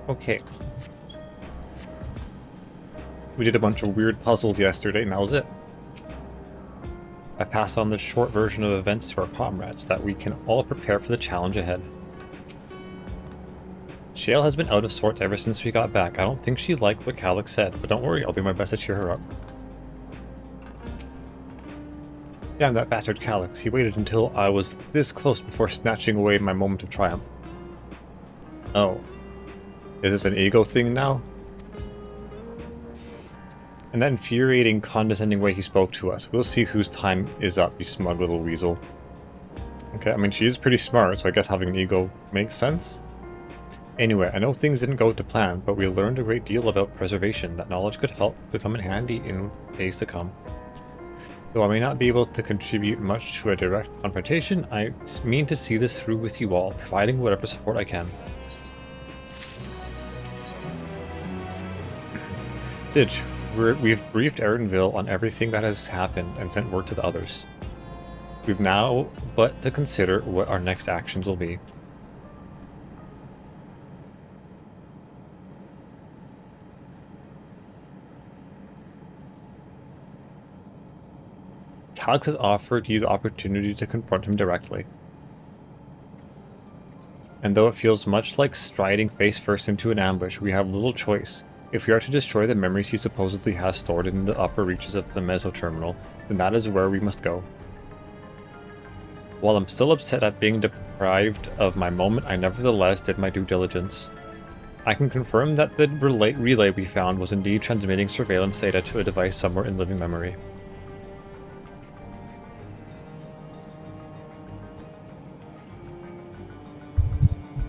Okay. We did a bunch of weird puzzles yesterday, and that was it. I passed on this short version of events to our comrades so that we can all prepare for the challenge ahead. Shale has been out of sorts ever since we got back. I don't think she liked what Calyx said, but don't worry, I'll do my best to cheer her up. Damn that bastard Calyx. He waited until I was this close before snatching away my moment of triumph. Oh. Is this an ego thing now? And that infuriating, condescending way he spoke to us. We'll see whose time is up, you smug little weasel. Okay, I mean, she is pretty smart, so I guess having an ego makes sense. Anyway, I know things didn't go to plan, but we learned a great deal about preservation. That knowledge could come in handy in days to come. Though I may not be able to contribute much to a direct confrontation, I mean to see this through with you all, providing whatever support I can. Zij, we've briefed Erenville on everything that has happened and sent word to the others. We've now but to consider what our next actions will be. Calyx has offered you the opportunity to confront him directly. And though it feels much like striding face first into an ambush, we have little choice. If we are to destroy the memories he supposedly has stored in the upper reaches of the Meso-terminal, then that is where we must go. While I'm still upset at being deprived of my moment, I nevertheless did my due diligence. I can confirm that the relay we found was indeed transmitting surveillance data to a device somewhere in living memory.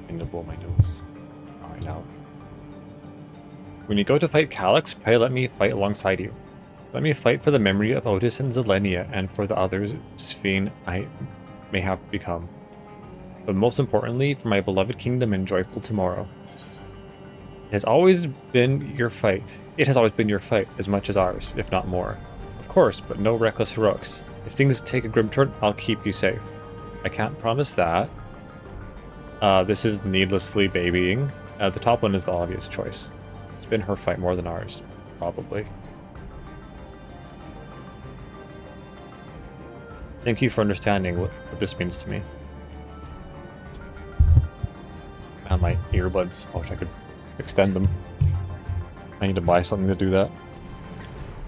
I need to blow my nose. Alright, now. When you go to fight Calyx, pray let me fight alongside you. Let me fight for the memory of Otis and Zelenia, and for the others Sphene I may have become. But most importantly, for my beloved kingdom and joyful tomorrow. It has always been your fight. It has always been your fight, as much as ours, if not more. Of course, but no reckless heroics. If things take a grim turn, I'll keep you safe. I can't promise that. This is needlessly babying. The top one is the obvious choice. It's been her fight more than ours, probably. Thank you for understanding what this means to me. And my earbuds. I wish I could extend them. I need to buy something to do that.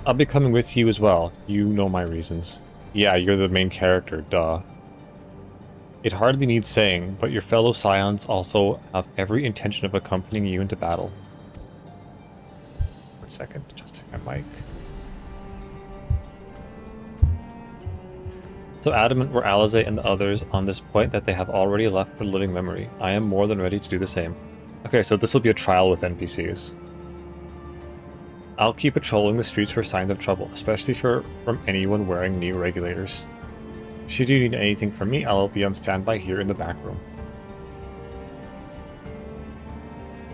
I'll be coming with you as well. You know my reasons. Yeah, you're the main character, duh. It hardly needs saying, but your fellow Scions also have every intention of accompanying you into battle. 1 second, adjusting my mic. So adamant were Alize and the others on this point that they have already left for living memory. I am more than ready to do the same. Okay, so this will be a trial with NPCs. I'll keep patrolling the streets for signs of trouble, especially from anyone wearing new regulators. Should you need anything from me, I'll be on standby here in the back room.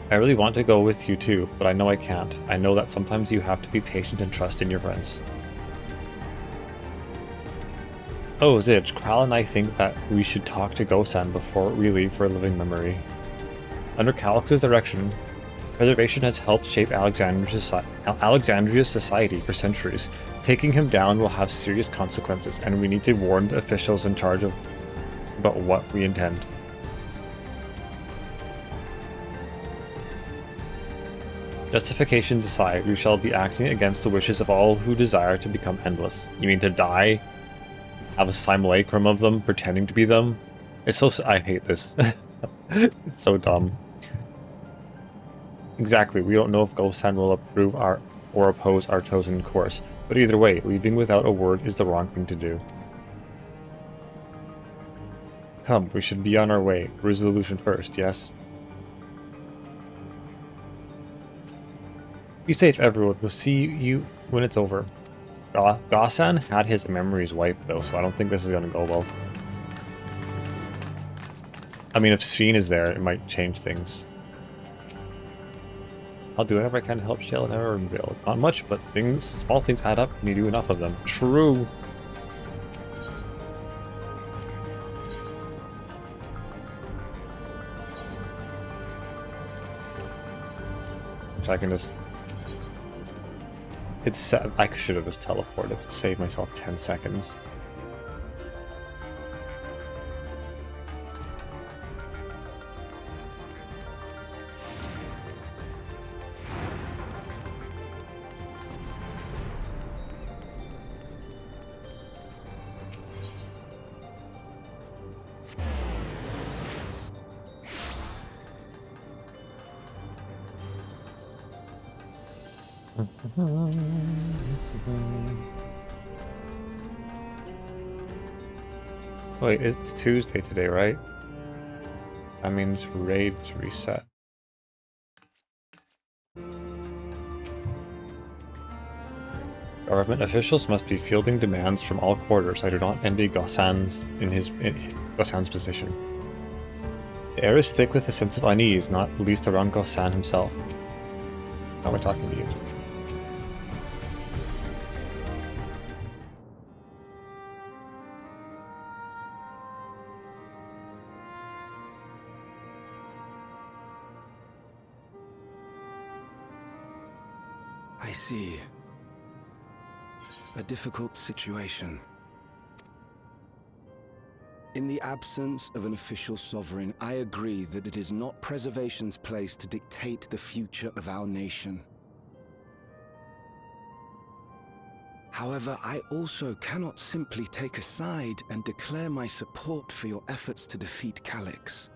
I really want to go with you too, but I know I can't. I know that sometimes you have to be patient and trust in your friends. Oh, Zijkrial and I think that we should talk to Gosan before we leave for a living memory. Under Calyx's direction, preservation has helped shape Alexandria's society for centuries. Taking him down will have serious consequences, and we need to warn the officials in charge about what we intend. Justifications aside, we shall be acting against the wishes of all who desire to become endless. You mean to die? Have a simulacrum of them, pretending to be them? It's so... I hate this. It's so dumb. Exactly, we don't know if Gosan will approve or oppose our chosen course, but either way, leaving without a word is the wrong thing to do. Come, we should be on our way. Resolution first, yes? Be safe, everyone. We'll see you when it's over. Gosan had his memories wiped, though, so I don't think this is going to go well. I mean, if Sphene is there, it might change things. I'll do whatever I can to help Shale and Erenville. Not much, but small things add up when you do enough of them. True. Which I can just... I should have just teleported to save myself 10 seconds. Wait, it's Tuesday today, right? That means raids reset. Government officials must be fielding demands from all quarters. I do not envy Gossan's Gossan's position. The air is thick with a sense of unease, not least around Gossan himself. How am I talking to you? I see. A difficult situation. In the absence of an official sovereign, I agree that it is not preservation's place to dictate the future of our nation. However, I also cannot simply take a side and declare my support for your efforts to defeat Calix.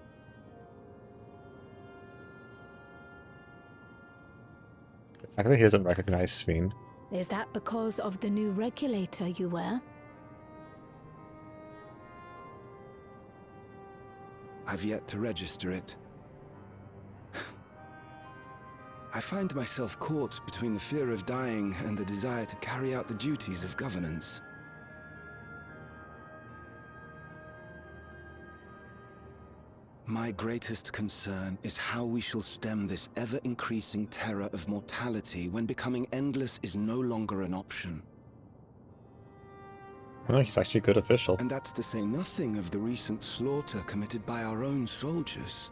I think he doesn't recognize Sveen. Is that because of the new regulator you wear? I've yet to register it. I find myself caught between the fear of dying and the desire to carry out the duties of governance. My greatest concern is how we shall stem this ever-increasing terror of mortality when becoming endless is no longer an option. Oh, he's actually a good official. And that's to say nothing of the recent slaughter committed by our own soldiers.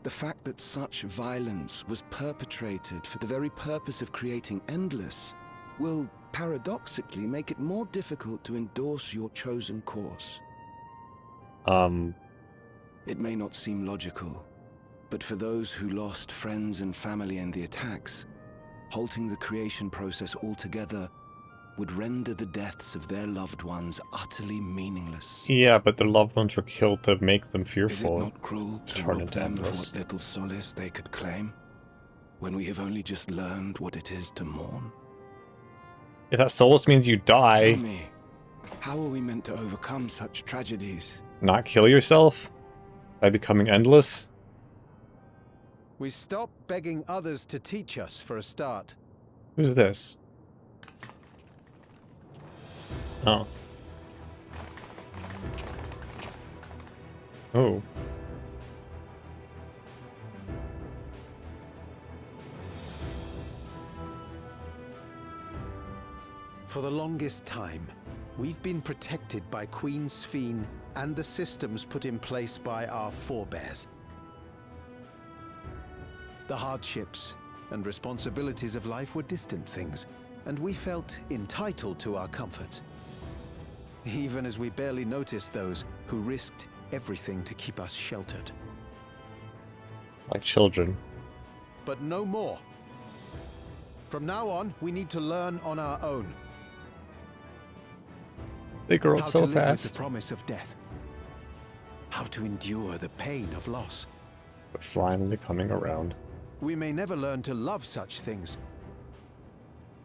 The fact that such violence was perpetrated for the very purpose of creating endless will, paradoxically, make it more difficult to endorse your chosen course. It may not seem logical, but for those who lost friends and family in the attacks, halting the creation process altogether would render the deaths of their loved ones utterly meaningless. Yeah, but their loved ones were killed to make them fearful. Is it not cruel to rob them of what little solace they could claim, when we have only just learned what it is to mourn? If that solace means you die... Tell me, how are we meant to overcome such tragedies? Not kill yourself? By becoming endless? We stop begging others to teach us for a start. Who's this? Oh. Oh. For the longest time, we've been protected by Queen Sveen and the systems put in place by our forebears. The hardships and responsibilities of life were distant things, and we felt entitled to our comforts, even as we barely noticed those who risked everything to keep us sheltered. Like children. But no more. From now on, we need to learn on our own. They grow up so How to live with fast. the promise of death. How to endure the pain of loss. But finally coming around. We may never learn to love such things,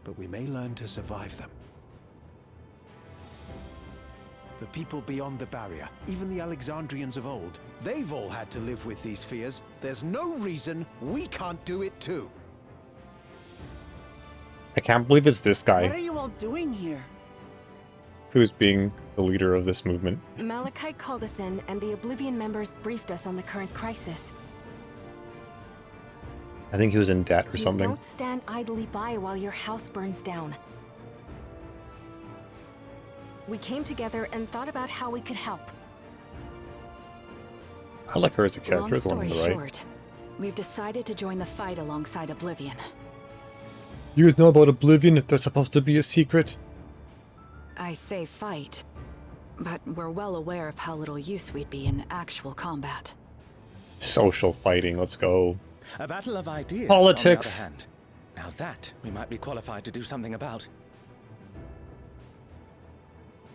but we may learn to survive them. The people beyond the barrier, even the Alexandrians of old, they've all had to live with these fears. There's no reason we can't do it too. I can't believe it's this guy. What are you all doing here? Who's being the leader of this movement. Malachite called us in, and the Oblivion members briefed us on the current crisis. I think he was in debt or something. Don't stand idly by while your house burns down. We came together and thought about how we could help. I like her as a character, Long the one on story the right. short, We've decided to join the fight alongside Oblivion. You guys know about Oblivion if they're supposed to be a secret? I say fight, but we're well aware of how little use we'd be in actual combat. Social fighting, let's go. A battle of ideas, Politics. on the other hand. Now that we might be qualified to do something about.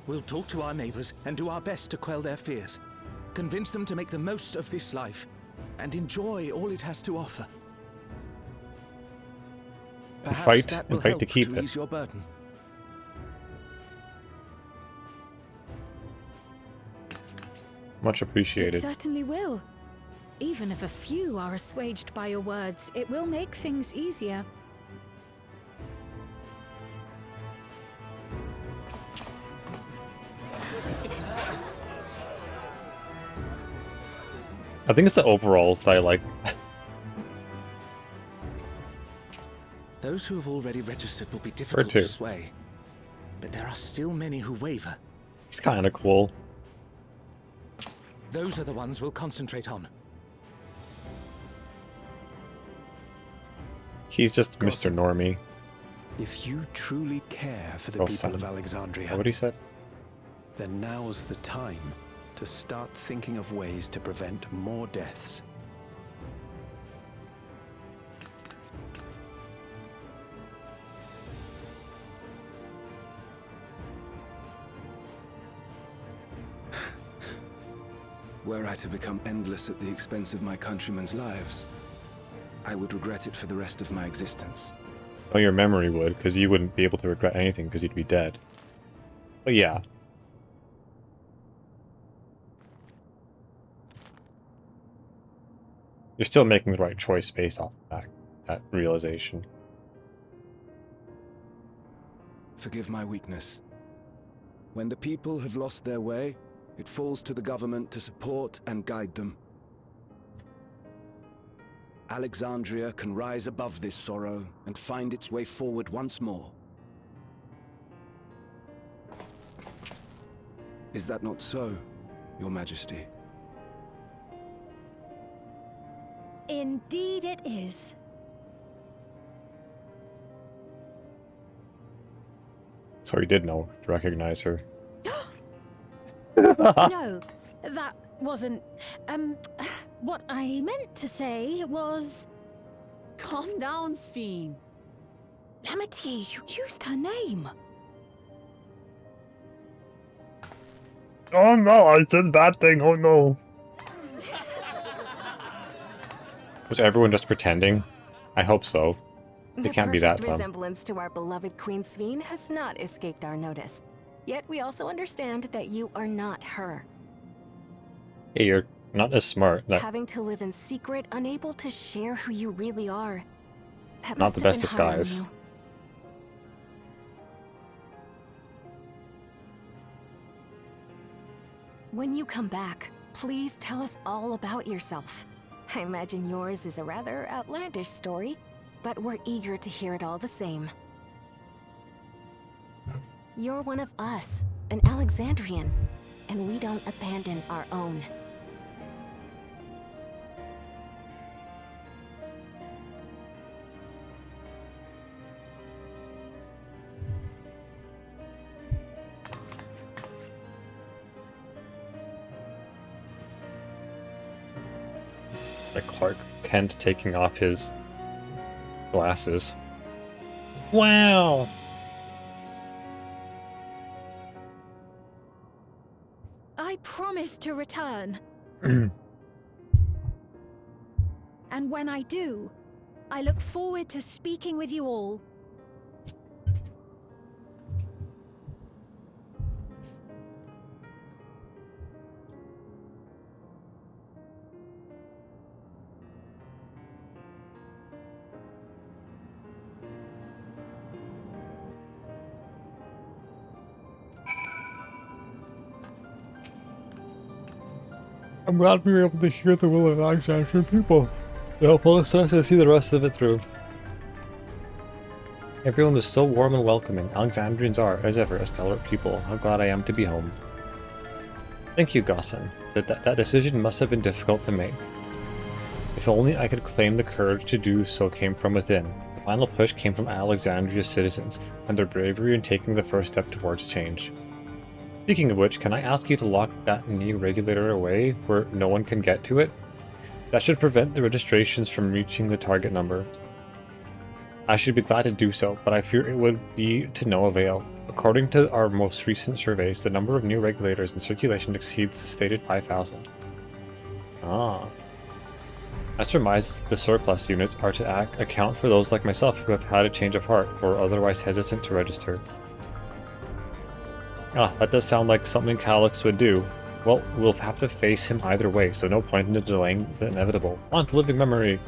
We'll talk to our neighbors and do our best to quell their fears. Convince them to make the most of this life and enjoy all it has to offer. Perhaps Fight that and will fight help to keep it. ease your burden. Much It appreciated. certainly will. Even if a few are assuaged by your words, it will make things easier. I think it's the overalls that I like. Those who have already registered will be difficult too. to sway. But there are still many who waver. He's kind of cool. Those are the ones we'll concentrate on. He's just Mr. Normie. If you truly care for the Oh, people son. of Is that Alexandria, what he said? then now's the time to start thinking of ways to prevent more deaths. Were I to become endless at the expense of my countrymen's lives, I would regret it for the rest of my existence. Oh, your memory would, because you wouldn't be able to regret anything because you'd be dead. But yeah. You're still making the right choice based off of that realization. Forgive my weakness. When the people have lost their way, it falls to the government to support and guide them. Alexandria can rise above this sorrow and find its way forward once more. Is that not so, Your Majesty? Indeed it is. So he did know to recognize her. No, that wasn't... what I meant to say was... Calm down, Sphene. Amity, you used her name. Oh no, I said bad thing, oh no. Was everyone just pretending? I hope so. They can't be that The dumb. perfect resemblance to our beloved Queen Sphene has not escaped our notice. Yet we also understand that you are not her. Hey, you're not as smart. Having to live in secret, unable to share who you really are. That Not must the have best been hard on disguise. you. When you come back, please tell us all about yourself. I imagine yours is a rather outlandish story, but we're eager to hear it all the same. You're one of us, an Alexandrian, and we don't abandon our own. Like Clark Kent taking off his glasses. Wow! I promise to return. And when I do, I look forward to speaking with you all. I'm glad we were able to hear the will of Alexandrian people. It helped us to see the rest of it through. Everyone was so warm and welcoming. Alexandrians are, as ever, a stellar people. How glad I am to be home. Thank you, Gossan. That decision must have been difficult to make. If only I could claim the courage to do so came from within. The final push came from Alexandria's citizens, and their bravery in taking the first step towards change. Speaking of which, can I ask you to lock that new regulator away where no one can get to it? That should prevent the registrations from reaching the target number. I should be glad to do so, but I fear it would be to no avail. According to our most recent surveys, the number of new regulators in circulation exceeds the stated 5,000. Ah. I surmise the surplus units are to account for those like myself who have had a change of heart or are otherwise hesitant to register. Ah, that does sound like something Calyx would do. Well, we'll have to face him either way, so no point in delaying the inevitable. On to living memory!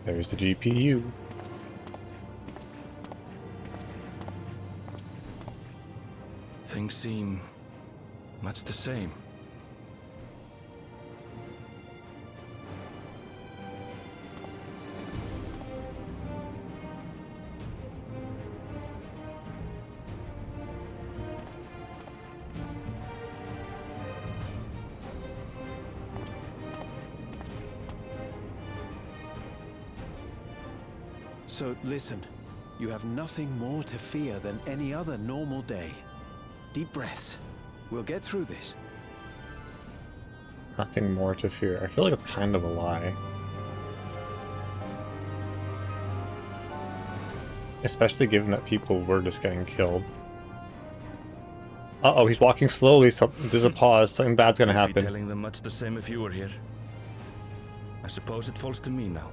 There's the GPU. Things seem much the same. So listen, you have nothing more to fear than any other normal day. Deep breaths. We'll get through this. Nothing more to fear. I feel like it's kind of a lie. Especially given that people were just getting killed. Uh-oh, he's walking slowly. There's a pause. Something bad's gonna I'd be happen. telling them much the same if you were here. I suppose it falls to me now.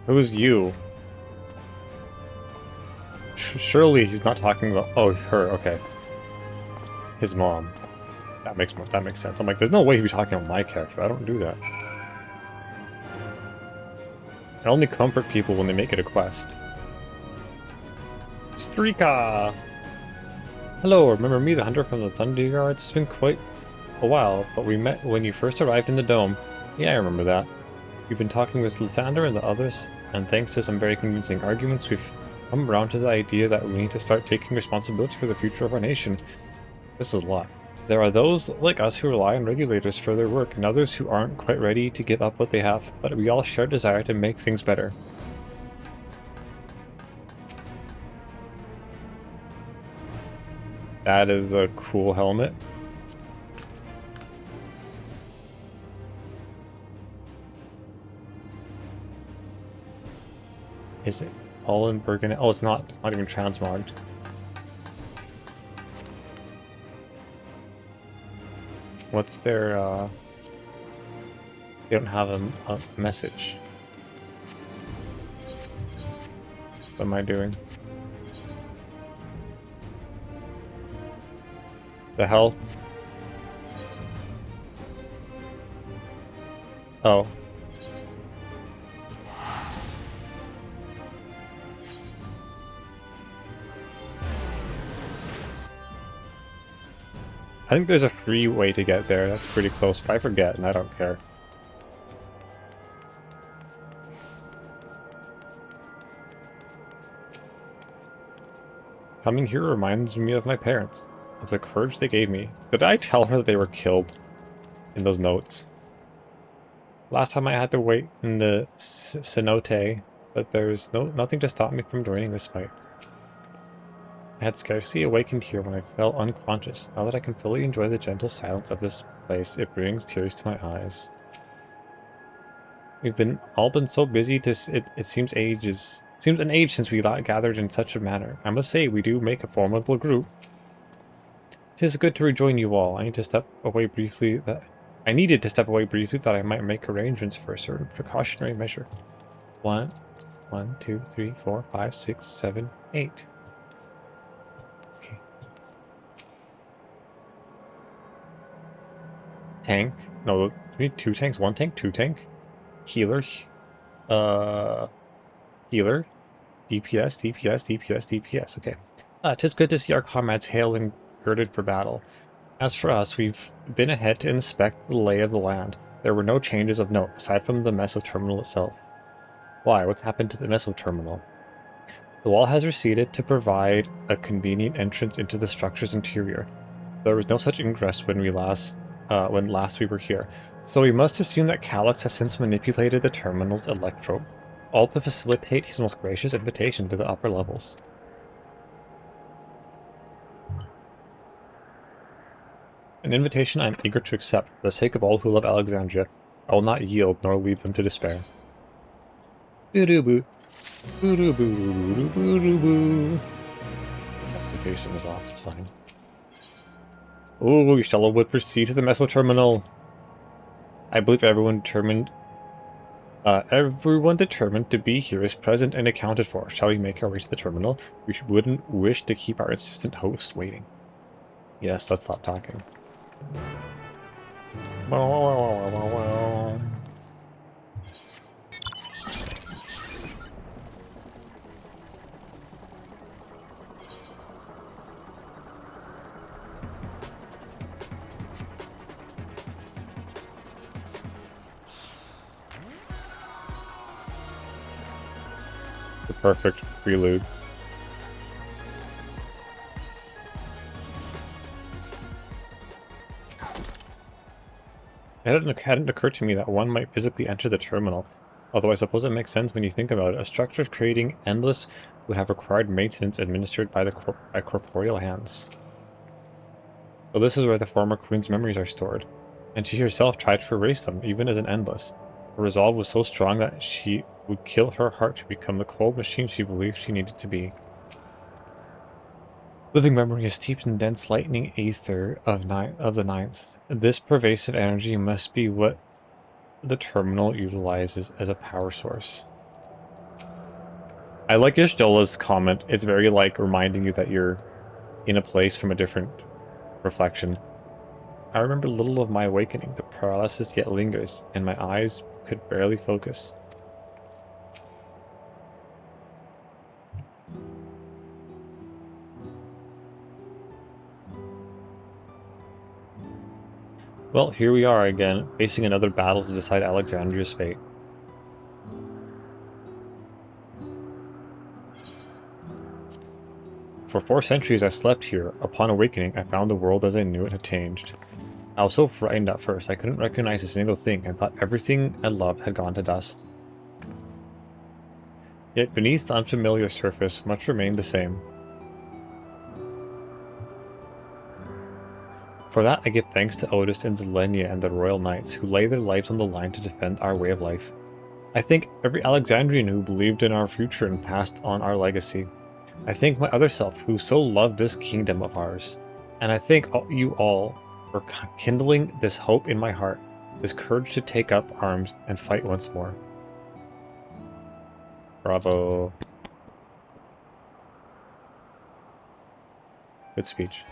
Who's you? Surely he's not talking about... Oh, her, okay. His mom. That makes sense. I'm like, there's no way he'd be talking about my character. I don't do that. I only comfort people when they make it a quest. Streaka! Hello, remember me, the hunter from the Thunder Guards? It's been quite a while, but we met when you first arrived in the dome. Yeah, I remember that. We've been talking with Lysander and the others, and thanks to some very convincing arguments, we've come around to the idea that we need to start taking responsibility for the future of our nation. This is a lot. There are those like us who rely on regulators for their work, and others who aren't quite ready to give up what they have, but we all share a desire to make things better. That is a cool helmet. Is it all in Bergen? Oh, it's not. It's not even transmogged. What's their, They don't have a message. What am I doing? The hell? Oh. I think there's a free way to get there. That's pretty close, but I forget and I don't care. Coming here reminds me of my parents, of the courage they gave me. Did I tell her that they were killed in those notes? Last time I had to wait in the cenote, but there's nothing to stop me from joining this fight. I had scarcely awakened here when I fell unconscious. Now that I can fully enjoy the gentle silence of this place, it brings tears to my eyes. We've all been so busy it seems an age since we gathered in such a manner. I must say, we do make a formidable group. It is good to rejoin you all. I needed to step away briefly that I might make arrangements for a certain precautionary measure. 1, 2, 3, 4, 5, 6, 7, 8. Okay. Tank. No, we need 2 tanks. 1 tank, 2 tank. Healer. Healer. DPS. Okay. 'Tis good to see our comrades hale and girded for battle. As for us, we've been ahead to inspect the lay of the land. There were no changes of note, aside from the meso terminal itself. Why? What's happened to the meso terminal? The wall has receded to provide a convenient entrance into the structure's interior. There was no such ingress when last we were here, so we must assume that Calyx has since manipulated the terminal's electrode, all to facilitate his most gracious invitation to the upper levels. An invitation I am eager to accept. For the sake of all who love Alexandria, I will not yield nor leave them to despair. Boo-doo-boo. Boo-doo-boo. Boo-doo-boo. The pacing is off, it's fine. Ooh, Shallow would proceed to the meso terminal. I believe everyone determined to be here is present and accounted for. Shall we make our way to the terminal? We wouldn't wish to keep our insistent host waiting. Yes, let's stop talking. The perfect prelude. It hadn't occurred to me that one might physically enter the terminal, although I suppose it makes sense when you think about it. A structure creating endless would have required maintenance administered by corporeal hands. So this is where the former queen's memories are stored, and she herself tried to erase them, even as an endless. Her resolve was so strong that she would kill her heart to become the cold machine she believed she needed to be. Living memory is steeped in dense lightning aether of the ninth. This pervasive energy must be what the terminal utilizes as a power source. I like Ishdola's comment. It's very like reminding you that you're in a place from a different reflection. I remember little of my awakening. The paralysis yet lingers, and my eyes could barely focus. Well, here we are again, facing another battle to decide Alexandria's fate. For 4 centuries I slept here. Upon awakening, I found the world as I knew it had changed. I was so frightened at first, I couldn't recognize a single thing and thought everything I loved had gone to dust. Yet beneath the unfamiliar surface, much remained the same. For that, I give thanks to Otis and Zelenia and the Royal Knights, who lay their lives on the line to defend our way of life. I thank every Alexandrian who believed in our future and passed on our legacy. I thank my other self, who so loved this kingdom of ours. And I thank you all for kindling this hope in my heart, this courage to take up arms and fight once more. Bravo. Good speech.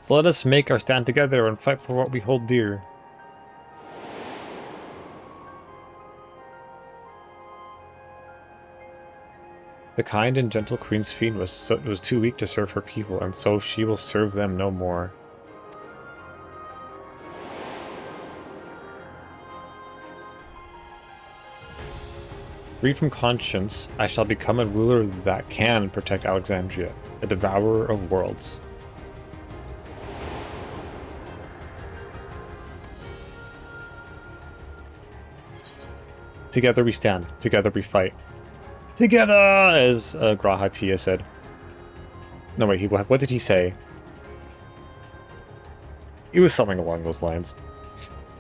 So let us make our stand together and fight for what we hold dear. The kind and gentle Queen's Fiend was too weak to serve her people, and so she will serve them no more. Freed from conscience, I shall become a ruler that can protect Alexandria, a devourer of worlds. Together we stand, together we fight. Together, as Graha Tia said. No, wait, what did he say? It was something along those lines.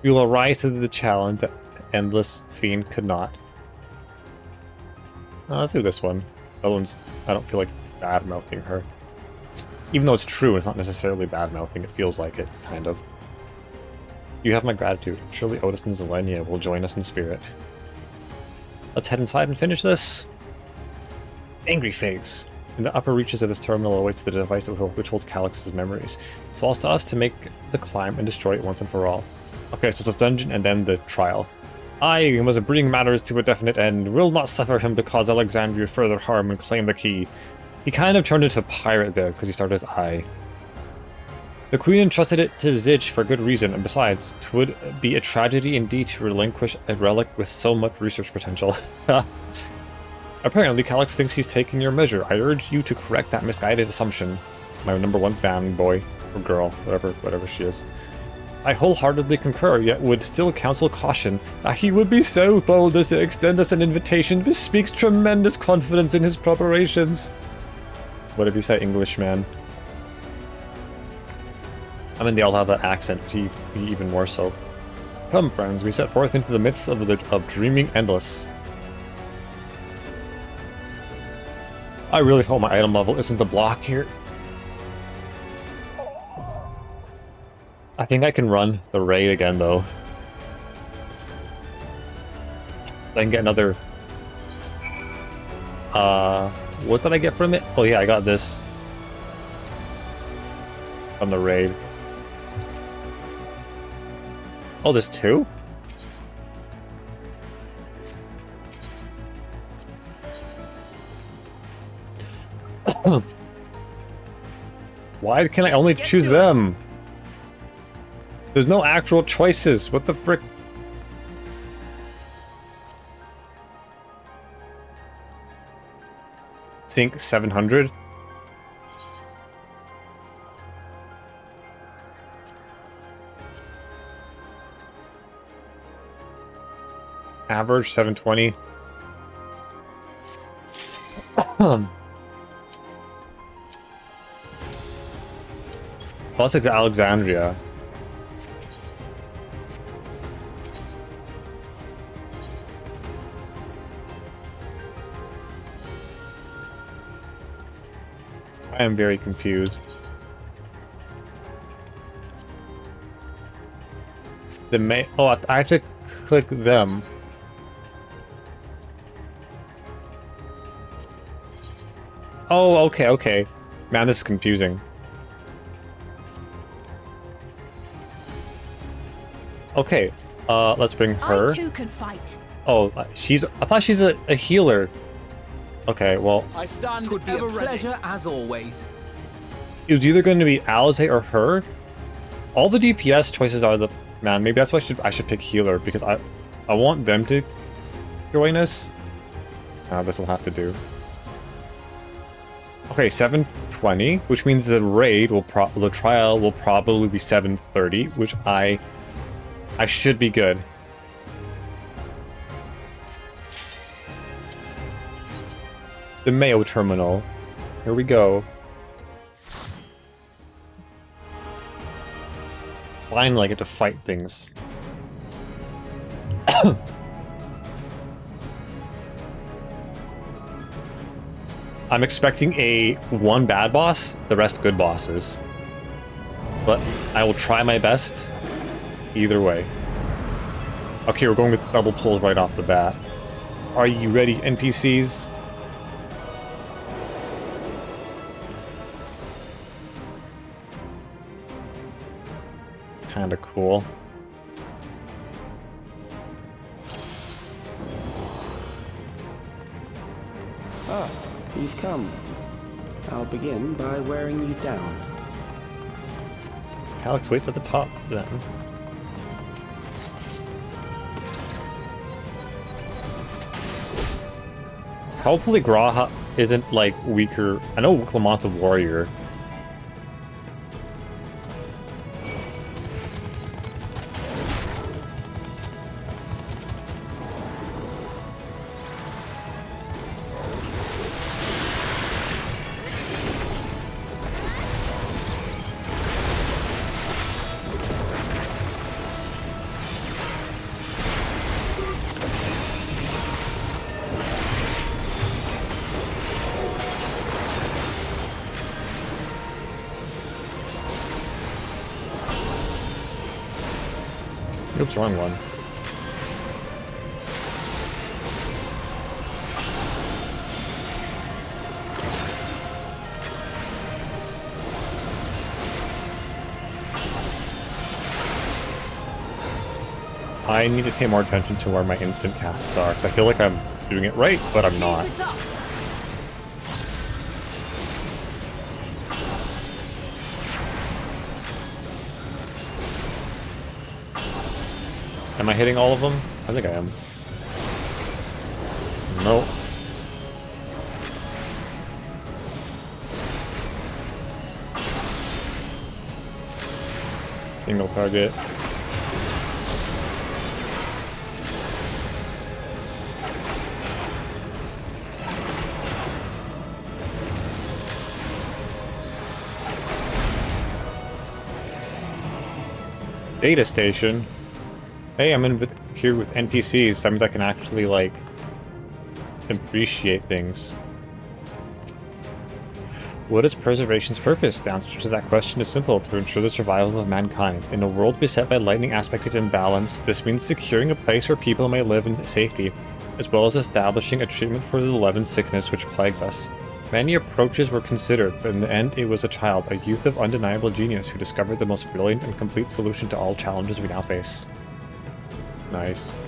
You will rise to the challenge that Endless Fiend could not. Let's do this one. That one's, I don't feel like bad-mouthing her. Even though it's true, it's not necessarily bad-mouthing, it feels like it, kind of. You have my gratitude. Surely Otis and Zelenia will join us in spirit. Let's head inside and finish this. Angry Face. In the upper reaches of this terminal awaits the device which holds Calyx's memories. It falls to us to make the climb and destroy it once and for all. Okay, so it's dungeon and then the trial. I, who must bring matters to a definite end, will not suffer him to cause Alexandria further harm and claim the key. He kind of turned into a pirate there because he started with I. The queen entrusted it to Zij for good reason, and besides, 'twould be a tragedy indeed to relinquish a relic with so much research potential. Apparently, Calyx thinks he's taken your measure. I urge you to correct that misguided assumption. My #1 fanboy, or girl, whatever she is. I wholeheartedly concur, yet would still counsel caution that he would be so bold as to extend us an invitation bespeaks tremendous confidence in his preparations. Whatever you say, Englishman. I mean, they all have that accent, but he even more so. Come, friends, we set forth into the midst of dreaming endless. I really hope my item level isn't the block here. I think I can run the raid again, though. I can get another... what did I get from it? Oh yeah, I got this. From the raid. Oh, there's 2? Why can I only choose them? There's no actual choices. What the frick? Sync 700? Average 720. Plus it's Alexandria. I am very confused. Oh, I have to click them. Oh, okay. Man, this is confusing. Okay, let's bring her. I too can fight. Oh, I thought she's a healer. Okay, well. I stand would be a pleasure as always. It was either going to be Alize or her. All the DPS choices are the... Man, maybe that's why I should pick healer, because I want them to join us. This will have to do. Okay, 720, which means the raid the trial will probably be 730, which I should be good. The Mayo Terminal. Here we go. Finally, I get to fight things. I'm expecting one bad boss, the rest good bosses. But I will try my best either way. Okay, we're going with double pulls right off the bat. Are you ready, NPCs? Kinda cool. Ah, you've come. I'll begin by wearing you down. Calyx waits at the top then. Hopefully Graha isn't like weaker. I know Clamont's a warrior. Oops, wrong one. I need to pay more attention to where my instant casts are, because I feel like I'm doing it right, but I'm not. Am I hitting all of them? I think I am. Nope. Single target. Data station. Hey, I'm here with NPCs. That means I can actually, like, appreciate things. What is preservation's purpose? The answer to that question is simple: to ensure the survival of mankind. In a world beset by lightning aspected imbalance, this means securing a place where people may live in safety, as well as establishing a treatment for the 11 sickness which plagues us. Many approaches were considered, but in the end it was a child, a youth of undeniable genius, who discovered the most brilliant and complete solution to all challenges we now face. Nice.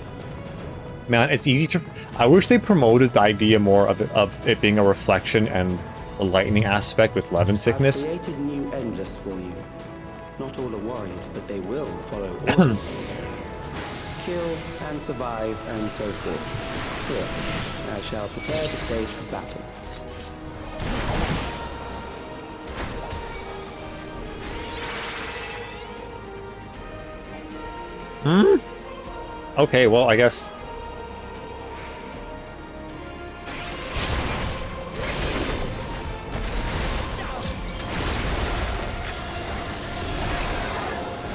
Man, it's easy to... I wish they promoted the idea more of it being a reflection and a lightning aspect with Levin sickness. I've created new endless for you. Not all are warriors, but they will follow orders. Kill and survive and so forth. Here, I shall prepare the stage for battle. Okay, well, I guess...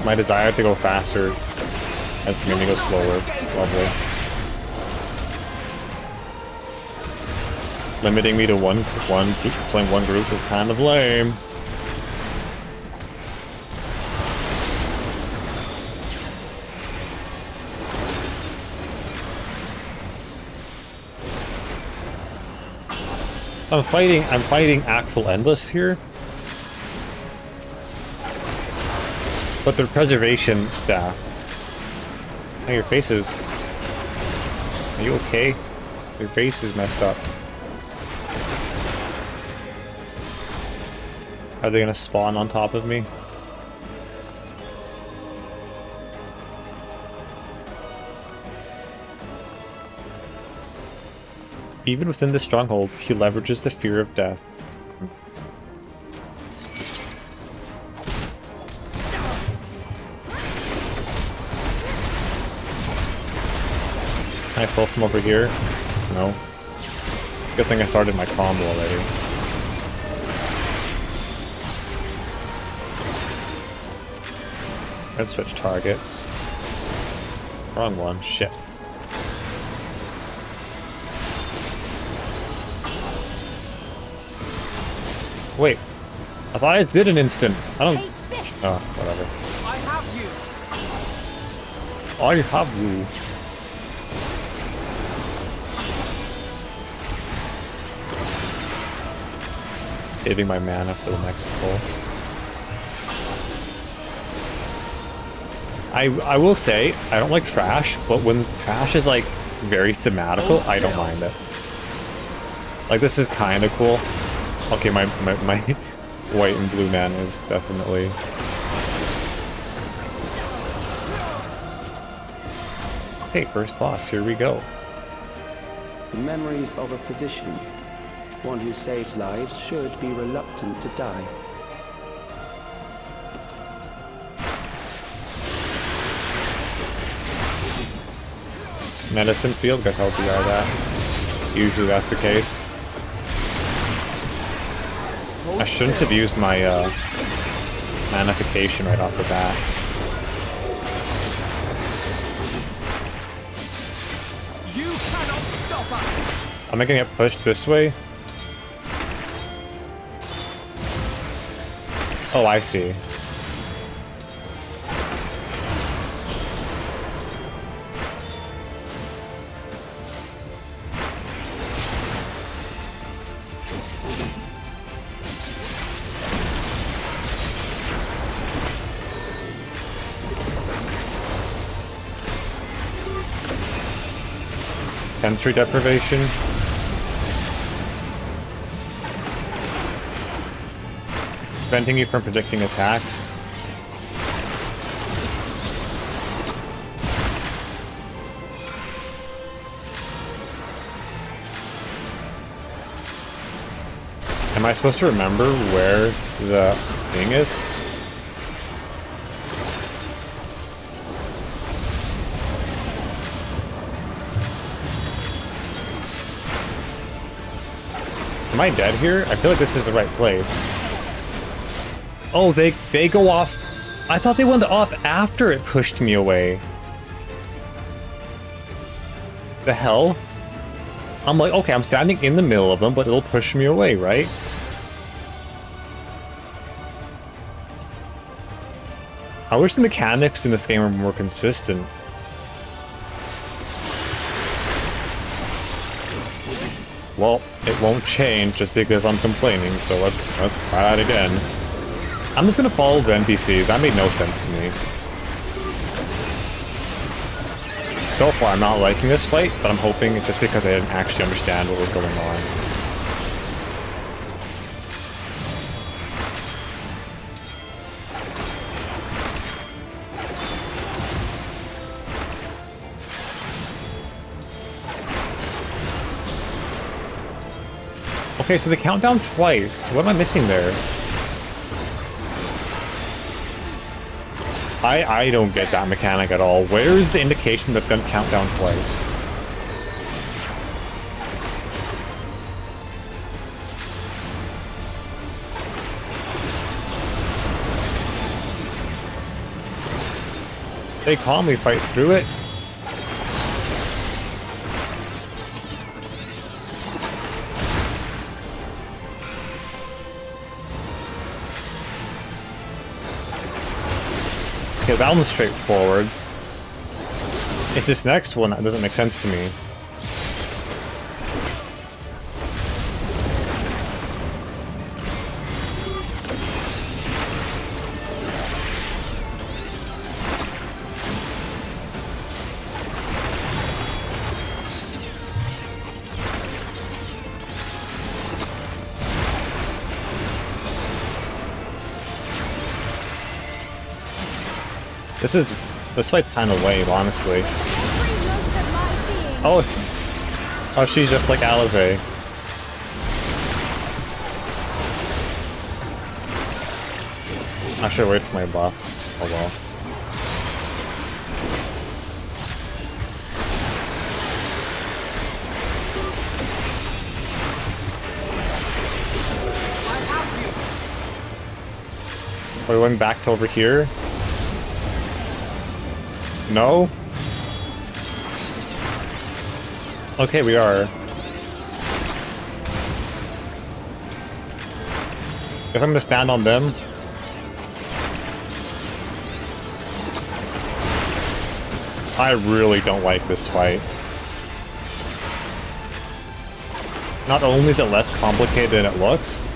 My desire to go faster has made me go slower. Lovely. Limiting me to playing one group is kind of lame. I'm fighting actual endless here. But their preservation staff. Hey, your face is... Are you okay? Your face is messed up. Are they gonna spawn on top of me? Even within the stronghold, he leverages the fear of death. Can I pull from over here? No. Good thing I started my combo already. Let's switch targets. Wrong one. Shit. Wait, I thought I did an instant. I don't... Oh, whatever. I have you. I have you. Saving my mana for the next pull. I will say, I don't like trash, but when trash is like very thematical, I don't mind it. Like, this is kind of cool. Okay, my white and blue man is definitely... Okay, first boss, here we go. The memories of a physician. One who saves lives should be reluctant to die. Medicine field, guess I'll DR that. Usually that's the case. I shouldn't have used my manification right off the bat. You cannot stop us. Am I gonna get pushed this way? Oh, I see. Sensory deprivation. Preventing you from predicting attacks. Am I supposed to remember where the thing is? Am I dead here? I feel like this is the right place. Oh, they go off. I thought they went off after it pushed me away. The hell? I'm like, okay, I'm standing in the middle of them, but it'll push me away, right? I wish the mechanics in this game were more consistent. Well, it won't change just because I'm complaining, so let's try that again. I'm just gonna follow the NPCs. That made no sense to me. So far, I'm not liking this fight, but I'm hoping it's just because I didn't actually understand what was going on. Okay, so they count down twice. What am I missing there? I don't get that mechanic at all. Where is the indication that's gonna count down twice? They calmly fight through it. Okay, that one's straightforward. It's this next one that doesn't make sense to me. This fight's kind of lame, honestly. Oh, she's just like Alizé. I should wait for my buff. Oh well. Are we going back to over here? No? Okay, we are. Guess I'm gonna stand on them. I really don't like this fight. Not only is it less complicated than it looks,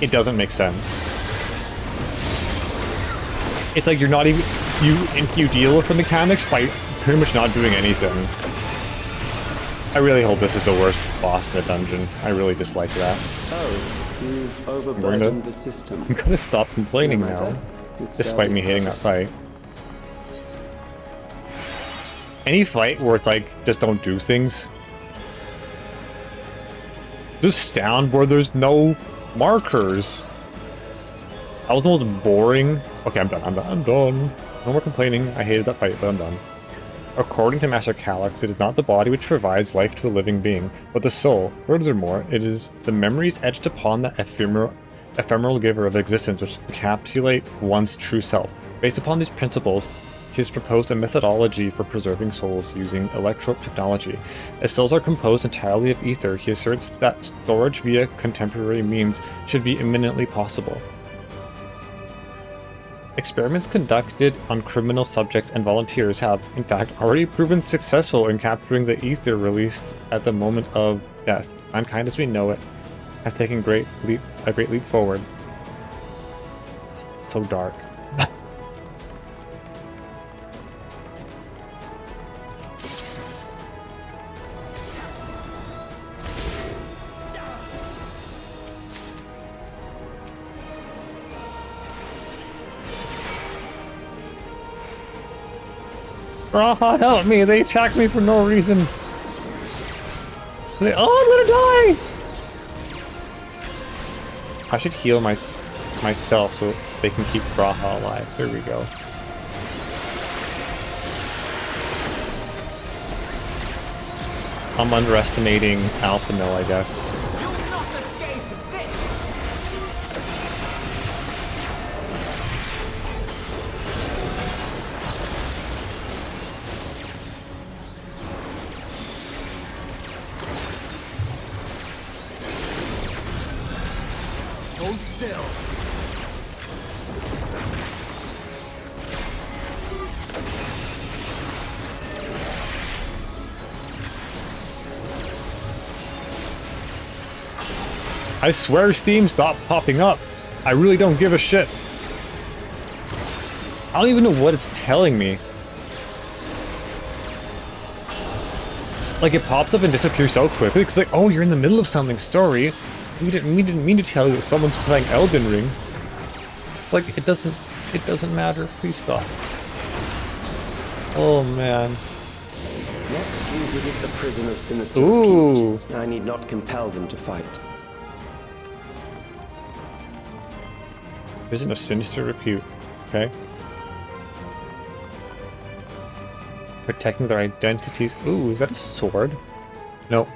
it doesn't make sense. It's like you're not even... You deal with the mechanics by pretty much not doing anything. I really hope this is the worst boss in the dungeon. I really dislike that. Oh, you've overburdened the system. I'm gonna stop complaining now, despite me hating that fight. Any fight where it's like, just don't do things. Just stand where there's no markers. That was the most boring. Okay, I'm done. No more complaining. I hated that fight, but I'm done. According to Master Calyx, it is not the body which provides life to a living being, but the soul. Furthermore, it is the memories etched upon the ephemeral giver of existence which encapsulate one's true self. Based upon these principles, he has proposed a methodology for preserving souls using electrope technology. As souls are composed entirely of ether, he asserts that storage via contemporary means should be imminently possible. Experiments conducted on criminal subjects and volunteers have, in fact, already proven successful in capturing the ether released at the moment of death. Mankind as we know it has taken a great leap forward. It's so dark. Oh, help me! They attacked me for no reason. Oh, I'm gonna die! I should heal myself so they can keep Graha alive. There we go. I'm underestimating Alphino, I guess. You'll not escape this! Hold still. I swear Steam, stop popping up. I really don't give a shit. I don't even know what it's telling me. Like, it pops up and disappears so quickly. It's like, oh, you're in the middle of something. Sorry. We didn't mean to tell you that someone's playing Elden Ring. It's like, it doesn't matter. Please stop. Oh, man. Next, we visit a prison of sinister Ooh. repute. I need not compel them to fight. Prison of sinister repute. Okay. Protecting their identities. Ooh, is that a sword? No.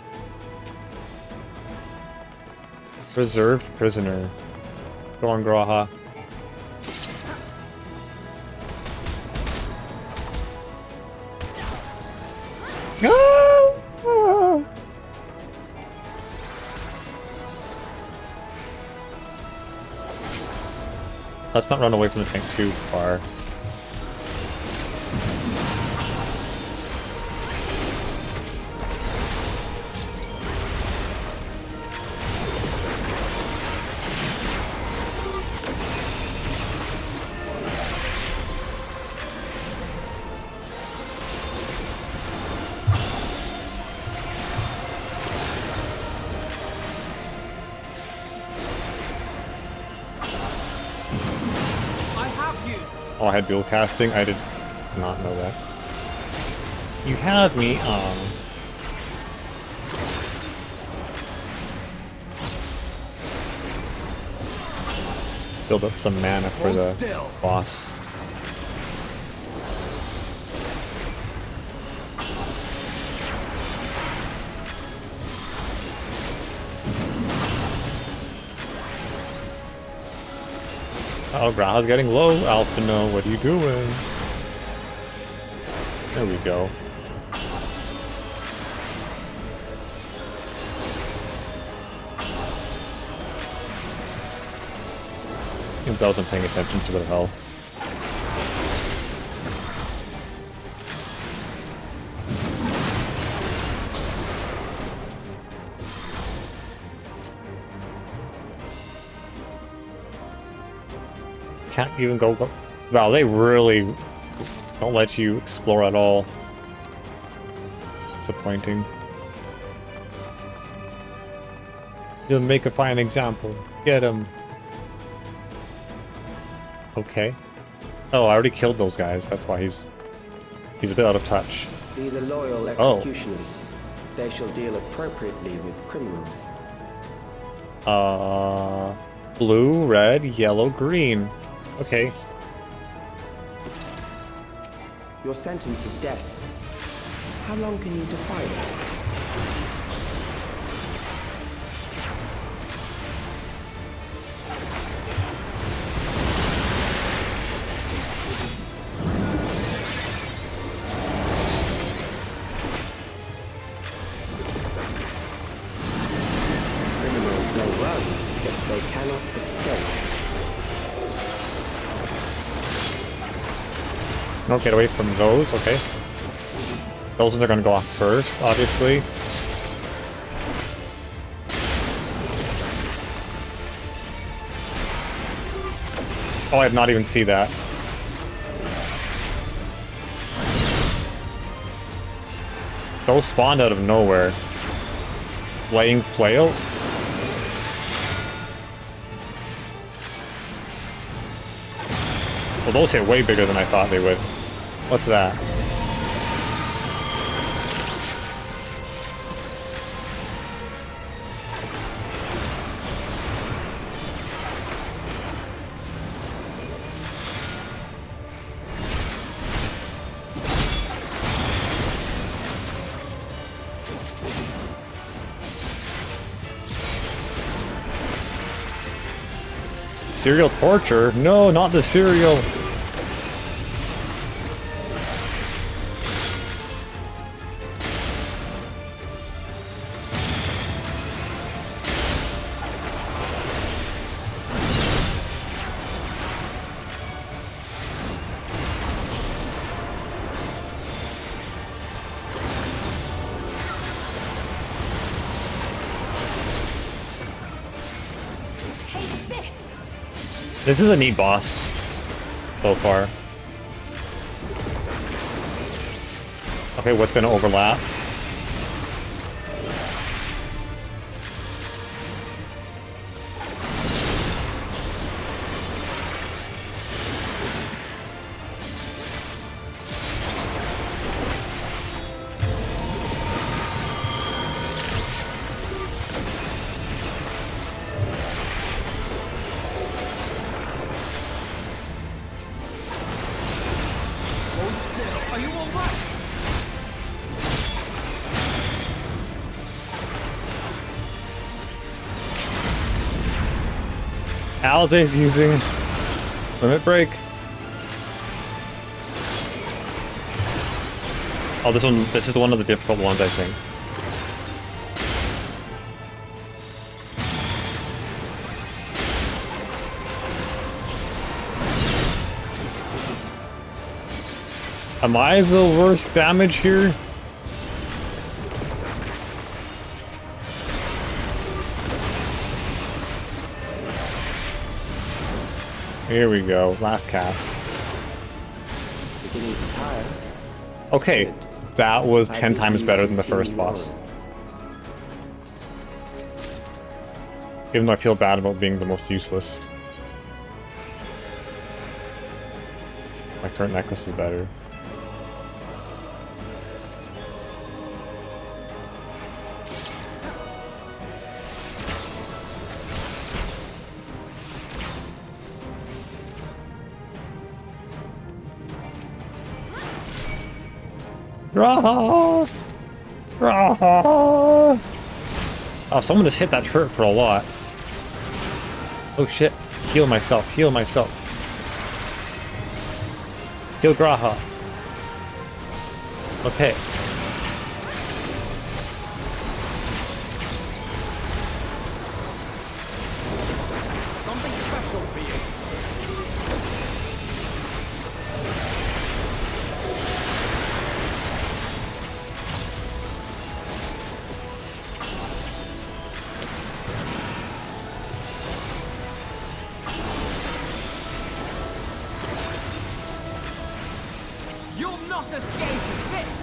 Preserved prisoner. Go on, Graha. No! Let's not run away from the tank too far. Oh, I had dual casting? I did not know that. You have me on. Build up some mana for the boss. Oh, Graha's getting low. Alphino, what are you doing? There we go. I wasn't paying attention to their health. Can't even go. Wow, they really don't let you explore at all. Disappointing. You'll make a fine example. Get him. Okay. Oh, I already killed those guys. That's why he's a bit out of touch. These are loyal executioners. They shall deal appropriately with criminals. Blue, red, yellow, green. Okay. Your sentence is death. How long can you defy it? Criminals may run, but they cannot escape. Don't get away from those, okay. Those are gonna go off first, obviously. Oh, I did not even see that. Those spawned out of nowhere. Laying flail? Well, those hit way bigger than I thought they would. What's that? Serial torture? No, not the cereal. This is a neat boss so far. Okay, what's gonna overlap? Alday's using limit break. Oh, this is one of the difficult ones, I think. Am I the worst damage here? Here we go, last cast. Beginning to tire. Okay, Good. that was I 10 think times you better than the continue first boss. on. Even though I feel bad about being the most useless. My current necklace is better. Raha! Raha! Oh, someone just hit that turret for a lot. Oh shit. Heal myself, heal myself. Heal Graha. Okay. Something special for you. You'll not escape this!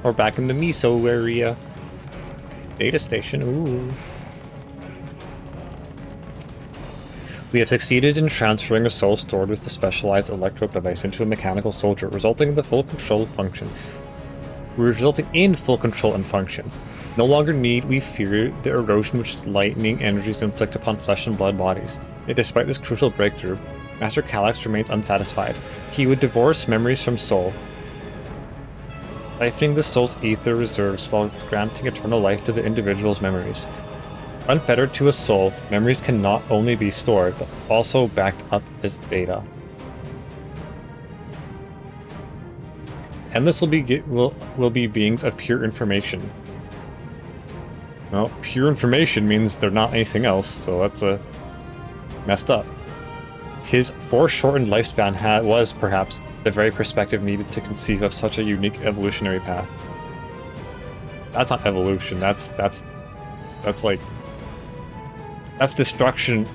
We're back in the Miso area. Data station, ooh. We have succeeded in transferring a soul stored with a specialized electrode device into a mechanical soldier, resulting in full control and function. No longer need we fear the erosion which lightning energies inflict upon flesh and blood bodies. Yet despite this crucial breakthrough, Master Calyx remains unsatisfied. He would divorce memories from soul, siphoning the soul's ether reserves while granting eternal life to the individual's memories. Unfettered to a soul, memories can not only be stored, but also backed up as data. Endless will be beings of pure information. Well, pure information means they're not anything else, so that's messed up. His foreshortened lifespan was, perhaps, the very perspective needed to conceive of such a unique evolutionary path. That's not evolution, that's destruction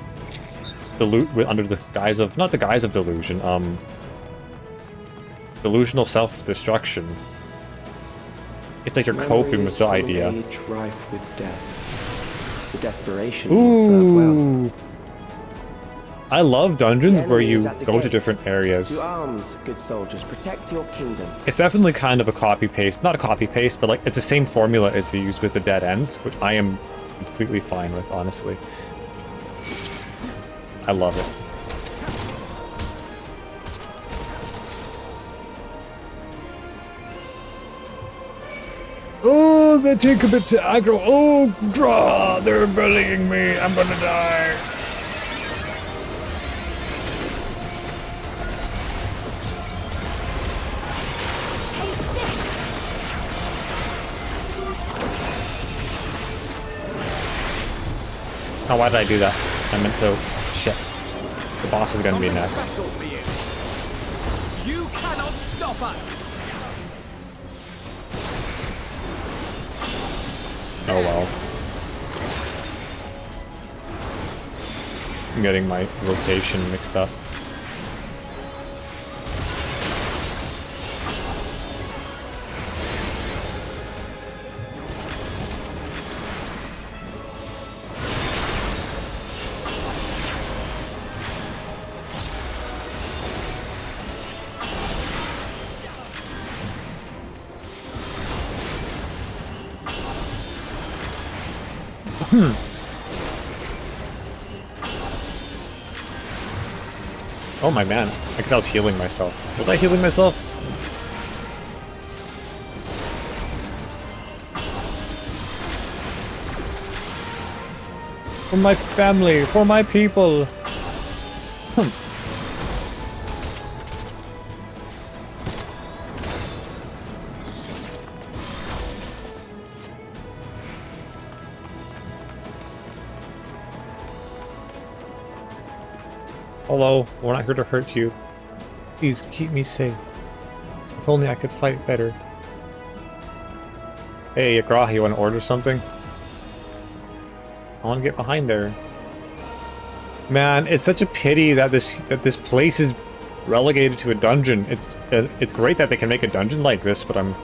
under the guise of, not the guise of delusion, delusional self-destruction. It's like you're coping with the idea. Age rife with death. The desperation will serve well. Ooh. I love dungeons The where enemy you is at the go to gate. different areas. To arms, good soldiers, protect your kingdom. It's definitely kind of a copy-paste. Not a copy-paste, but like it's the same formula as they use with the dead ends, which I am completely fine with, honestly. I love it. Oh, they take a bit to aggro. Oh, draw! They're bullying me. I'm gonna die. Oh, why did I do that? I meant to... Shit. The boss is gonna be next. Special for you. You cannot stop us. Oh well. I'm getting my rotation mixed up. Oh my man, I guess I was healing myself. Was I healing myself? For my family, for my people. Hello, we're not here to hurt you. Please keep me safe. If only I could fight better. Hey, Zijkrial, you want to order something? I want to get behind there. Man, it's such a pity that this place is relegated to a dungeon. It's great that they can make a dungeon like this, but it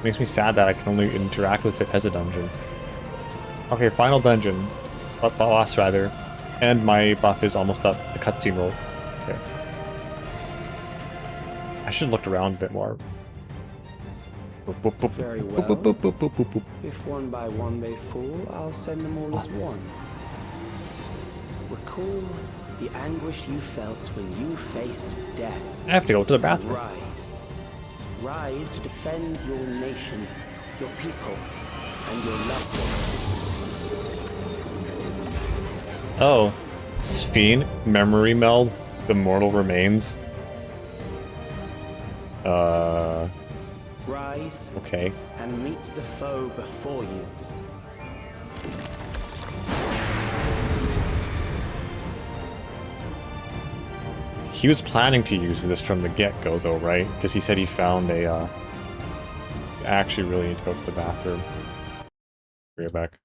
makes me sad that I can only interact with it as a dungeon. Okay, final dungeon. Boss, rather. And my buff is almost up. The cutscene roll. Okay. I should have looked around a bit more. Very well. If one by one they fall, I'll send them all as one. Recall the anguish you felt when you faced death. I have to go to the bathroom. Rise. Rise to defend your nation, your people, and your loved ones. Oh. Sphene, memory meld, the mortal remains. Rise. Okay. And meet the foe before you. He was planning to use this from the get-go, though, right? Because he said he found a, I actually really need to go to the bathroom. Be right back.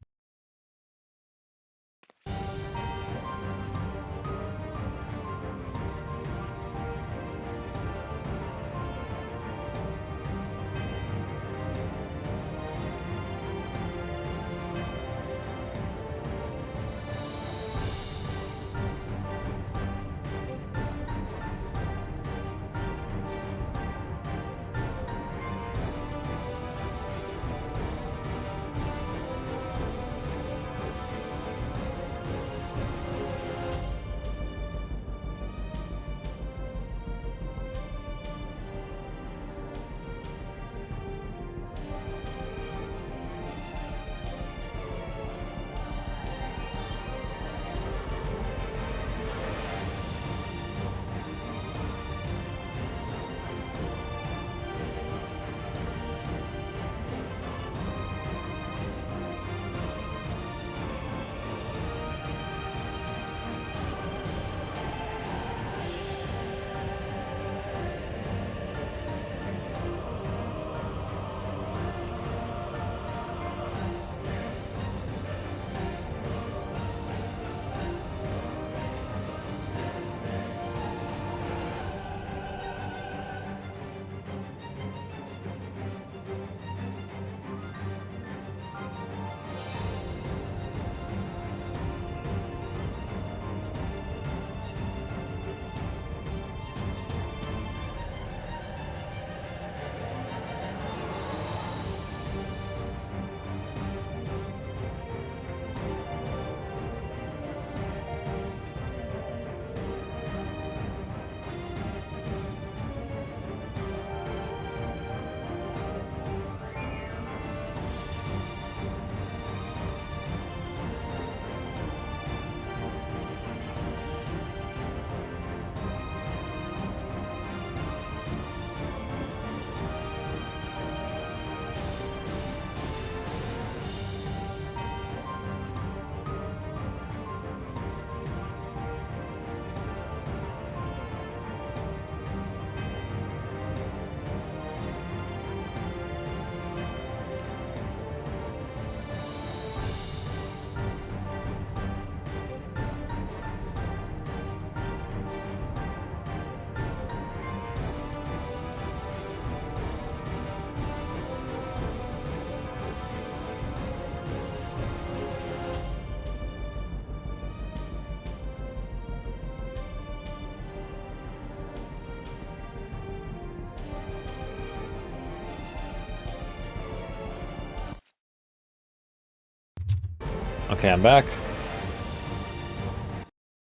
Okay, I'm back.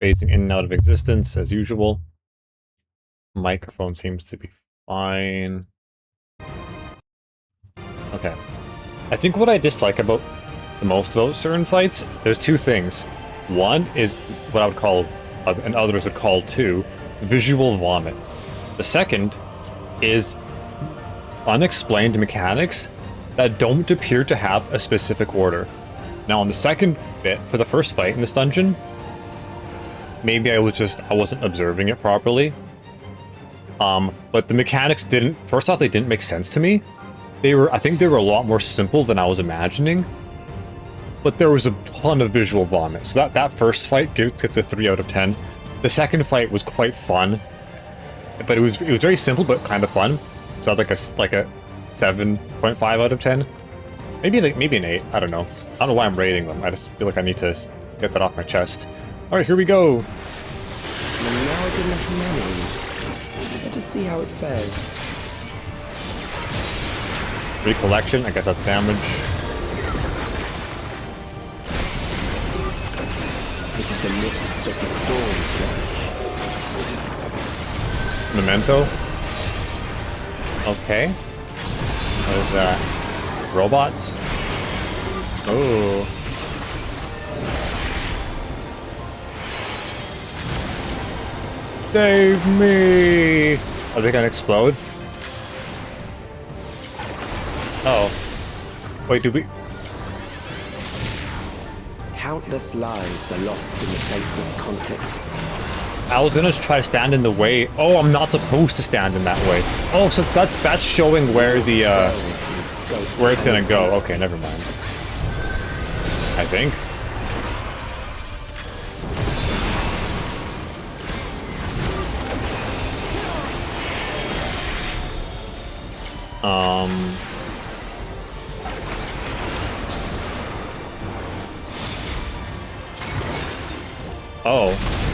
Phasing in and out of existence as usual. Microphone seems to be fine. Okay. I think what I dislike about the most about certain fights, there's two things. One is what I would call, and others would call too, visual vomit. The second is unexplained mechanics that don't appear to have a specific order. Now on the second bit, for the first fight in this dungeon, maybe I wasn't observing it properly. But the mechanics first off, they didn't make sense to me. I think they were a lot more simple than I was imagining. But there was a ton of visual vomit. So that first fight gets a 3 out of 10. The second fight was quite fun. But it was very simple but kind of fun. So like a 7.5 out of 10. Maybe an 8, I don't know. I don't know why I'm rating them. I just feel like I need to get that off my chest. Alright, here we go. Let us see how it fares. Recollection, I guess that's damage. It is the midst of the storm surge. Memento. Okay. What is that? Robots? Oh. Save me! Are they gonna explode? Oh. Wait, did we... Countless lives are lost in the senseless conflict. I was gonna try to stand in the way. Oh, I'm not supposed to stand in that way. Oh, so that's showing where the, where it's gonna go. Okay, never mind. I think.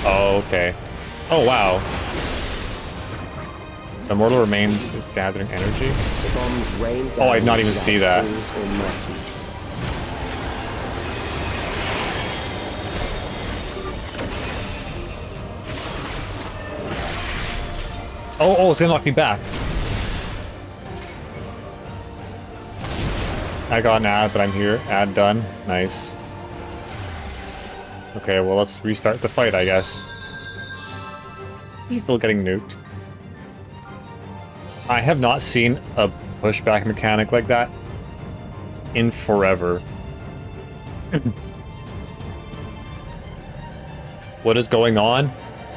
Oh, okay. Oh, wow. The mortal remains is gathering energy. The bombs rain down. Oh, I did not even see that. Oh, it's gonna knock me back. I got an ad, but I'm here. Ad done. Nice. Okay, well, let's restart the fight, I guess. He's still getting nuked. I have not seen a pushback mechanic like that in forever. What is going on?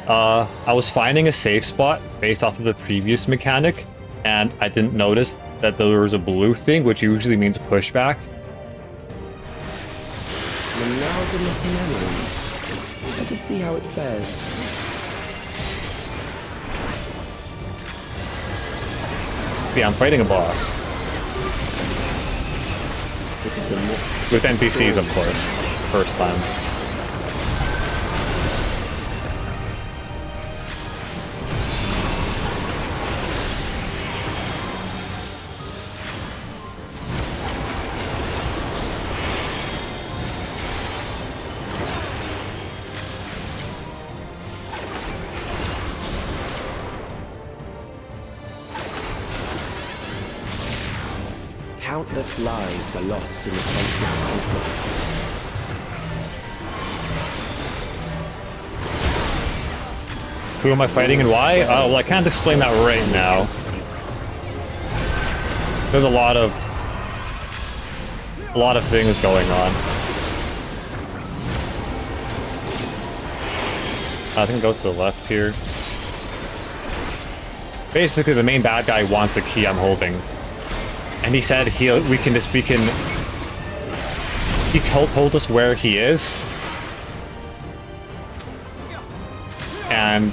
I was finding a safe spot based off of the previous mechanic, and I didn't notice that there was a blue thing, which usually means pushback. Let us see how it fares. Yeah, I'm fighting a boss. It is the midst with NPCs, of course. First time. Countless lives are lost in the senseless conflict. Who am I fighting and why? Oh, well, I can't explain that right now. There's a lot of things going on. I think go to the left here. Basically, the main bad guy wants a key I'm holding. And he said he told us where he is. And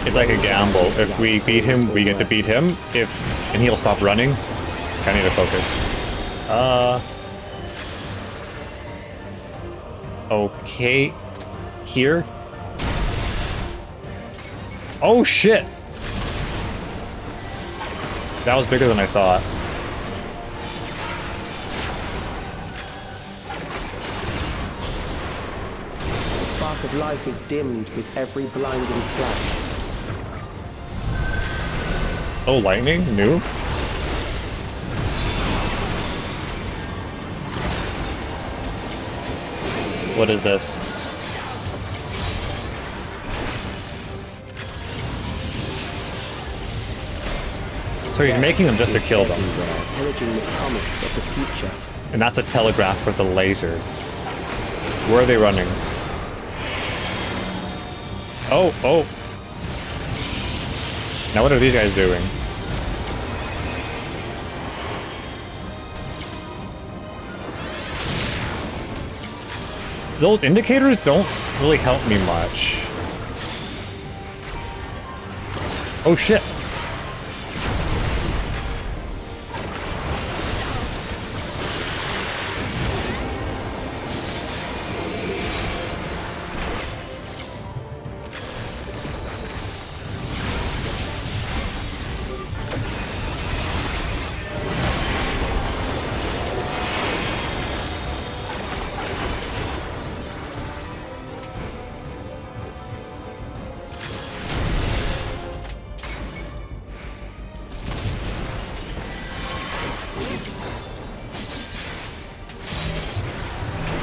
it's like a gamble. If we beat him, we get to beat him. And he'll stop running. I need to focus. Okay. Here. Oh shit! That was bigger than I thought. spark of life is dimmed with every blinding flash. Oh, lightning? New? What is this? So he's making them just to kill them. Pillaging the promise of the future. And that's a telegraph for the laser. Where are they running? Oh, oh. Now what are these guys doing? Those indicators don't really help me much. Oh shit.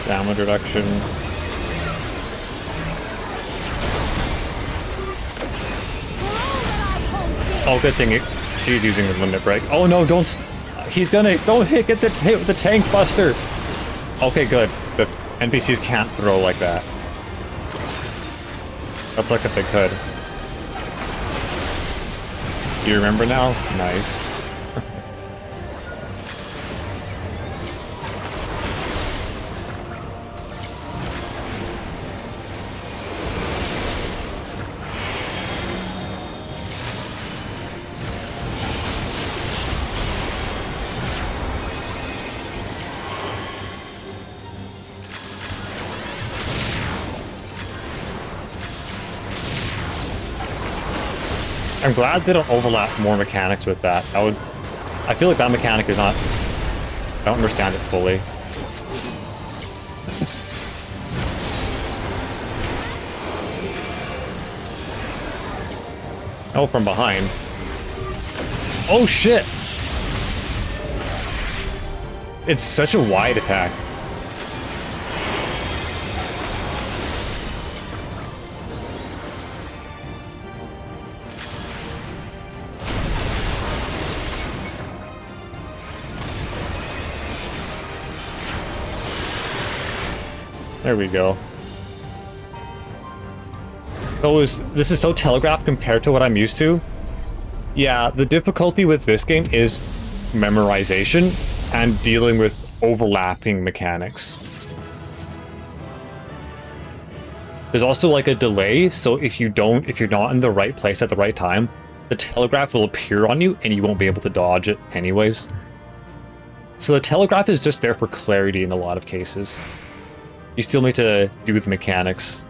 Damage reduction. Oh, good thing she's using the limit break. Oh no, don't. He's gonna. Don't hit the tank buster. Okay, good. The NPCs can't throw like that. That's like if they could. You remember now? Nice. I'm glad they don't overlap more mechanics with that. I feel like that mechanic is not... I don't understand it fully. Oh, from behind. Oh shit! It's such a wide attack. There we go. This is so telegraphed compared to what I'm used to. Yeah, the difficulty with this game is memorization and dealing with overlapping mechanics. There's also like a delay, so if you're not in the right place at the right time, the telegraph will appear on you and you won't be able to dodge it anyways. So the telegraph is just there for clarity in a lot of cases. You still need to do the mechanics.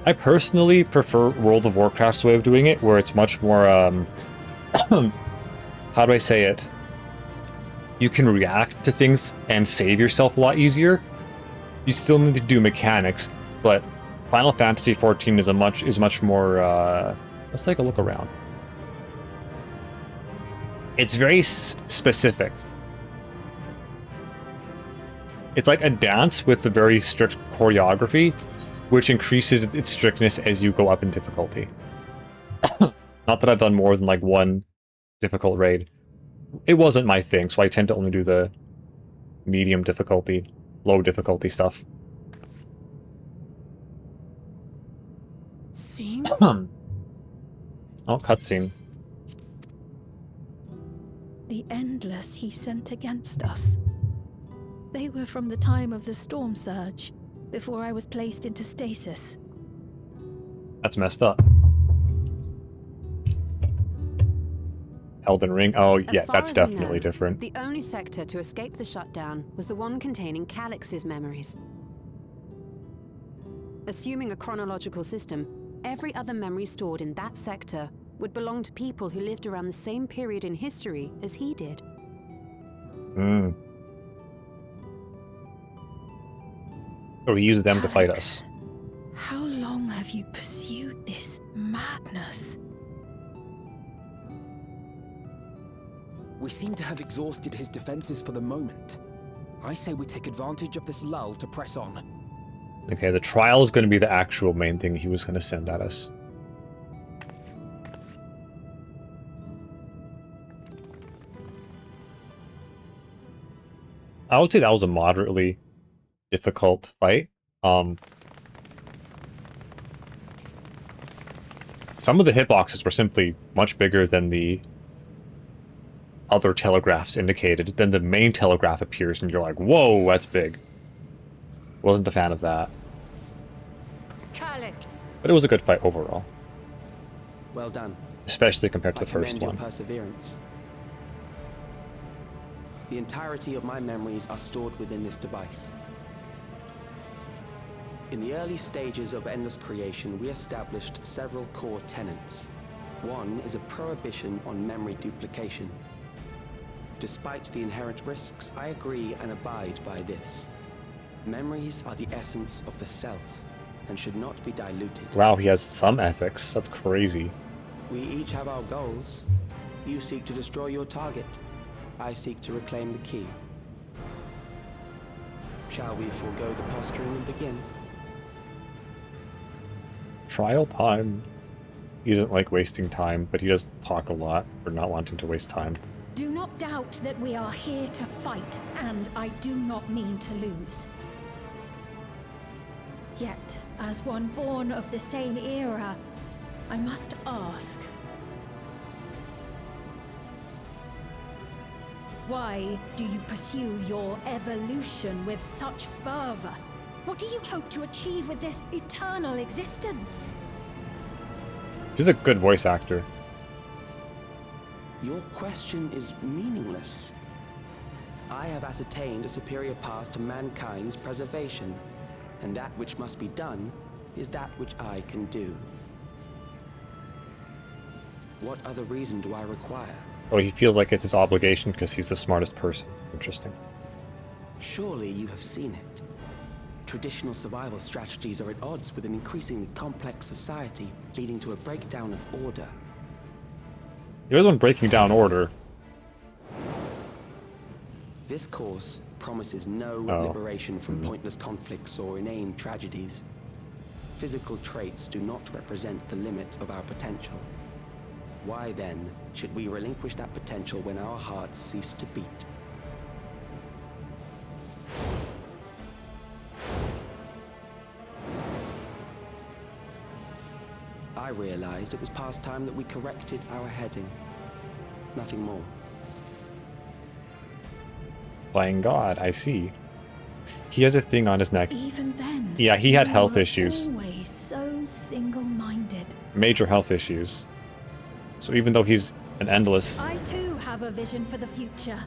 I personally prefer World of Warcraft's way of doing it, where it's much more, how do I say it? You can react to things and save yourself a lot easier. You still need to do mechanics, but Final Fantasy XIV is much more, let's take a look around. It's very specific. It's like a dance with a very strict choreography, which increases its strictness as you go up in difficulty. Not that I've done more than like one difficult raid. It wasn't my thing, so I tend to only do the medium difficulty, low difficulty stuff. Sven? Oh, cutscene. The Endless he sent against us. They were from the time of the storm surge, before I was placed into stasis. That's messed up. Elden Ring? Oh, yeah, that's definitely different. The only sector to escape the shutdown was the one containing Calix's memories. Assuming a chronological system, every other memory stored in that sector would belong to people who lived around the same period in history as he did. Hmm. Or we use them to fight us. How long have you pursued this madness? We seem to have exhausted his defenses for the moment. I say we take advantage of this lull to press on. Okay, the trial is going to be the actual main thing he was going to send at us. I would say that was a moderately difficult fight. Some of the hitboxes were simply much bigger than the other telegraphs indicated. Then the main telegraph appears and you're like, whoa, that's big. Wasn't a fan of that. Calyx. But it was a good fight overall. Well done. Especially compared to the first commend your one. perseverance. The entirety of my memories are stored within this device. In the early stages of Endless Creation, we established several core tenets. One is a prohibition on memory duplication. Despite the inherent risks, I agree and abide by this. Memories are the essence of the self, and should not be diluted. Wow, he has some ethics. That's crazy. We each have our goals. You seek to destroy your target. I seek to reclaim the key. Shall we forego the posturing and begin? Trial time. He doesn't like wasting time, but he does talk a lot for not wanting to waste time. Do not doubt that we are here to fight, and I do not mean to lose. Yet, as one born of the same era, I must ask, why do you pursue your evolution with such fervor? What do you hope to achieve with this eternal existence? He's a good voice actor. Your question is meaningless. I have ascertained a superior path to mankind's preservation, and that which must be done is that which I can do. What other reason do I require? Oh, he feels like it's his obligation because he's the smartest person. Interesting. Surely you have seen it. Traditional survival strategies are at odds with an increasingly complex society, leading to a breakdown of order. You're the one breaking down order. This course promises no liberation from pointless conflicts or inane tragedies. Physical traits do not represent the limit of our potential. Why then should we relinquish that potential when our hearts cease to beat? I realized it was past time that we corrected our heading. Nothing more. Playing God, I see. He has a thing on his neck. Even then, Yeah, he had you health were issues. Always so single-minded. Major health issues. So even though he's an endless... I too have a vision for the future,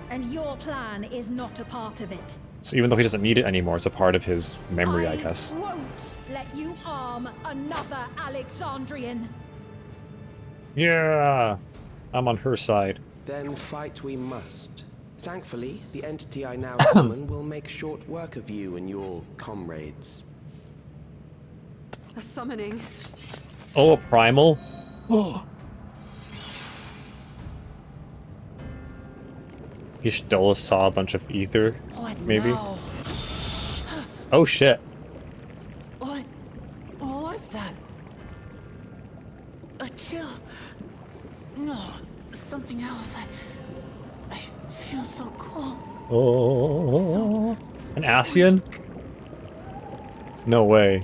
and your plan is not a part of it. So even though he doesn't need it anymore, it's a part of his memory, I guess. I won't let you harm another Alexandrian. Yeah! I'm on her side. Then fight we must. Thankfully, the entity I now summon will make short work of you and your comrades. A summoning. Oh, a primal? Oh. He stole saw a bunch of ether, maybe? No. Oh shit. What was that? A chill? No, something else. I feel so cold. Oh, an Ascian? No way.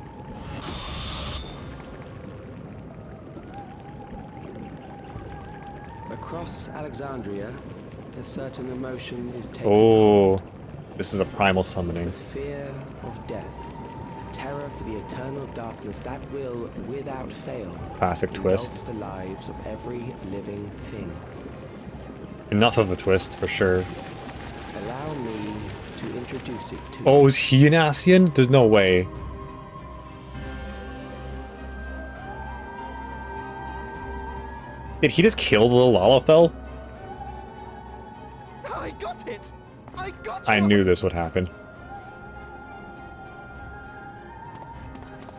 Across Alexandria, a certain emotion is taken. Oh, this is a primal summoning. The fear of death. Terror for the eternal darkness that will, without fail, Classic twist. engulf the lives of every living thing. Enough of a twist, for sure. Allow me to introduce it to you. Oh, is he an Ascian? There's no way. Did he just kill the little Lalafell? I got it! I got I knew this would happen.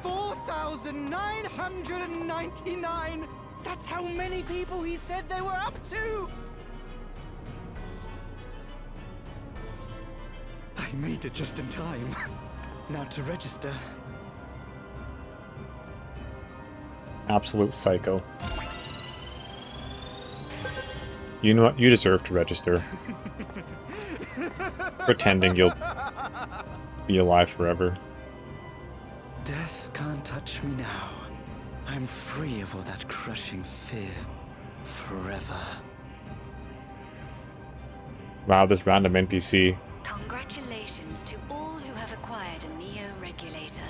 For 99! That's how many people he said they were up to! I made it just in time. Now to register. Absolute psycho. You know what? You deserve to register. Pretending you'll be alive forever. Death can't touch me now. I'm free of all that crushing fear. Forever. Wow, this random NPC. Congratulations to all who have acquired a Neo-Regulator.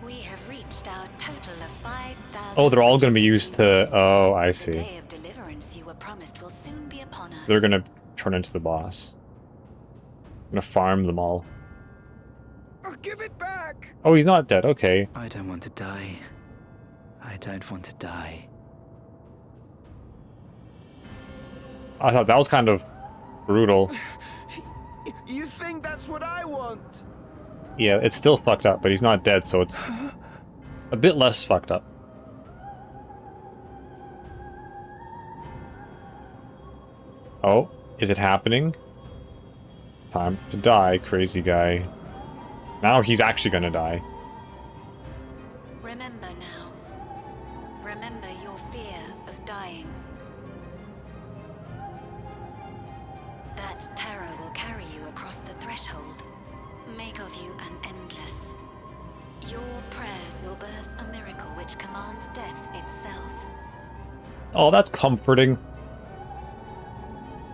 We have reached our total of 5,000. Oh, they're all going to be used to... Oh, I see. The day of deliverance you were promised will soon be upon us. They're going to turn into the boss. I'm going to farm them all. I'll give it back! Oh, he's not dead. Okay. I don't want to die. I don't want to die. I thought that was kind of brutal. You think that's what I want? Yeah, it's still fucked up, but he's not dead, so it's a bit less fucked up. Oh, is it happening? Time to die, crazy guy. Now he's actually gonna die. Remember now. Remember your fear of dying. That terror will carry you across the threshold. Make of you an endless. Your prayers will birth a miracle which commands death itself. Oh, that's comforting.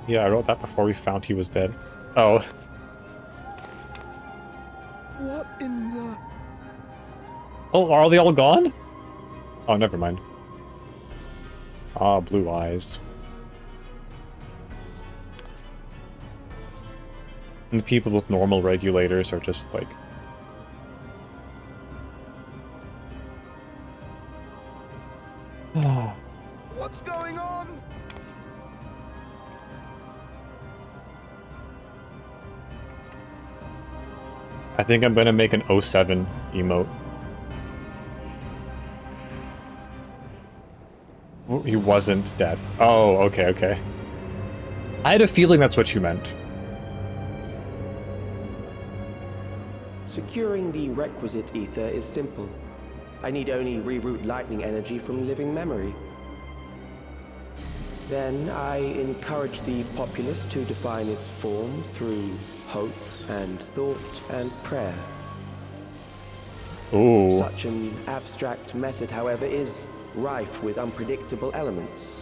Yeah, I wrote that before we found he was dead. Oh. What in the... Oh, are they all gone? Oh, never mind. Ah, blue eyes. And the people with normal regulators are just like... What's going on? I think I'm gonna make an 07 emote. Oh, he wasn't dead. Oh, okay, okay. I had a feeling that's what you meant. Securing the requisite ether is simple. I need only reroute lightning energy from living memory. Then I encourage the populace to define its form through hope and thought and prayer. Ooh. Such an abstract method, however, is rife with unpredictable elements.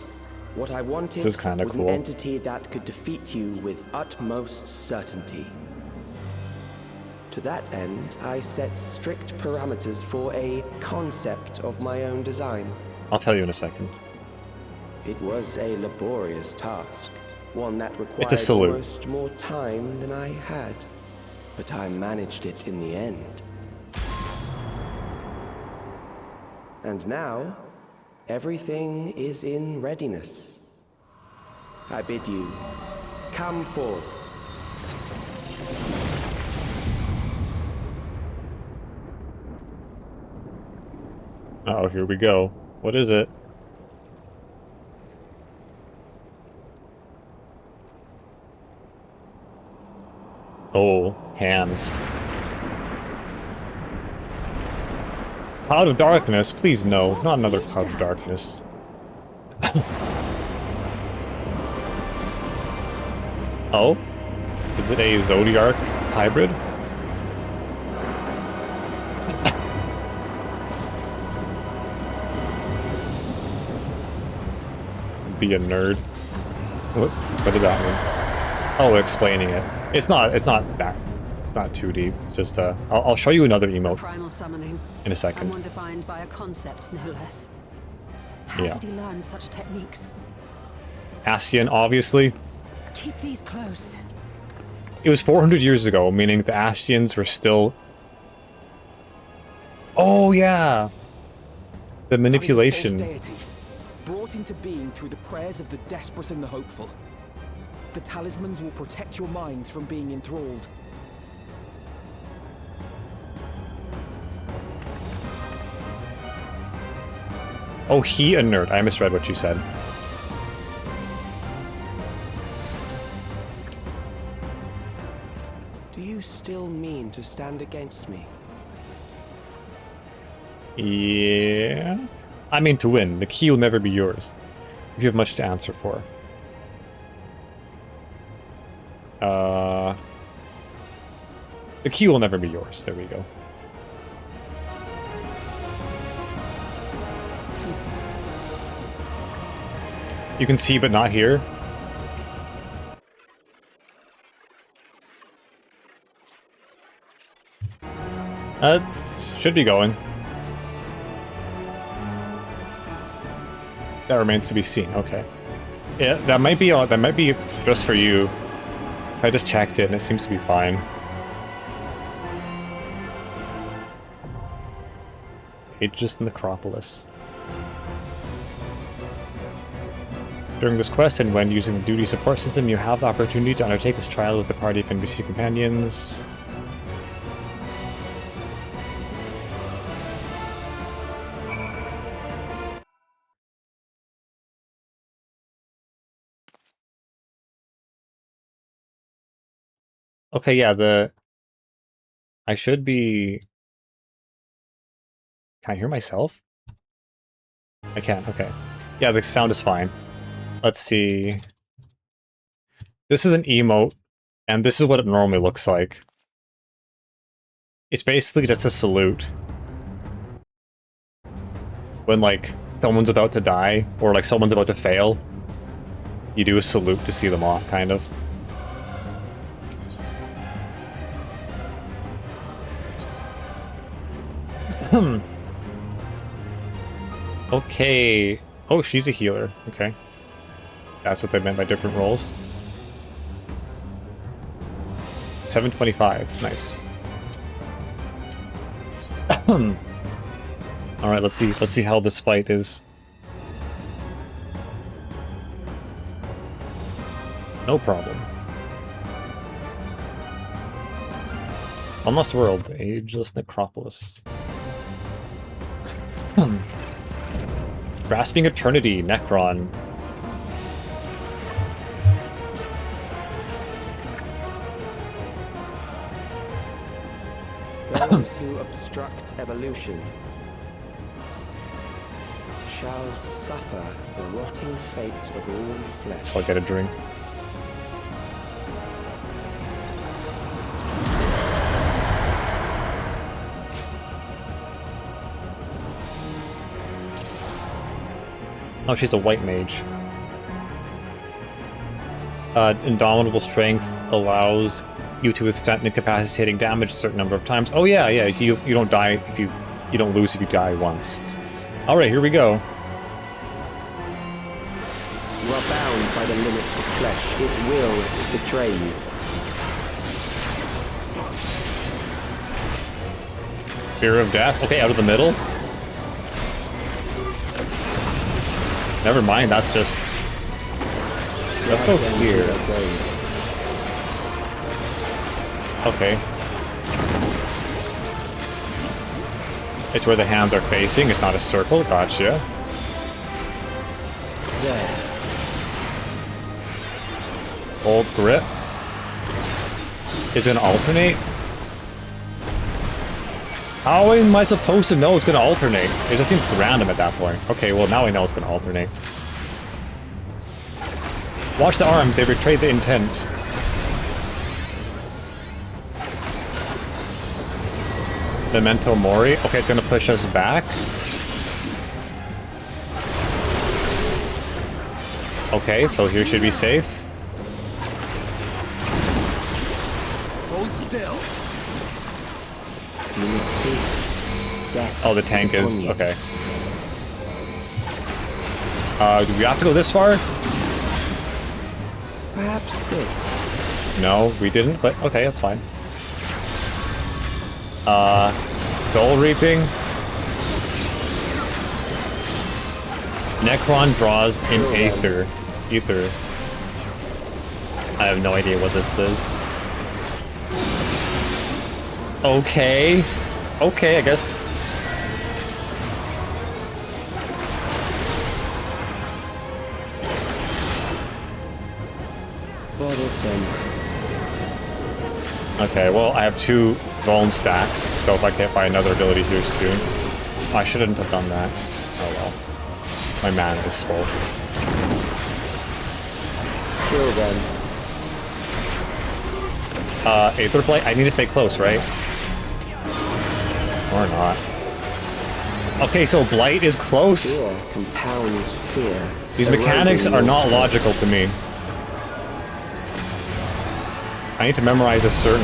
What I wanted This is kinda was cool. an entity that could defeat you with utmost certainty. To that end, I set strict parameters for a concept of my own design. I'll tell you in a second. It was a laborious task, one that required It's a salute. almost more time than I had. But I managed it in the end. And now, everything is in readiness. I bid you, come forth. Oh, here we go. What is it? Oh, hands. Cloud of darkness? Please no, not another cloud of darkness. Oh? Is it a Zodiac hybrid? Be a nerd. What did that mean? Oh, explaining it. It's not that. It's not too deep. It's just I'll show you another emote Primal summoning. in a second. And one defined by a concept, no less. How Yeah. did he learn such techniques? Ascian, obviously. Keep these close. It was 400 years ago, meaning the Ascians were still... Oh, yeah. The manipulation. That is a false deity, brought into being through the prayers of the desperate and the hopeful. The talismans will protect your minds from being enthralled. Oh, he a nerd. I misread what you said. Do you still mean to stand against me? Yeah. I mean to win. The key will never be yours. If you have much to answer for. The key will never be yours. There we go. You can see but not hear. Should be going. That remains to be seen. Okay. Yeah, that might be just for you. So I just checked it and it seems to be fine. Aegis Necropolis. During this quest and when using the duty support system, you have the opportunity to undertake this trial with a party of NPC companions. Okay, yeah, I should be... Can I hear myself? I can, okay. Yeah, the sound is fine. Let's see. This is an emote, and this is what it normally looks like. It's basically just a salute. When, like, someone's about to die, or, like, someone's about to fail, you do a salute to see them off, kind of. Okay. Oh, she's a healer. Okay. That's what they meant by different roles. 725. Nice. Alright, let's see how this fight is. No problem. Unlost World, Ageless Necropolis. Grasping Eternity, Necron. Those who obstruct evolution shall suffer the rotting fate of all flesh. So I'll get a drink. Oh, she's a white mage. Indomitable strength allows you to withstand incapacitating damage a certain number of times. Oh yeah, yeah. You don't die if you don't lose if you die once. All right, here we go. You are bound by the limits of flesh. It will betray you. Fear of death. Okay, out of the middle. Never mind. That's just. Let's go here. Okay. It's where the hands are facing. It's not a circle. Gotcha. There. Old grip. Is it gonna alternate? How am I supposed to know it's gonna alternate? It just seems random at that point. Okay, well now I know it's gonna alternate. Watch the arms, they betray the intent. Memento Mori. Okay, it's gonna push us back. Okay, so here should be safe. Hold still. Death Oh, the tank is upon you. okay. Do we have to go this far? Perhaps this. No, we didn't, but okay, that's fine. Soul Reaping. Necron draws in Aether. Ether. I have no idea what this is. Okay. Okay, I guess. medicine. Okay, well, I have 2 Vuln stacks, so if I can't buy another ability here soon. I shouldn't have done that. Oh well. My mana is full. Kill them. Aether Blight? I need to stay close, right? Or not. Okay, so Blight is close. Fear compounds fear. These mechanics are not logical to me. I need to memorize a certain...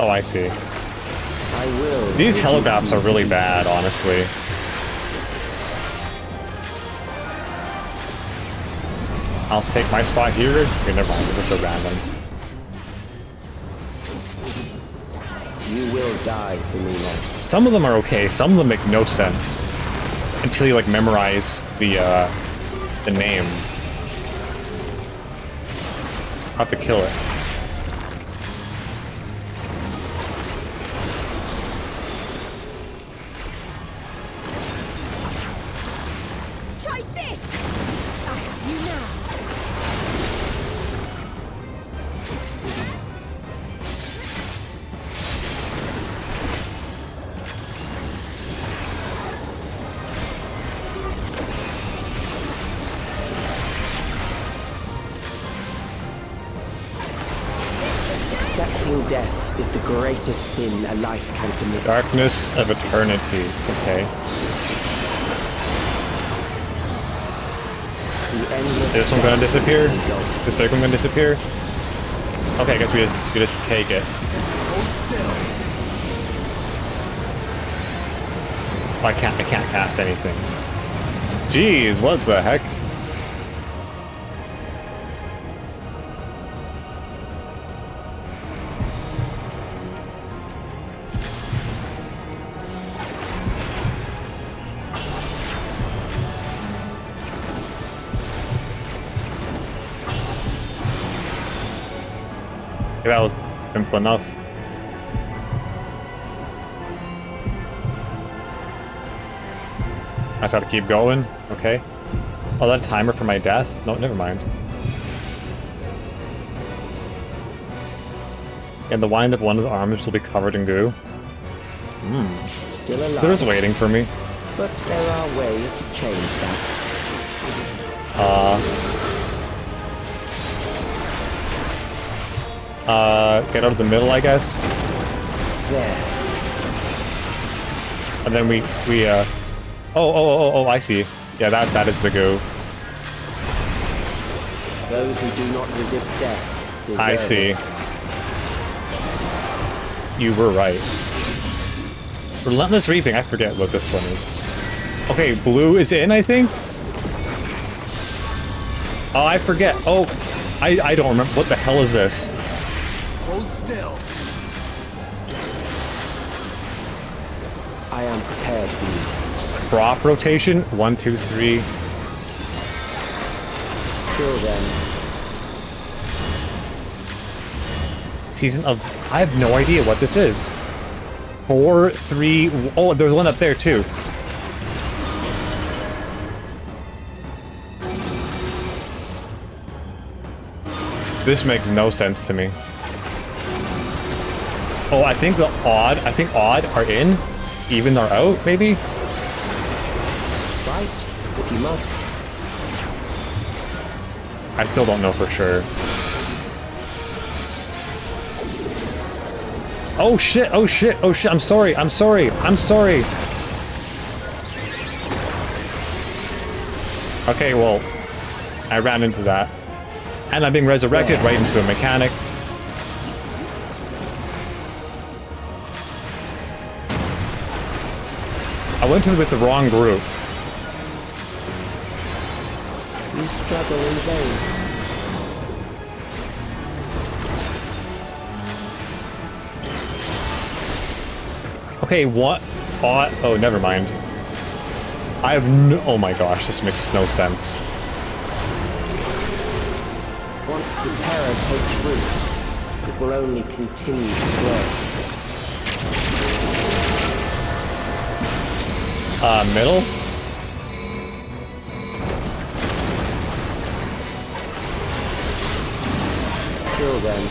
Oh, I see. I will. These heligraphs are really bad, honestly. I'll take my spot here. Okay, never mind. This is so random. You will die for me now. Some of them are okay. Some of them make no sense until you like memorize the name. I'll have to kill it. Try this! I have you now. Accepting death is the greatest sin a life can commit. Darkness of Eternity. Okay. Is this one gonna disappear? Is this big one gonna disappear? Okay, I guess we just take it. Oh, I can't cast anything. Jeez, what the heck? That was simple enough. I just have to keep going. Okay. Oh, that timer for my death? No, never mind. And the wind up one of the arms will be covered in goo. Still alive. They're just waiting for me. But there are ways to change that. Get out of the middle, I guess. There. And then oh, I see. Yeah, that is the goo. Those who do not resist death deserve I see. it. You were right. Relentless Reaping, I forget what this one is. Okay, blue is in, I think? Oh, I forget. Oh, I don't remember. What the hell is this? Hold still. I am prepared for you. Prop rotation? 1, 2, 3. Kill them. Season of... I have no idea what this is. 4, 3... Oh, there's one up there, too. This makes no sense to me. Oh, I think odd are in. Even are out, maybe? Fight, if you must. I still don't know for sure. Oh shit, oh shit, oh shit, I'm sorry. Okay, well, I ran into that. And I'm being resurrected right into a mechanic. I went in with the wrong group. struggle in vain. Okay, what? Oh, never mind. I have no... Oh my gosh, this makes no sense. Once the terror takes root, it will only continue to grow. Middle? Kill them.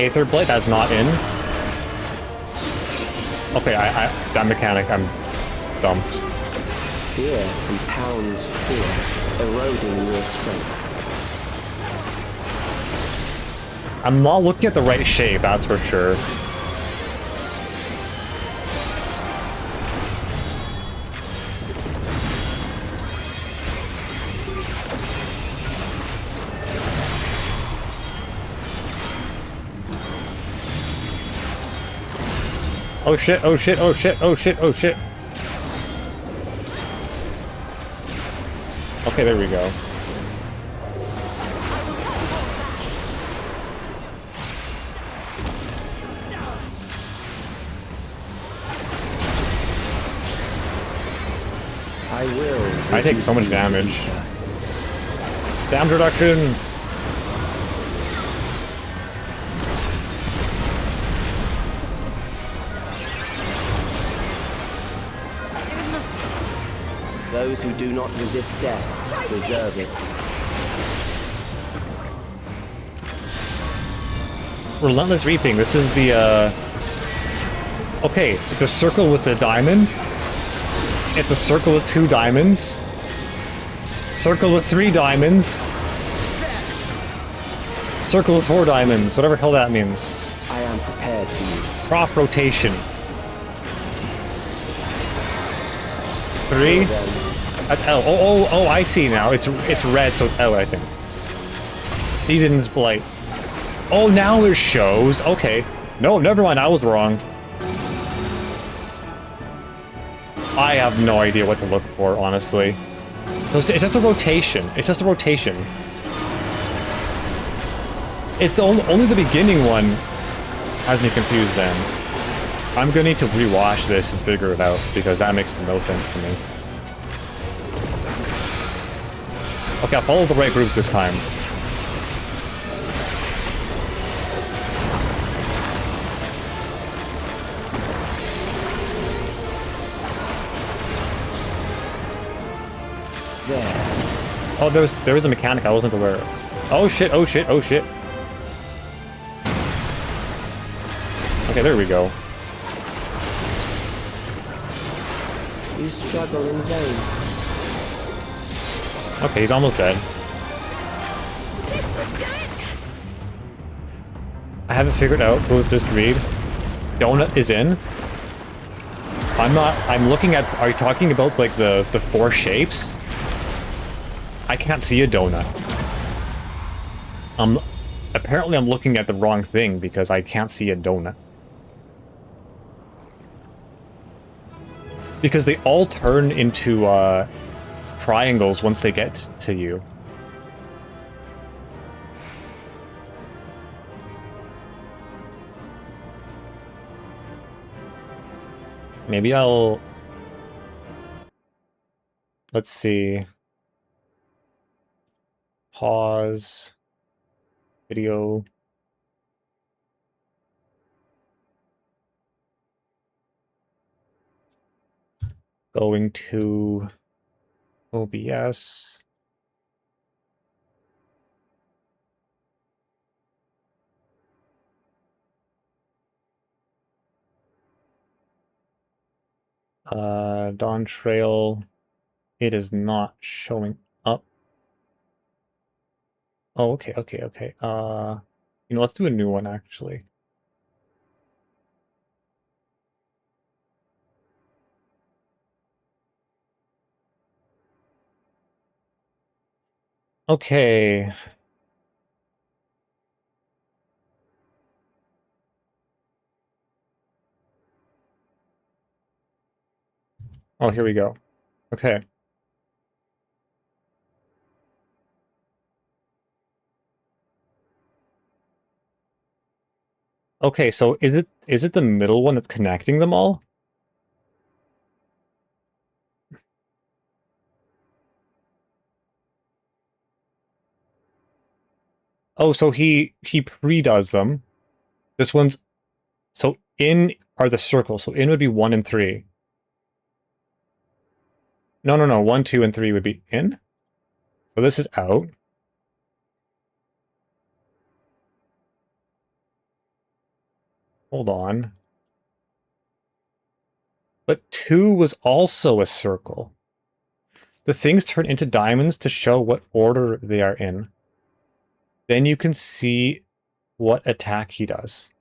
Aether Blade, that's not in. Okay, that mechanic, I'm dumped. Fear compounds fear, eroding your strength. I'm not looking at the right shape, that's for sure. Oh shit, oh shit, oh shit, oh shit, oh shit. Okay, there we go. I take so much damage. Damage reduction! Those who do not resist death deserve it. Relentless Reaping, this is the, okay, the circle with the diamond. It's a circle with 2 diamonds. Circle with 3 diamonds. Circle with 4 diamonds, whatever the hell that means. I am prepared for you. Crop rotation. 3. That's L. Oh, I see now. It's red, so it's L, I think. Season's Blight. Oh, now it shows. Okay. No, never mind. I was wrong. I have no idea what to look for, honestly. So it's just a rotation. It's just a rotation. It's only the beginning one has me confused then. I'm gonna need to rewatch this and figure it out, because that makes no sense to me. Okay, I'll follow the right group this time. There. Oh, there was a mechanic I wasn't aware of. Oh shit, oh shit, oh shit. Okay, there we go. You struggle in vain. Okay, he's almost dead. I haven't figured out who just read. Donut is in. I'm looking at, are you talking about like the 4 shapes? I can't see a donut. Apparently I'm looking at the wrong thing because I can't see a donut. Because they all turn into triangles once they get to you. Maybe I'll... Let's see. Pause. Video. Going to OBS. Dawntrail. It is not showing up. Oh, okay. You know, let's do a new one actually. Okay. Oh, here we go. Okay. Okay, so is it the middle one that's connecting them all? Oh, so he pre-does them. This one's so in are the circles. So in would be 1 and 3. No. 1, 2, and 3 would be in. So this is out. Hold on. But 2 was also a circle. The things turn into diamonds to show what order they are in. Then you can see what attack he does.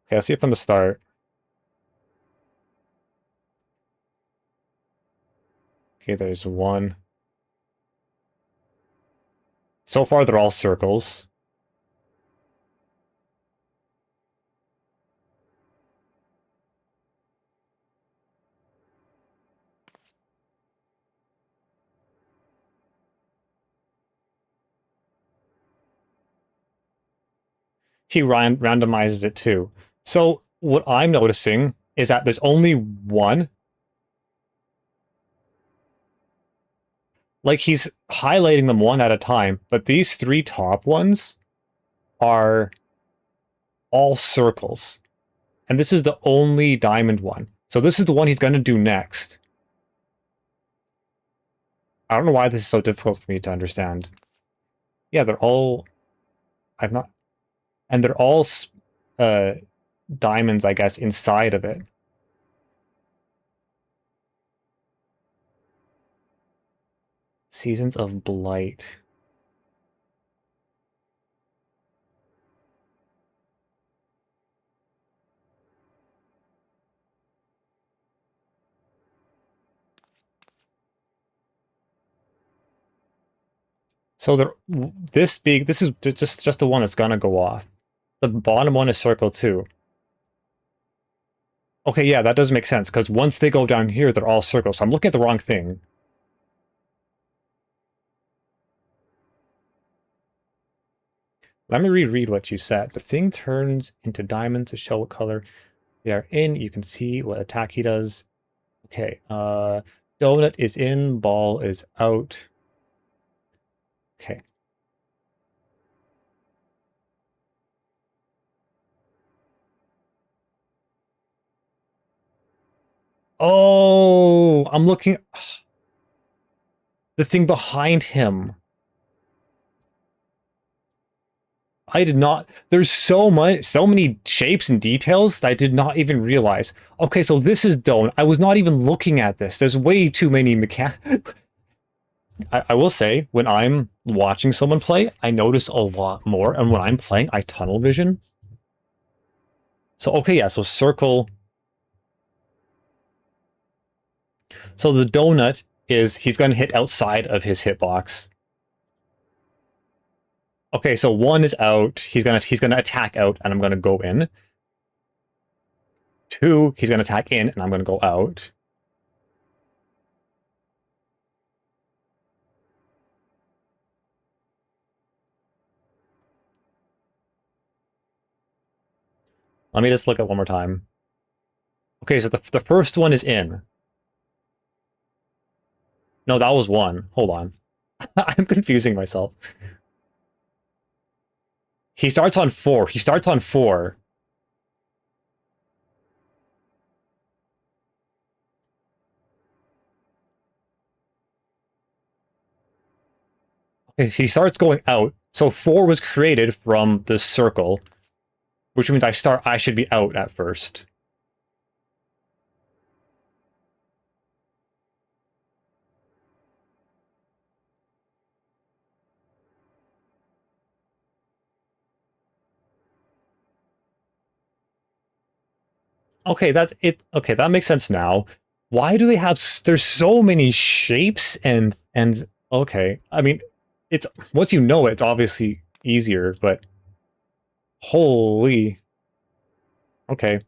Okay, I'll see it from the start. Okay, there's 1. So far, they're all circles. He randomizes it too. So what I'm noticing is that there's only 1. Like, he's highlighting them 1 at a time, but these 3 top ones are all circles. And this is the only diamond one. So this is the one he's going to do next. I don't know why this is so difficult for me to understand. Yeah, they're all... I'm not... And they're all diamonds, I guess, inside of it. Seasons of Blight. So this is just the one that's gonna go off. The bottom one is circle 2. Okay, yeah, that does make sense, because once they go down here, they're all circles. So I'm looking at the wrong thing. Let me reread what you said. The thing turns into diamonds to show what color they are in. You can see what attack he does. Okay, donut is in, ball is out. Okay. Oh, I'm looking... The thing behind him. I did not... There's so many shapes and details that I did not even realize. Okay, so this is Donut. I was not even looking at this. There's way too many mechanics. I will say, when I'm watching someone play, I notice a lot more. And when I'm playing, I tunnel vision. So, okay, yeah, so circle... So the donut is he's going to hit outside of his hitbox. Okay, so 1 is out. He's gonna attack out, and I'm gonna go in. 2, he's gonna attack in, and I'm gonna go out. Let me just look at one more time. Okay, so the first one is in. No, that was 1. Hold on. I'm confusing myself. He starts on 4. He starts on 4. Okay, he starts going out. So 4 was created from this circle, which means I should be out at first. Okay, that's it. Okay, that makes sense now. Why do they have... There's so many shapes and Okay. I mean, it's once you know it, it's obviously easier, but holy. Okay.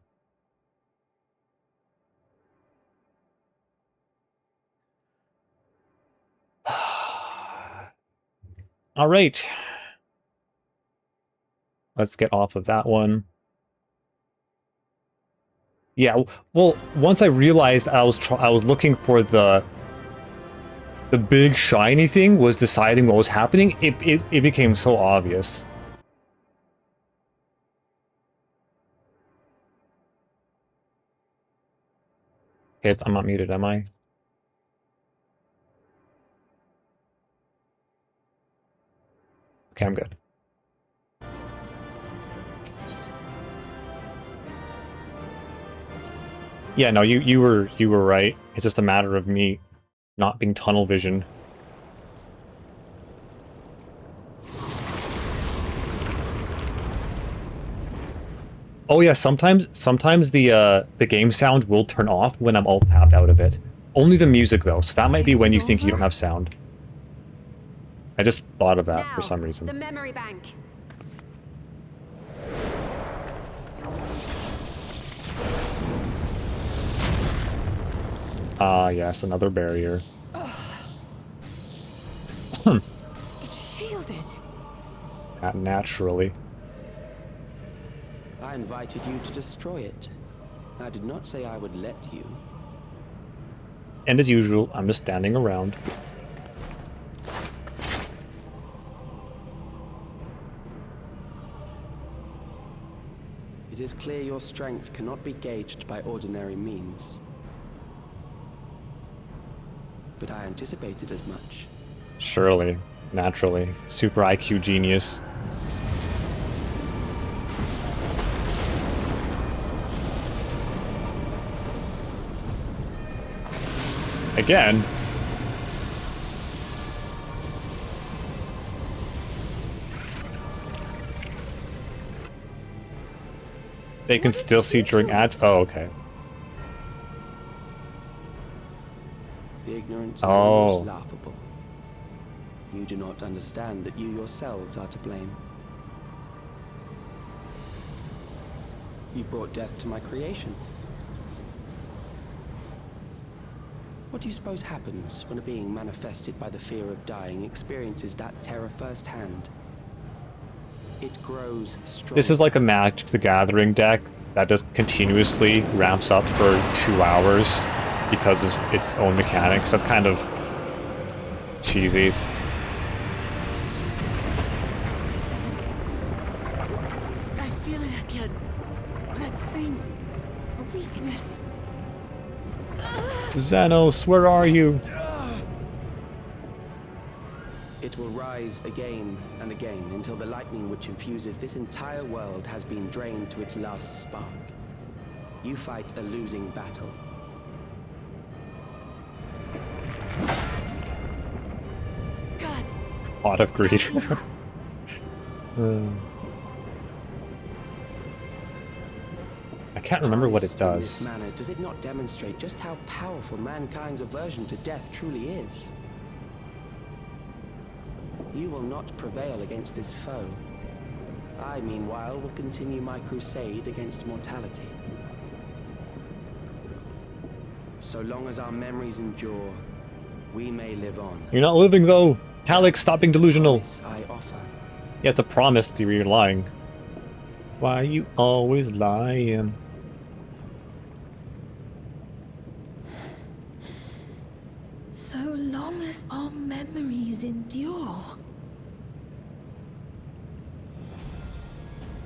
All right. Let's get off of that one. Yeah, well, once I realized I was looking for the big shiny thing was deciding what was happening, it became so obvious. Okay, I'm not muted, am I? Okay, I'm good. Yeah, no, you were right. It's just a matter of me not being tunnel vision. Oh yeah, sometimes the game sound will turn off when I'm alt tabbed out of it. Only the music though, so that might be when you think you don't have sound. I just thought of that for some reason. The memory bank. Ah, yes, another barrier. It's shielded. Naturally. I invited you to destroy it. I did not say I would let you. And as usual, I'm just standing around. It is clear your strength cannot be gauged by ordinary means. But I anticipated as much. Surely. Naturally. Super IQ genius. Again. They can still see during ads? Oh, okay. The ignorance is almost laughable. You do not understand that you yourselves are to blame. You brought death to my creation. What do you suppose happens when a being manifested by the fear of dying experiences that terror firsthand? It grows strong. This is like a Magic the Gathering deck that just continuously ramps up for 2 hours because of its own mechanics. That's kind of cheesy. I feel it again. That same weakness. Xenos, where are you? It will rise again and again until the lightning which infuses this entire world has been drained to its last spark. You fight a losing battle. God. Pot of greed. I can't remember what it In this does. manner, does it not demonstrate just how powerful mankind's aversion to death truly is? You will not prevail against this foe. I, meanwhile, will continue my crusade against mortality. So long as our memories endure, we may live on. You're not living though! Calyx, stop being delusional! I offer. Yeah, it's a promise to you, you're lying. Why are you always lying? So long as our memories endure.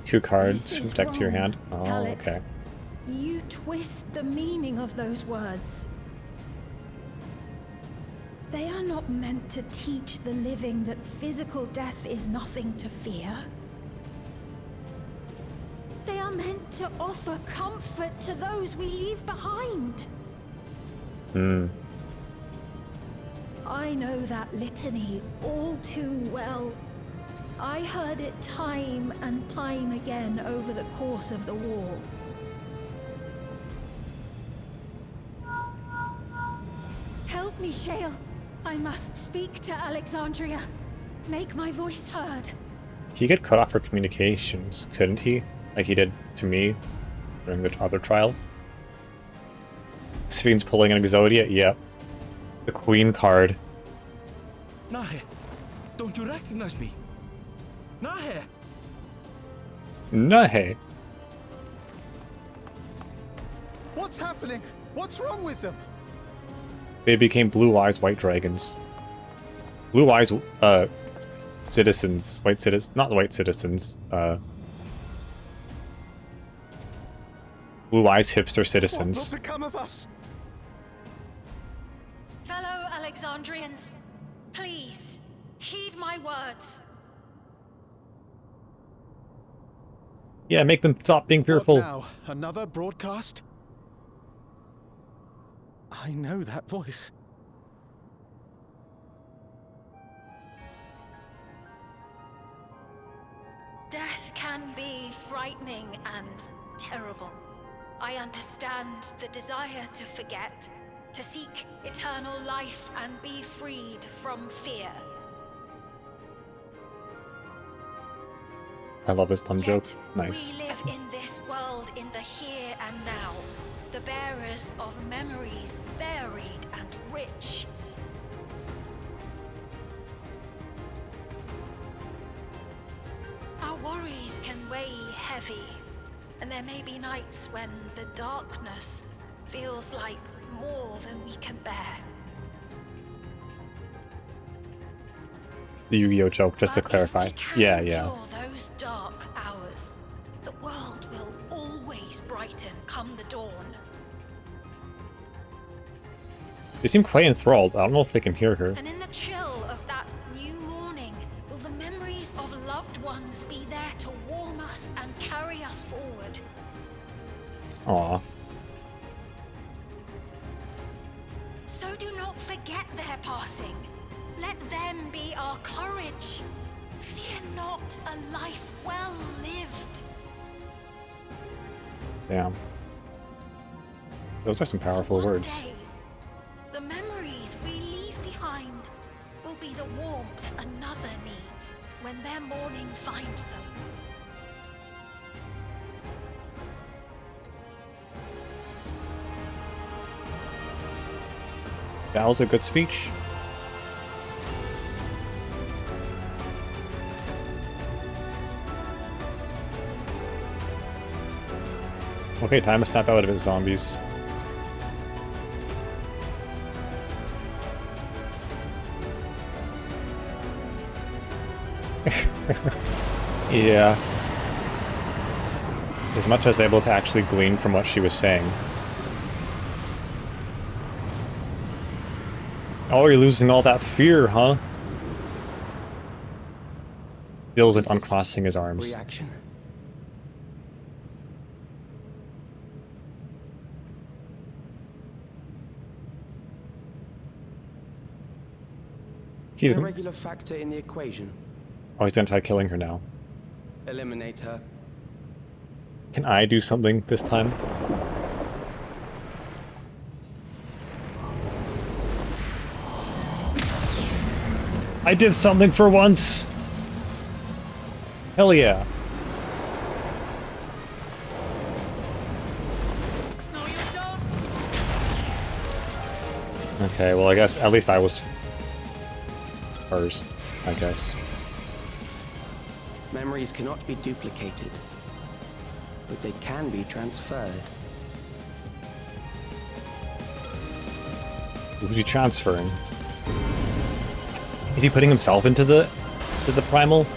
2 cards This is deck to your wrong, hand. Oh, Calyx. okay. You twist the meaning of those words. They are not meant to teach the living that physical death is nothing to fear. They are meant to offer comfort to those we leave behind. I know that litany all too well. I heard it time and time again over the course of the war. Help me, Shale. I must speak to Alexandria. Make my voice heard. He could cut off her communications, couldn't he? Like he did to me during the other trial. Sphinx pulling an Exodia? Yep. The Queen card. Nahe, don't you recognize me? Nahe! Nahe. What's happening? What's wrong with them? They became Blue Eyes White Dragons. Blue Eyes, citizens. White citizens. Not white citizens. Blue Eyes hipster citizens. What will become of us? Fellow Alexandrians, please, heed my words. Yeah, make them stop being fearful. What now? Another broadcast? I know that voice. Death can be frightening and terrible. I understand the desire to forget, to seek eternal life and be freed from fear. I love this dumb joke. Yet Nice. we live in this world in the here and now, the bearers of memories varied and rich. Our worries can weigh heavy, and there may be nights when the darkness feels like more than we can bear. The Yu-Gi-Oh joke, just to But clarify. if we can Yeah, yeah. endure those dark hours, the world will always brighten come the dawn. They seem quite enthralled. I don't know if they can hear her. And in the chill of that new morning, will the memories of loved ones be there to warm us and carry us forward? Aw. So do not forget their passing. Let them be our courage. Fear not a life well lived. Damn. Those are some powerful For one words. day, the memories we leave behind will be the warmth another needs when their morning finds them. That was a good speech. Okay, time to snap out of it, zombies. Yeah. As much as able to actually glean from what she was saying. Oh, you're losing all that fear, huh? Still isn't uncrossing his arms. Reaction. He A doesn't. regular factor in the equation. Oh, he's gonna try killing her now. Eliminate her. Can I do something this time? I did something for once! Hell yeah. No, you don't! Okay, well I guess at least I was first, I guess. Memories cannot be duplicated, but they can be transferred. Who's he transferring? Is he putting himself into the primal?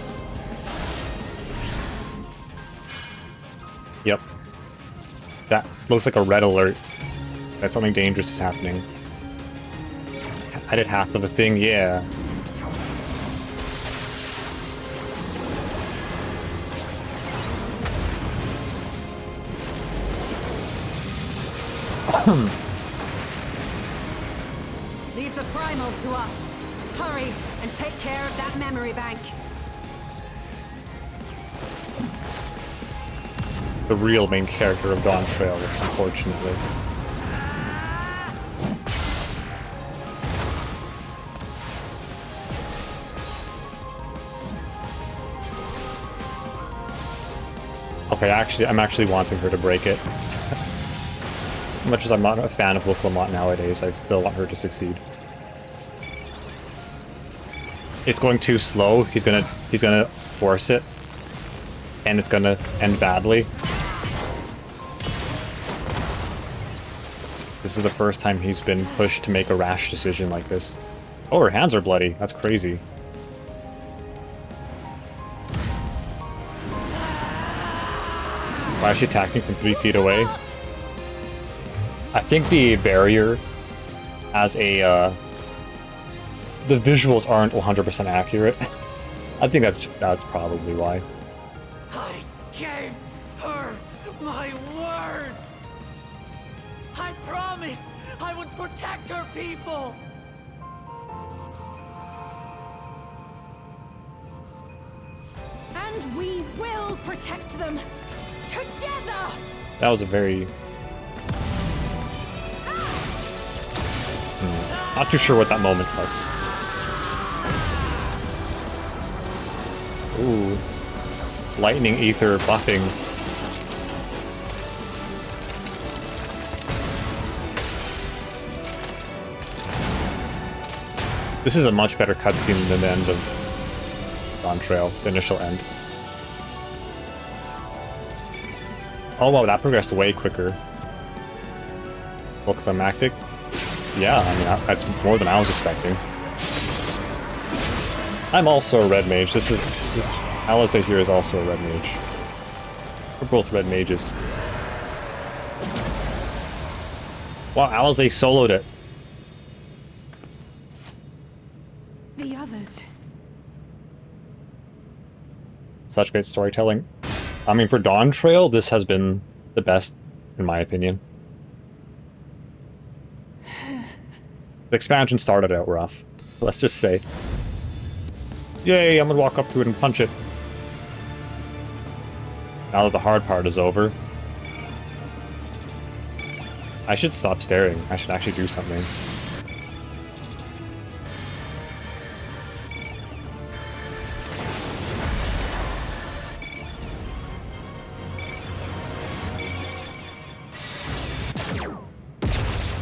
Yep. That looks like a red alert. That something dangerous is happening. I did half of the thing, yeah. Leave the primal to us. Hurry and take care of that memory bank. The real main character of Dawntrail, unfortunately. Okay, I'm actually wanting her to break it. As much as I'm not a fan of Wuklamot nowadays, I still want her to succeed. It's going too slow. He's gonna force it, and it's gonna end badly. This is the first time he's been pushed to make a rash decision like this. Oh, her hands are bloody. That's crazy. Why is she attacking from 3 feet away? I think the barrier as a the visuals aren't 100% accurate. I think that's probably why. I gave her my word. I promised I would protect her people. And we will protect them together. That was a very not too sure what that moment was. Ooh. Lightning ether buffing. This is a much better cutscene than the end of Dawntrail, the initial end. Oh wow, that progressed way quicker. Well, climactic. Yeah, I mean, that's more than I was expecting. I'm also a red mage. This Alizé here is also a red mage. We're both red mages. Wow, Alizé soloed it. The others. Such great storytelling. I mean, for Dawntrail, this has been the best, in my opinion. The expansion started out rough, let's just say. Yay, I'm gonna walk up to it and punch it. Now that the hard part is over. I should stop staring. I should actually do something.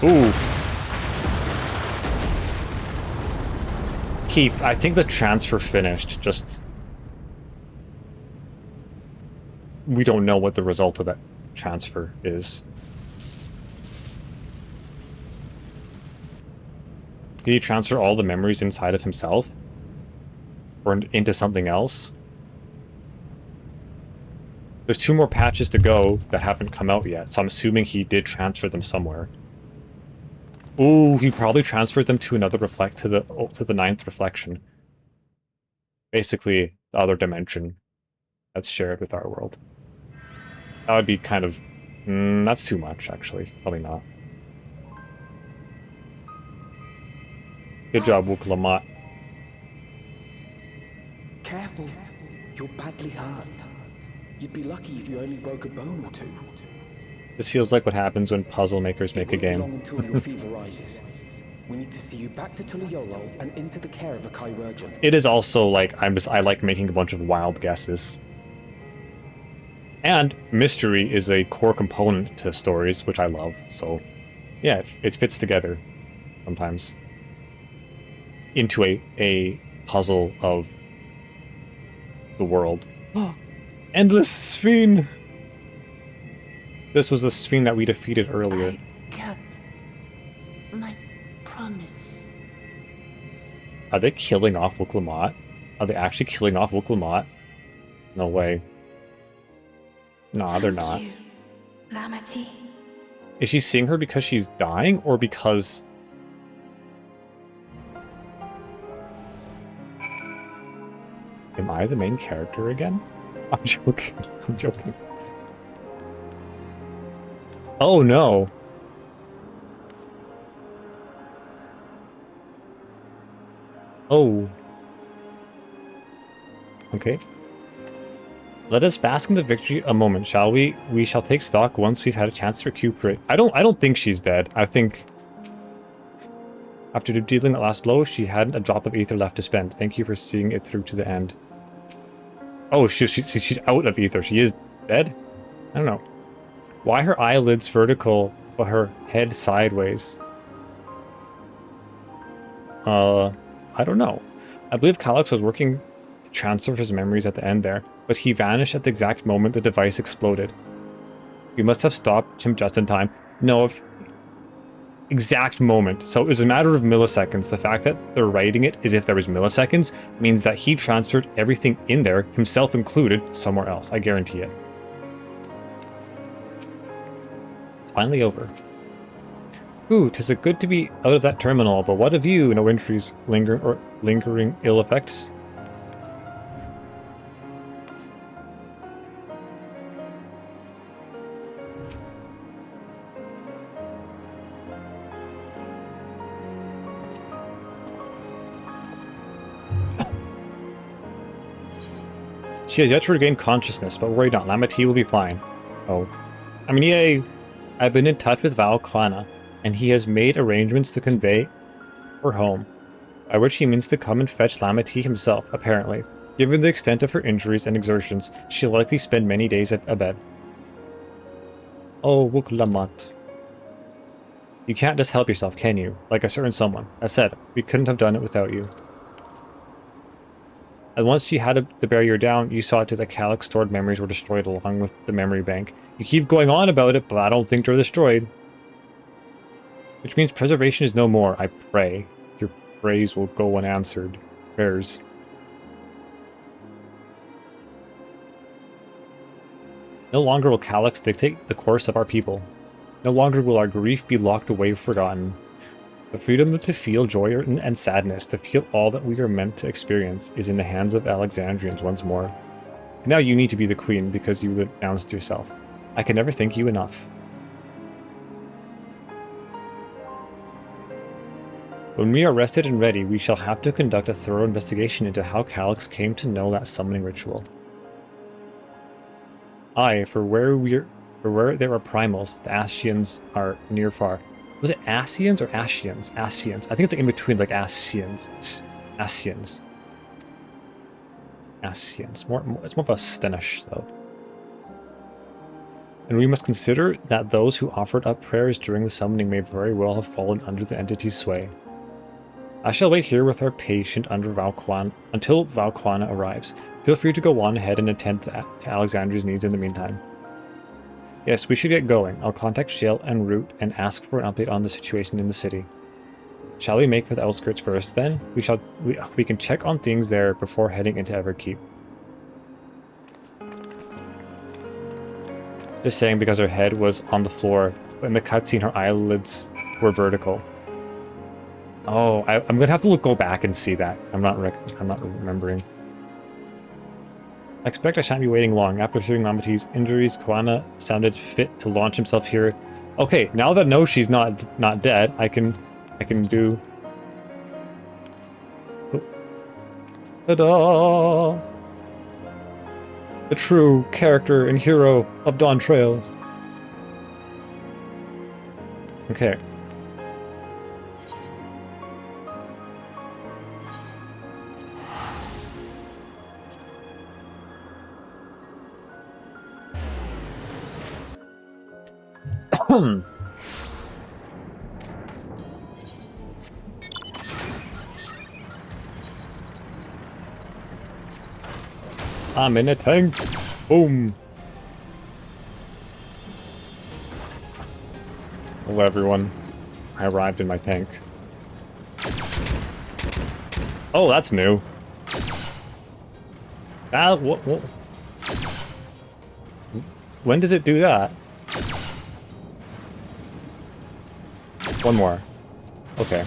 Ooh. Keith, I think the transfer finished, just... We don't know what the result of that transfer is. Did he transfer all the memories inside of himself? Or into something else? There's 2 more patches to go that haven't come out yet, so I'm assuming he did transfer them somewhere. Ooh, he probably transferred them to another to the 9th reflection. Basically, the other dimension that's shared with our world. That would be kind of... that's too much, actually. Probably not. Good job, Wuklamot. Careful. You're badly hurt. You'd be lucky if you only broke a bone or 2. This feels like what happens when puzzle makers make a game. Until your fever rises. We need to see you back to Tuliolo and into the care of a chirurgeon. It is also like I like making a bunch of wild guesses. And mystery is a core component to stories, which I love. So, yeah, it fits together sometimes into a puzzle of the world. Endless Sphinx! This was the Sphinx that we defeated earlier. I kept my promise. Are they killing off Wuklamot? Are they actually killing off Wuklamot? No way. Nah, they're not. Lamati. Is she seeing her because she's dying, or because... Am I the main character again? I'm joking. I'm joking. Oh no. Oh. Okay. Let us bask in the victory a moment, shall we? We shall take stock once we've had a chance to recuperate. I don't think she's dead. I think after dealing that last blow, she hadn't a drop of ether left to spend. Thank you for seeing it through to the end. Oh, she's out of ether. She is dead? I don't know. Why her eyelids vertical, but her head sideways? I don't know. I believe Calyx was working to transfer his memories at the end there, but he vanished at the exact moment the device exploded. We must have stopped him just in time. No, if exact moment. So it was a matter of milliseconds. The fact that they're writing it as if there was milliseconds means that he transferred everything in there, himself included, somewhere else. I guarantee it. It's finally over. Ooh, 'tis a good to be out of that terminal, but what of you, no injuries, lingering ill effects? She has yet to regain consciousness, but worry not, Lamati will be fine. Oh. I mean, yay! I've been in touch with Val Kwana, and he has made arrangements to convey her home, by which he means to come and fetch Lamati himself, apparently. Given the extent of her injuries and exertions, she'll likely spend many days abed. Oh, Wuklamat. You can't just help yourself, can you? Like a certain someone. That said, we couldn't have done it without you. And once she had the barrier down, you saw to the Calyx stored memories were destroyed along with the memory bank. You keep going on about it, but I don't think they're destroyed. Which means preservation is no more, I pray. Your praise will go unanswered. Prayers. No longer will Calyx dictate the course of our people. No longer will our grief be locked away forgotten. The freedom to feel joy and sadness, to feel all that we are meant to experience, is in the hands of Alexandrians once more. And now you need to be the queen, because you announced yourself. I can never thank you enough. When we are rested and ready, we shall have to conduct a thorough investigation into how Calyx came to know that summoning ritual. Aye, for where there are primals, the Ascians are near far. Was it Ascians or Ascians? Ascians. I think it's like in between, like Ascians. Ascians. Ascians. It's more of a Stenish, though. And we must consider that those who offered up prayers during the summoning may very well have fallen under the entity's sway. I shall wait here with our patient until Val Kwana arrives. Feel free to go on ahead and attend to Alexandra's needs in the meantime. Yes, we should get going. I'll contact Shale en route and ask for an update on the situation in the city. Shall we make for the outskirts first, then? We can check on things there before heading into Everkeep. Just saying because her head was on the floor, but in the cutscene her eyelids were vertical. Oh, I'm gonna have to go back and see that. I'm not remembering. I expect I shan't be waiting long. After hearing Lamati's injuries, Kwana sounded fit to launch himself here. Okay, now that I know she's not dead, I can do. Oh. Ta-da! The true character and hero of Dawntrail. Okay. I'm in a tank. Boom. Hello everyone. I arrived in my tank. Oh, that's new. What? When does it do that? One more. Okay.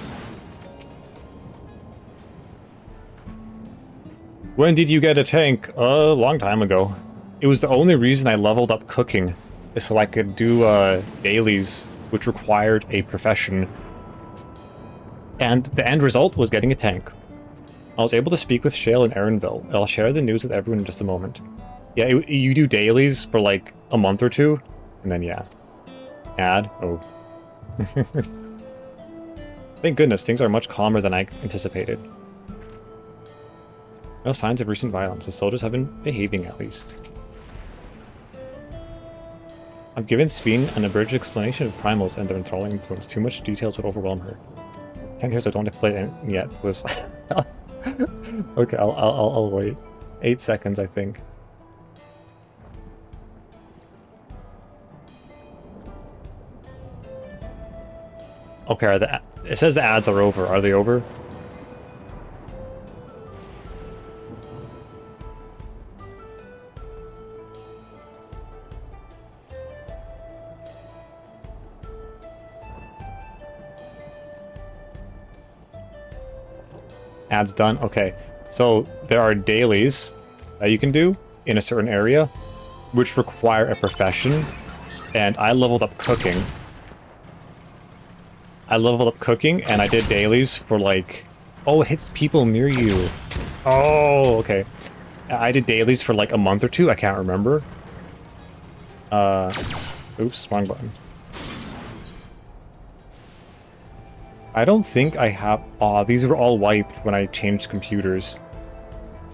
When did you get a tank? A long time ago. It was the only reason I leveled up cooking, is so I could do dailies, which required a profession. And the end result was getting a tank. I was able to speak with Shale in Erenville. I'll share the news with everyone in just a moment. Yeah, you do dailies for like a month or two, and then yeah. Add. Oh. Thank goodness, things are much calmer than I anticipated. No signs of recent violence. The soldiers have been behaving, at least. I've given Sveen an abridged explanation of primals and their enthralling influence. Too much details would overwhelm her. Can't hear, so I don't have to play it yet, please. Okay, I'll wait. 8 seconds, I think. Okay, it says the ads are over. Are they over? Ads done. Okay, so there are dailies that you can do in a certain area, which require a profession, and I leveled up cooking. And I did dailies for like... Oh, it hits people near you. Oh, okay. I did dailies for like a month or two. I can't remember. Oops, wrong button. I don't think I have... Aw, these were all wiped when I changed computers.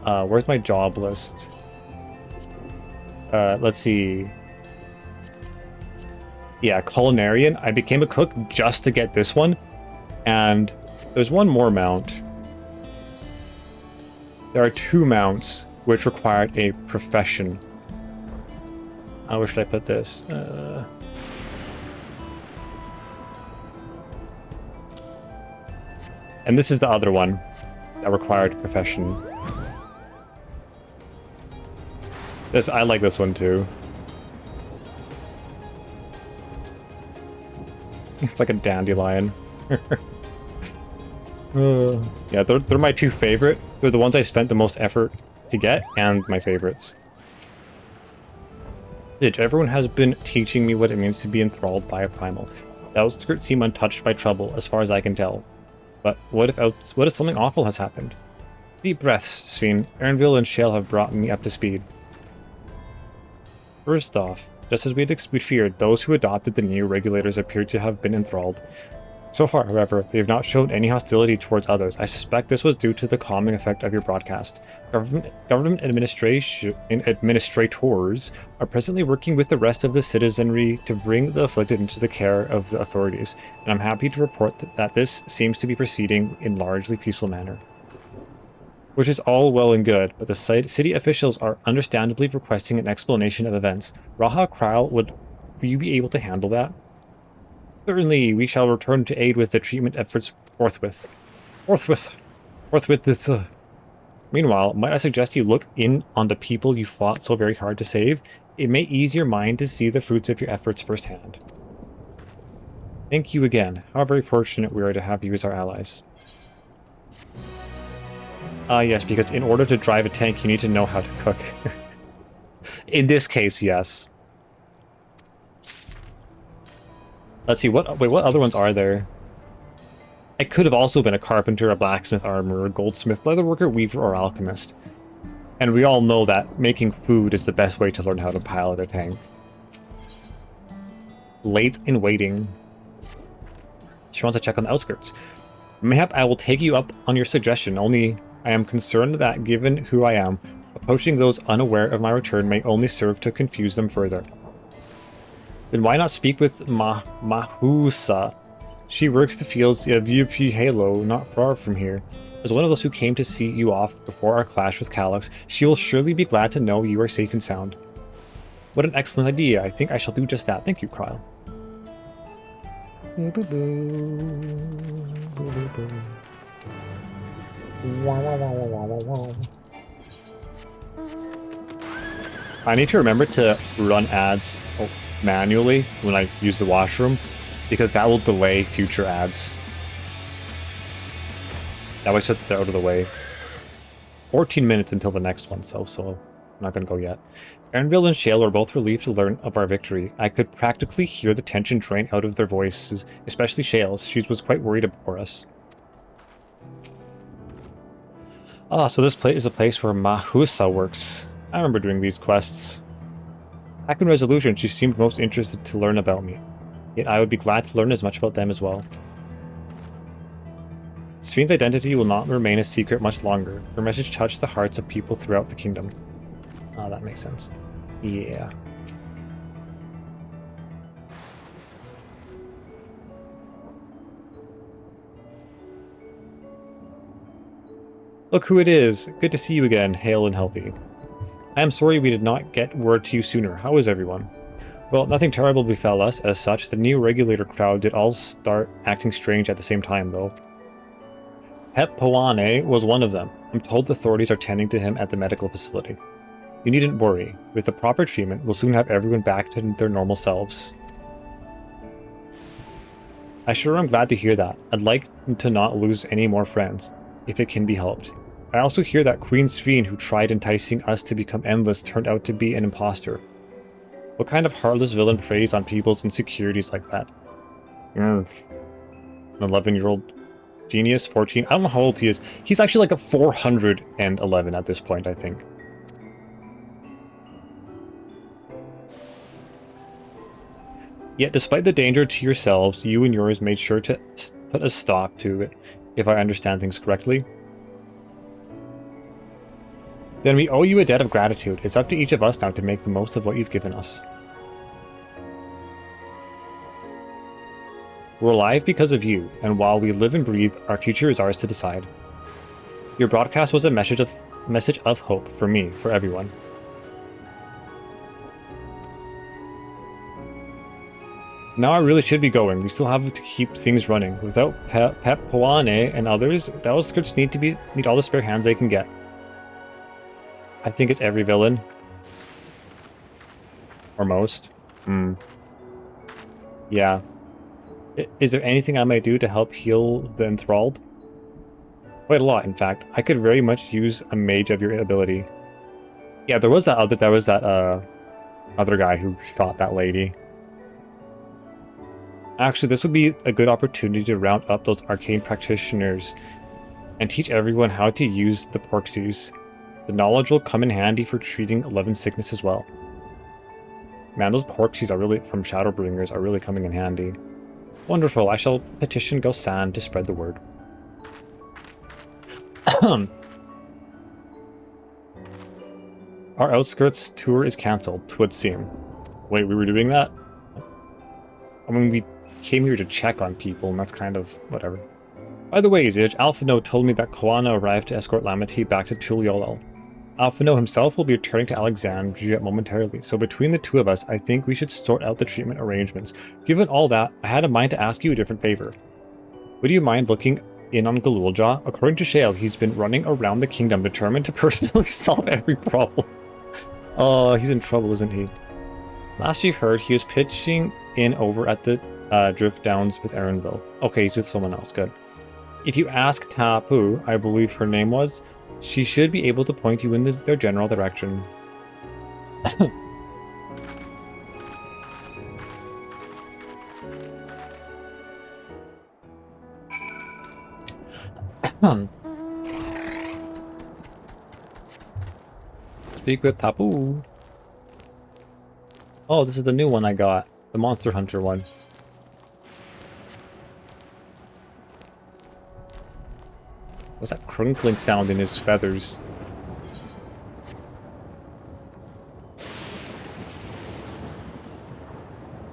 Where's my job list? Let's see. Yeah, culinarian. I became a cook just to get this one. And there's one more mount. There are 2 mounts which required a profession. Where should I put this? And this is the other one that required a profession. I like this one too. It's like a dandelion. Yeah, they're my 2 favorite. They're the ones I spent the most effort to get, and my favorites. Everyone has been teaching me what it means to be enthralled by a primal. The outskirts seem untouched by trouble, as far as I can tell. But what if something awful has happened? Deep breaths, Sveen. Ernville and Shale have brought me up to speed. First off, just as we'd feared, those who adopted the new regulators appear to have been enthralled. So far, however, they have not shown any hostility towards others. I suspect this was due to the calming effect of your broadcast. Government administrators are presently working with the rest of the citizenry to bring the afflicted into the care of the authorities, and I'm happy to report that this seems to be proceeding in largely peaceful manner. Which is all well and good, but the city officials are understandably requesting an explanation of events. Zijkrial, will you be able to handle that? Certainly, we shall return to aid with the treatment efforts forthwith. Forthwith this... Meanwhile, might I suggest you look in on the people you fought so very hard to save? It may ease your mind to see the fruits of your efforts firsthand. Thank you again. How very fortunate we are to have you as our allies. Yes, because in order to drive a tank, you need to know how to cook. In this case, yes. Let's see, what other ones are there? I could have also been a carpenter, a blacksmith, armorer, goldsmith, leatherworker, weaver, or alchemist. And we all know that making food is the best way to learn how to pilot a tank. Late in waiting. She wants to check on the outskirts. Mayhap I will take you up on your suggestion, only I am concerned that, given who I am, approaching those unaware of my return may only serve to confuse them further. Then why not speak with Mahusa? She works the fields of VP Halo, not far from here. As one of those who came to see you off before our clash with Calyx, she will surely be glad to know you are safe and sound. What an excellent idea. I think I shall do just that. Thank you, Kryl. I need to remember to run ads manually when I use the washroom, because that will delay future ads. That way, so they're out of the way. 14 minutes until the next one, so I'm not going to go yet. Ernville and Shale were both relieved to learn of our victory. I could practically hear the tension drain out of their voices, especially Shale's. She was quite worried for us. Ah, so this place is a place where Mahusa works. I remember doing these quests. Back in Resolution, she seemed most interested to learn about me. Yet I would be glad to learn as much about them as well. Sveen's identity will not remain a secret much longer. Her message touched the hearts of people throughout the kingdom. Ah, that makes sense. Yeah. Look who it is. Good to see you again, hale and healthy. I am sorry we did not get word to you sooner. How is everyone? Well, nothing terrible befell us as such. The new regulator crowd did all start acting strange at the same time, though. Pep Poane was one of them. I'm told the authorities are tending to him at the medical facility. You needn't worry. With the proper treatment, we'll soon have everyone back to their normal selves. I sure am glad to hear that. I'd like to not lose any more friends, if it can be helped. I also hear that Queen's Fiend who tried enticing us to become endless turned out to be an imposter. What kind of heartless villain preys on people's insecurities like that? An 11-year-old genius, 14? I don't know how old he is. He's actually like a 411 at this point, I think. Yet despite the danger to yourselves, you and yours made sure to put a stop to it, if I understand things correctly. Then we owe you a debt of gratitude. It's up to each of us now to make the most of what you've given us. We're alive because of you, and while we live and breathe, our future is ours to decide. Your broadcast was a message of hope for me, for everyone. Now I really should be going. We still have to keep things running. Without Pep Poane and others, the outskirts need all the spare hands they can get. I think it's every villain. Or most. Yeah. Is there anything I might do to help heal the enthralled? Quite a lot, in fact. I could very much use a mage of your ability. Yeah, there was that other guy who shot that lady. Actually, this would be a good opportunity to round up those arcane practitioners and teach everyone how to use the Porxies. The knowledge will come in handy for treating 11 sickness as well. Man, those Porxies are really, from Shadowbringers, are really coming in handy. Wonderful, I shall petition Gosan to spread the word. Our outskirts tour is cancelled, 'twould seem. Wait, we were doing that? I mean, we came here to check on people, and that's kind of whatever. By the way, Zij, Alphino told me that Koana arrived to escort Lamity back to Tuliolel. Alphino himself will be returning to Alexandria momentarily, so between the two of us, I think we should sort out the treatment arrangements. Given all that, I had in mind to ask you a different favor. Would you mind looking in on Galulja? According to Shale, he's been running around the kingdom determined to personally solve every problem. Oh, he's in trouble, isn't he? Last you heard, he was pitching in over at the Drift Downs with Erinville. Okay, he's with someone else, good. If you ask Tapu, I believe her name was, she should be able to point you in their general direction. Speak with Tapu. Oh, this is the new one I got. The Monster Hunter one. What's that crinkling sound in his feathers?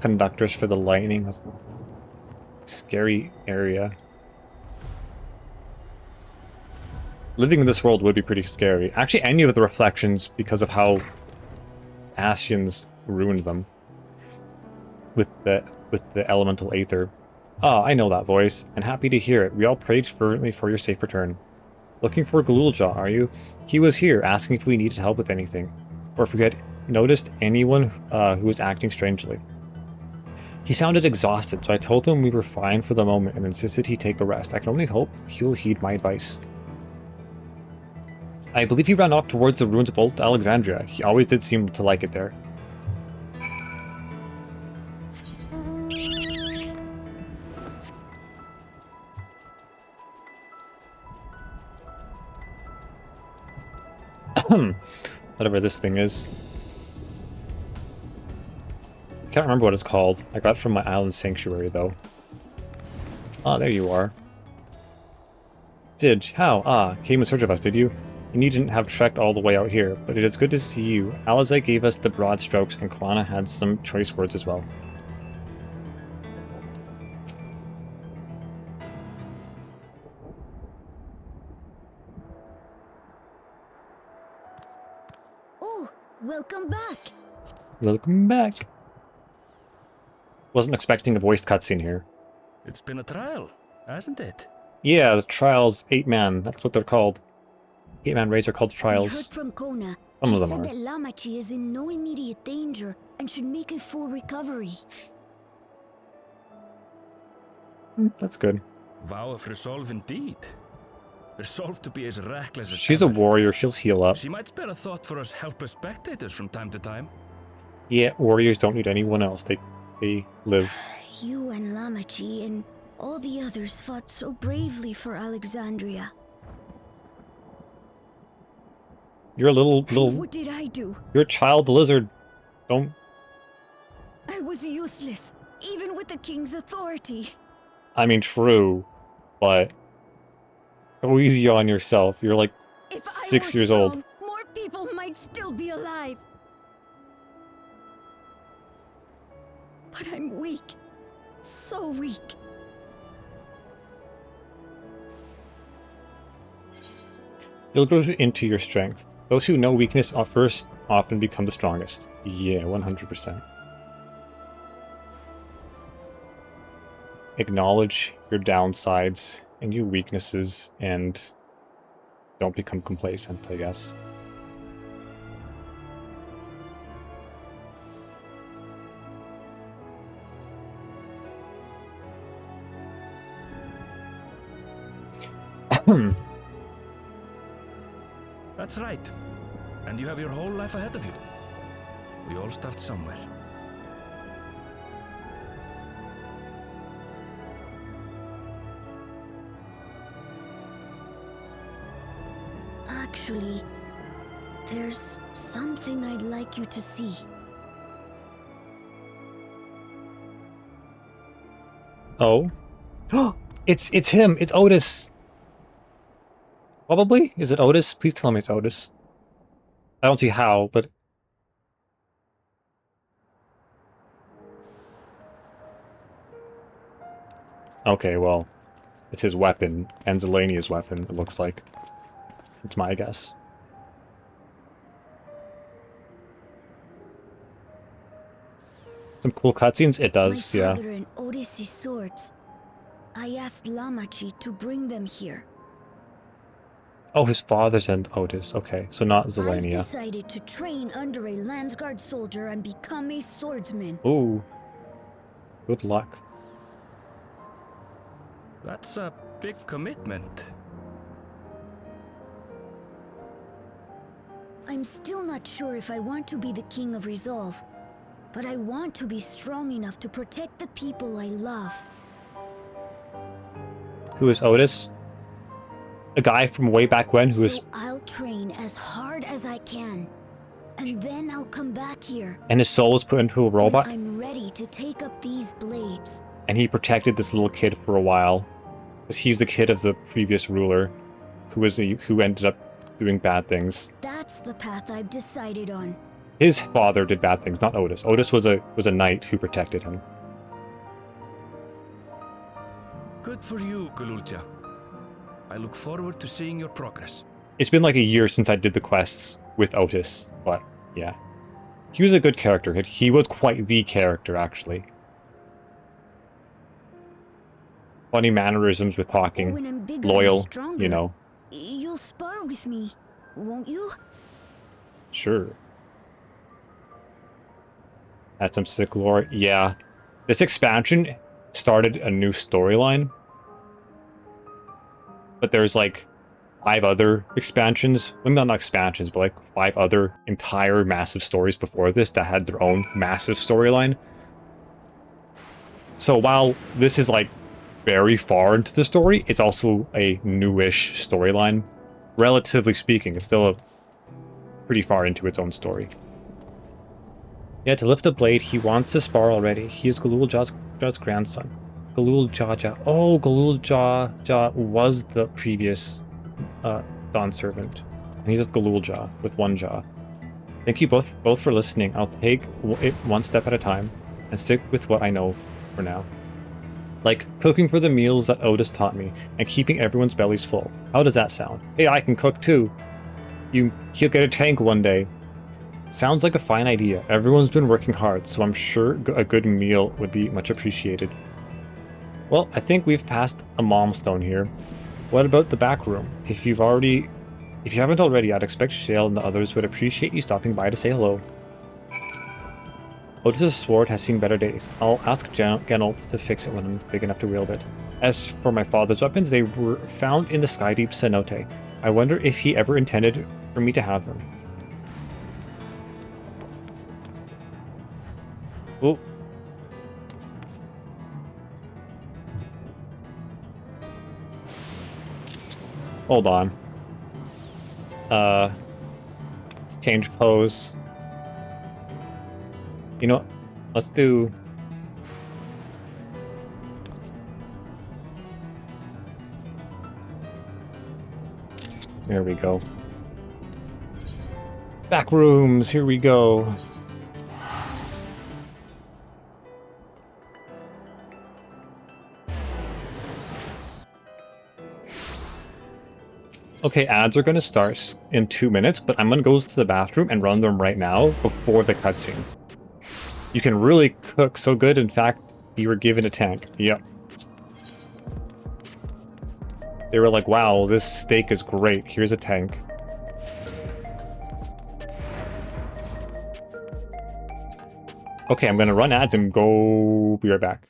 Conductors for the lightning. That's a scary area. Living in this world would be pretty scary. Actually, any of the reflections, because of how Ascians ruined them with the elemental aether. Ah, I know that voice, and happy to hear it. We all prayed fervently for your safe return. Looking for Galulja, are you? He was here, asking if we needed help with anything, or if we had noticed anyone who was acting strangely. He sounded exhausted, so I told him we were fine for the moment and insisted he take a rest. I can only hope he will heed my advice. I believe he ran off towards the ruins of Old Alexandria. He always did seem to like it there. Whatever this thing is. I can't remember what it's called. I got it from my island sanctuary, though. Ah, there you are. Zij, how? Ah, came in search of us, did you? You needn't have trekked all the way out here, but it is good to see you. Alizai gave us the broad strokes, and Koana had some choice words as well. Welcome back. Welcome back. Wasn't expecting a voiced cutscene here. It's been a trial, hasn't it? Yeah, the trials 8-man. That's what they're called. 8-man raids are called I trials. heard from Kona. Some He of them said are. that Lamachi is in no immediate danger and should make a full recovery. That's good. Vow of resolve indeed. Resolve to be as reckless as She's a ever. warrior. She'll heal up. She might spare a thought for us helpless spectators from time to time. Yeah, warriors don't need anyone else. They live. You and Lamachi and all the others fought so bravely for Alexandria. You're a little. What did I do? You're a child lizard. Don't. I was useless, even with the king's authority. I mean, true, but go easy on yourself. You're like If 6 I were years old. strong, more people might still be alive. But I'm weak. So weak. You'll grow into your strength. Those who know weakness first often become the strongest. Yeah, 100%. Acknowledge your downsides and your weaknesses and don't become complacent, I guess. That's right. And you have your whole life ahead of you. We all start somewhere. Actually, there's something I'd like you to see. Oh? It's him! It's Otis! Probably? Is it Otis? Please tell me it's Otis. I don't see how, but... Okay, well, it's his weapon, and Zelenia's weapon, it looks like. It's my guess. Some cool cutscenes? It does, My yeah. father and Otis' swords. I asked Lamachi to bring them here. Oh, his father's and Otis. Okay, so not I've Zelenia. decided to train under a Landsguard soldier and become a swordsman. Ooh. Good luck. That's a big commitment. I'm still not sure if I want to be the King of Resolve, but I want to be strong enough to protect the people I love. Who is Otis? A guy from way back when who was... So I'll train as hard as I can, and then I'll come back here. And his soul was put into a robot? When I'm ready to take up these blades. And he protected this little kid for a while. Because he's the kid of the previous ruler, who ended up doing bad things. That's the path I've decided on. His father did bad things, not Otis. Otis was a knight who protected him. Good for you, Galulja. I look forward to seeing your progress. It's been like a year since I did the quests with Otis, but yeah. He was a good character. He was quite the character, actually. Funny mannerisms with talking. When I'm bigger Loyal, and stronger, you know. You'll spar with me, won't you? Sure. That's some sick lore. Yeah. This expansion started a new storyline. But there's like 5 other expansions. Well, not expansions, but like 5 other entire massive stories before this that had their own massive storyline. So while this is like very far into the story, it's also a newish storyline. Relatively speaking, it's still pretty far into its own story. Yeah, to lift a blade, he wants to spar already. He is Galul Ja's grandson. Galul Jaja. Oh, Galul Ja was the previous Dawn servant. And he's just Galul Ja with 1 jaw. Thank you both for listening. I'll take it one step at a time and stick with what I know for now. Like cooking for the meals that Otis taught me and keeping everyone's bellies full. How does that sound? Hey, I can cook too. He'll get a tank one day. Sounds like a fine idea. Everyone's been working hard, so I'm sure a good meal would be much appreciated. Well, I think we've passed a milestone here. What about the back room? If you haven't already, I'd expect Shale and the others would appreciate you stopping by to say hello. Otis's sword has seen better days. I'll ask Geralt to fix it when I'm big enough to wield it. As for my father's weapons, they were found in the Skydeep cenote. I wonder if he ever intended for me to have them. Oh. Hold on. Change pose. You know what? Let's do... There we go. Back rooms, here we go. Okay, ads are going to start in 2 minutes, but I'm going to go to the bathroom and run them right now before the cutscene. You can really cook so good, in fact, you were given a tank. Yep. They were like, wow, this steak is great. Here's a tank. Okay, I'm going to run ads and go... Be right back.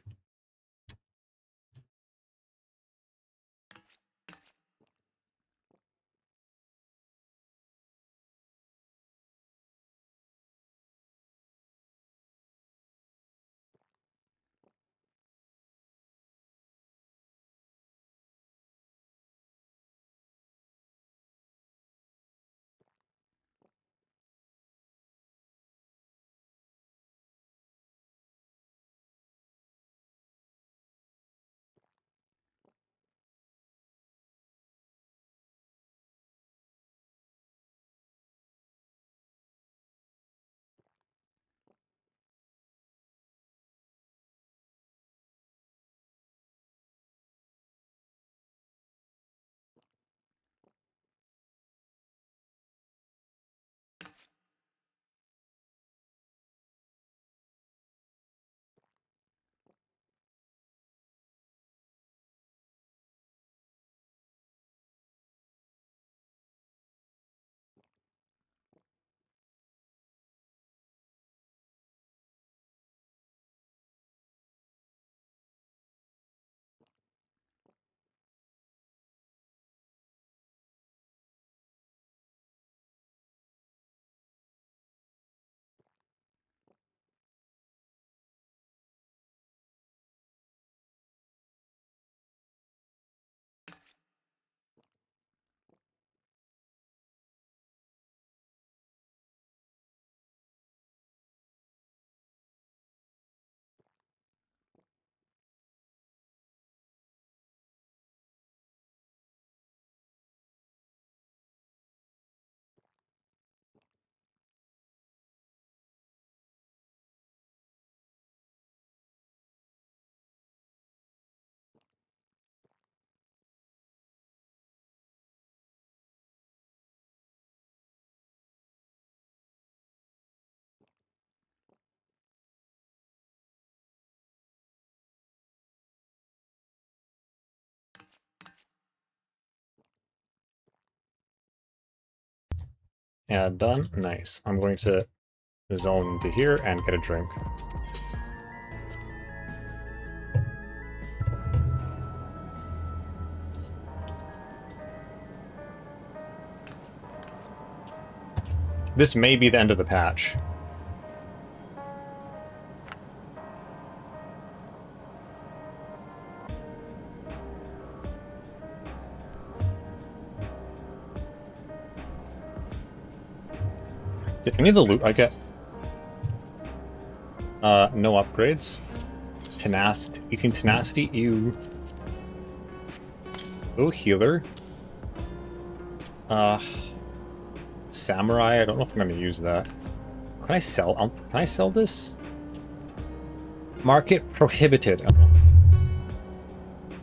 Yeah, done. Nice. I'm going to zone to here and get a drink. This may be the end of the patch. Did any of the loot I get? No upgrades. Tenacity, 18 tenacity, ew. Oh, healer. Samurai, I don't know if I'm gonna use that. Can I sell this? Market prohibited. Oh.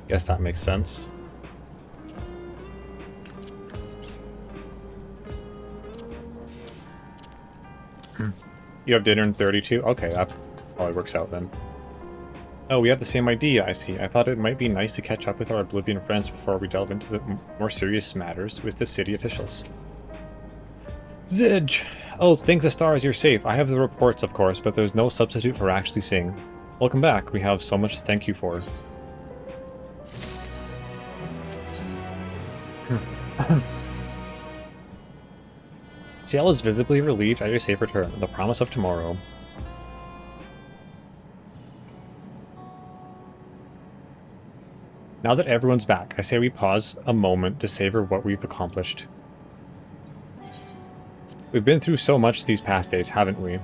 Guess that makes sense. You have dinner in 32? Okay, that probably works out then. Oh, we have the same idea, I see. I thought it might be nice to catch up with our Oblivion friends before we delve into the more serious matters with the city officials. Zij! Oh, thanks the stars, you're safe. I have the reports, of course, but there's no substitute for actually seeing. Welcome back. We have so much to thank you for. Ciel is visibly relieved at your safe return. The promise of tomorrow. Now that everyone's back, I say we pause a moment to savor what we've accomplished. We've been through so much these past days, haven't we?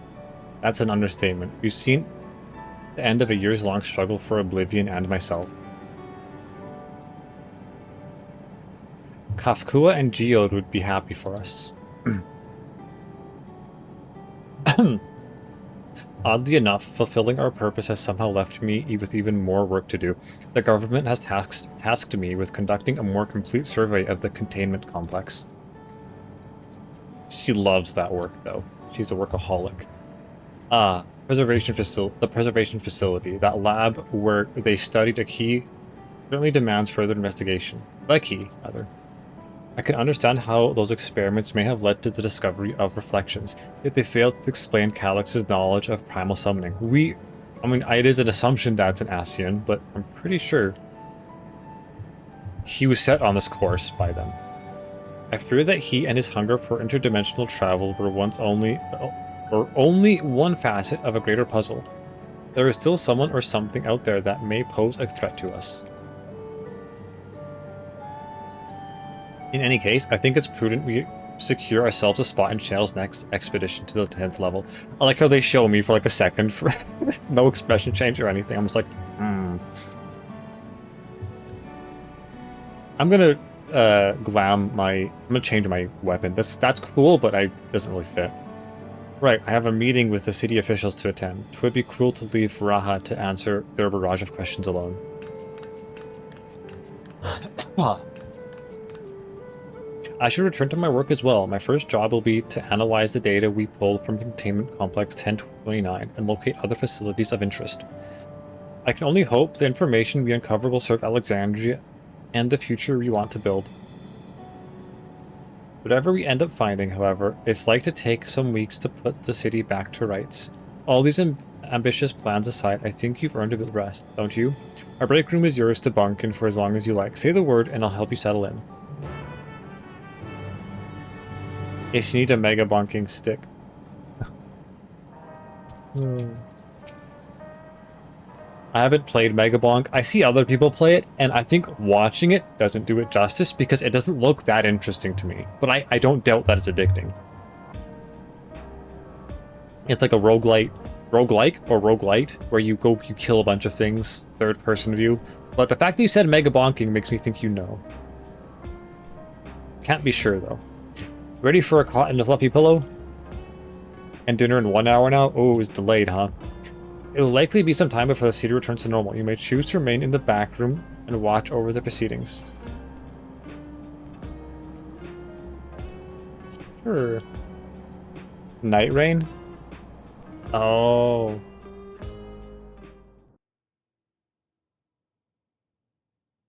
That's an understatement. We've seen the end of a years-long struggle for Oblivion and myself. Kafkua and Geode would be happy for us. Oddly enough, fulfilling our purpose has somehow left me with even more work to do. The government has tasked me with conducting a more complete survey of the containment complex. She loves that work, though. She's a workaholic. The preservation facility, that lab where they studied a key, certainly demands further investigation. The key, rather. I can understand how those experiments may have led to the discovery of reflections, yet they failed to explain Calix's knowledge of primal summoning. I mean, it is an assumption that's an Ascian, but I'm pretty sure he was set on this course by them. I fear that he and his hunger for interdimensional travel were once only one facet of a greater puzzle. There is still someone or something out there that may pose a threat to us. In any case, I think it's prudent we secure ourselves a spot in Shale's next expedition to the 10th level. I like how they show me for like a second for no expression change or anything. I'm just like, I'm gonna I'm gonna change my weapon. That's cool, but it doesn't really fit. Right, I have a meeting with the city officials to attend. It would be cruel to leave Raha to answer their barrage of questions alone. I should return to my work as well. My first job will be to analyze the data we pulled from Containment Complex 1029 and locate other facilities of interest. I can only hope the information we uncover will serve Alexandria and the future we want to build. Whatever we end up finding, however, it's like to take some weeks to put the city back to rights. All these ambitious plans aside, I think you've earned a bit of rest, don't you? Our break room is yours to bunk in for as long as you like. Say the word and I'll help you settle in. Yes, you need a mega bonking stick. I haven't played Mega Bonk. I see other people play it, and I think watching it doesn't do it justice because it doesn't look that interesting to me. But I don't doubt that it's addicting. It's like a roguelite or roguelite, where you kill a bunch of things, third person view. But the fact that you said Mega Bonking makes me think you know. Can't be sure though. Ready for a cot and a fluffy pillow? And dinner in 1 hour now? Oh, it's delayed, huh? It will likely be some time before the city returns to normal. You may choose to remain in the back room and watch over the proceedings. Sure. Night rain? Oh.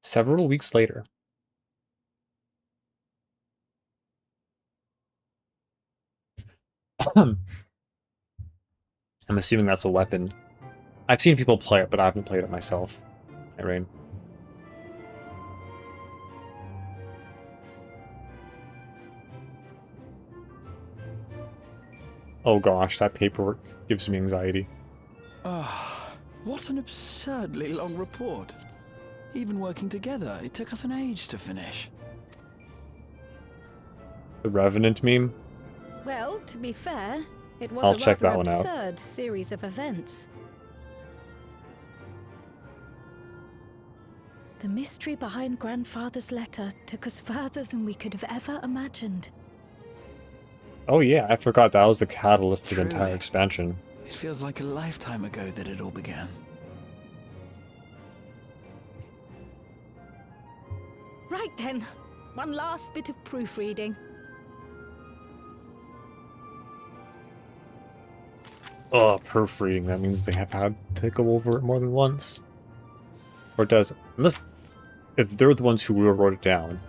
Several weeks later. I'm assuming that's a weapon. I've seen people play it, but I haven't played it myself. Night rain. Oh gosh, that paperwork gives me anxiety. Ah, what an absurdly long report. Even working together, it took us an age to finish. The Revenant meme? Well, to be fair, it was I'll a check rather that one out. absurd series of events. The mystery behind Grandfather's letter took us further than we could have ever imagined. Oh yeah, I forgot that was the catalyst to the Truly. entire expansion. It feels like a lifetime ago that it all began. Right then, one last bit of proofreading. Oh, proofreading. That means they have had to go over it more than once. Or does... Unless... If they're the ones who wrote it down,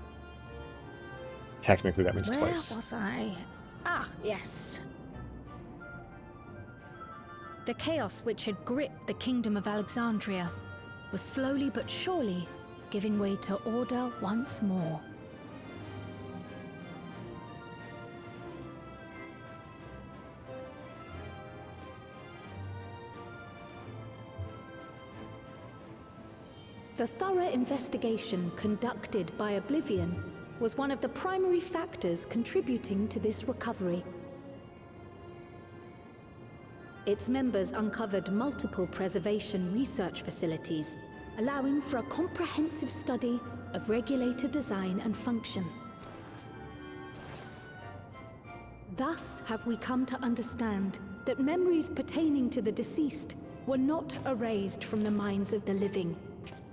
technically that means Where twice. was I? Ah, yes. The chaos which had gripped the kingdom of Alexandria was slowly but surely giving way to order once more. The thorough investigation conducted by Oblivion was one of the primary factors contributing to this recovery. Its members uncovered multiple preservation research facilities, allowing for a comprehensive study of regulator design and function. Thus have we come to understand that memories pertaining to the deceased were not erased from the minds of the living,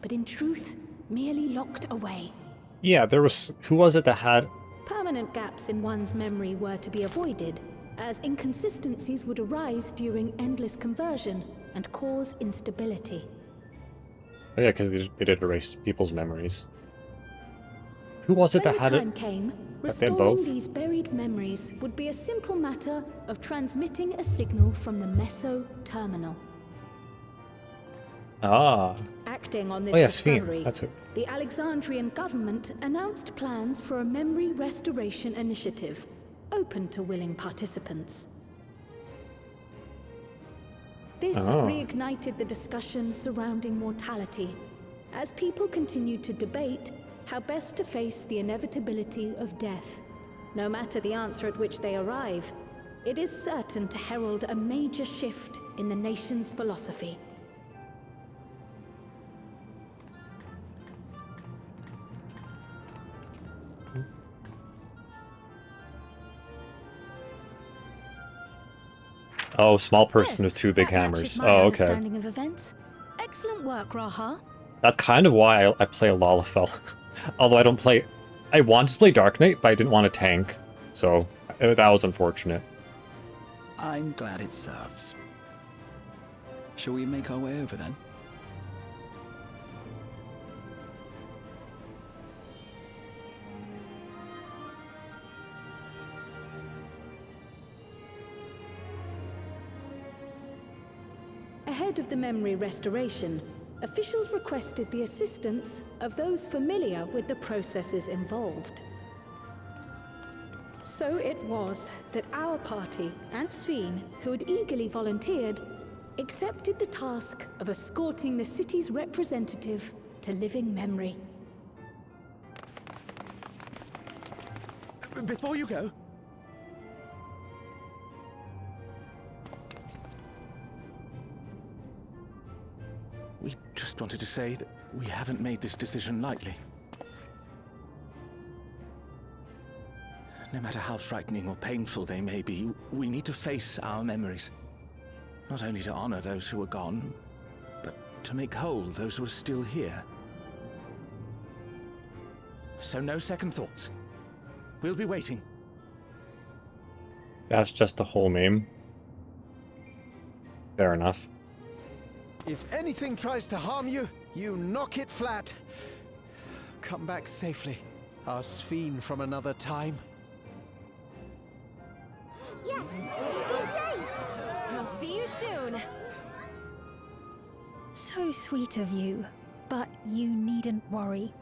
but in truth, merely locked away. Yeah, there was... Who was it that had... Permanent gaps in one's memory were to be avoided, as inconsistencies would arise during endless conversion and cause instability. Oh yeah, because they did erase people's memories. Who was it that had it? When the time came, They had restoring both? these buried memories would be a simple matter of transmitting a signal from the Meso terminal. Ah. Acting on this Oh yeah, Sphere. discovery, That's it. the Alexandrian government announced plans for a memory restoration initiative, open to willing participants. This reignited the discussion surrounding mortality, as people continued to debate how best to face the inevitability of death. No matter the answer at which they arrive, it is certain to herald a major shift in the nation's philosophy. Oh, small person Yes, with two big that matches hammers. my Oh, okay. understanding of events. Excellent work, Raha. That's kind of why I play a Lalafell. Although I don't play... I wanted to play Dark Knight, but I didn't want to tank. So, that was unfortunate. I'm glad it serves. Shall we make our way over then? Ahead of the memory restoration, officials requested the assistance of those familiar with the processes involved. So it was that our party and Sveen, who had eagerly volunteered, accepted the task of escorting the city's representative to living memory. Before you go, we just wanted to say that we haven't made this decision lightly. No matter how frightening or painful they may be, we need to face our memories. Not only to honor those who are gone, but to make whole those who are still here. So no second thoughts. We'll be waiting. That's just the whole name. Fair enough. If anything tries to harm you, you knock it flat. Come back safely, our Sphene from another time. Yes! Be safe! We'll see you soon. So sweet of you, but you needn't worry.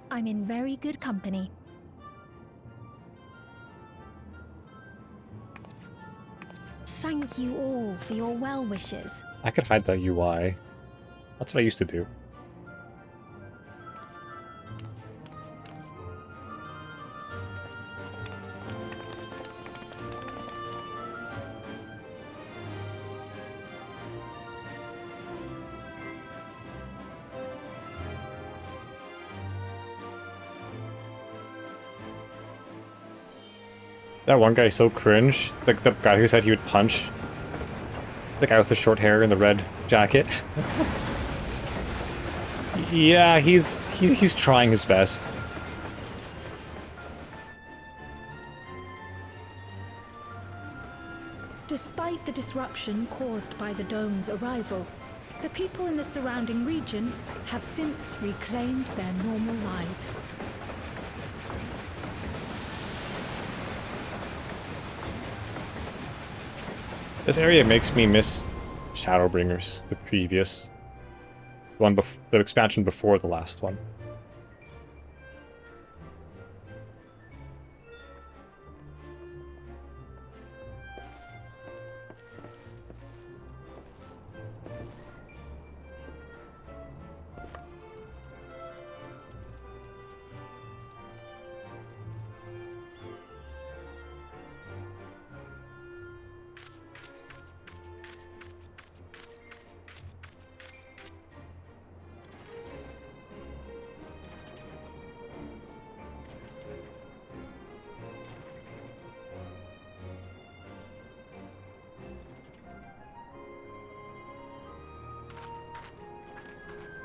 I'm in very good company. Thank you all for your well wishes. I could hide that UI. That's what I used to do. That one guy is so cringe. The guy who said he would punch. The guy with the short hair and the red jacket. Yeah, he's trying his best. Despite Despite the disruption caused by the dome's arrival, the people in the surrounding region have since reclaimed their normal lives. This area makes me miss Shadowbringers, the previous one, the expansion before the last one.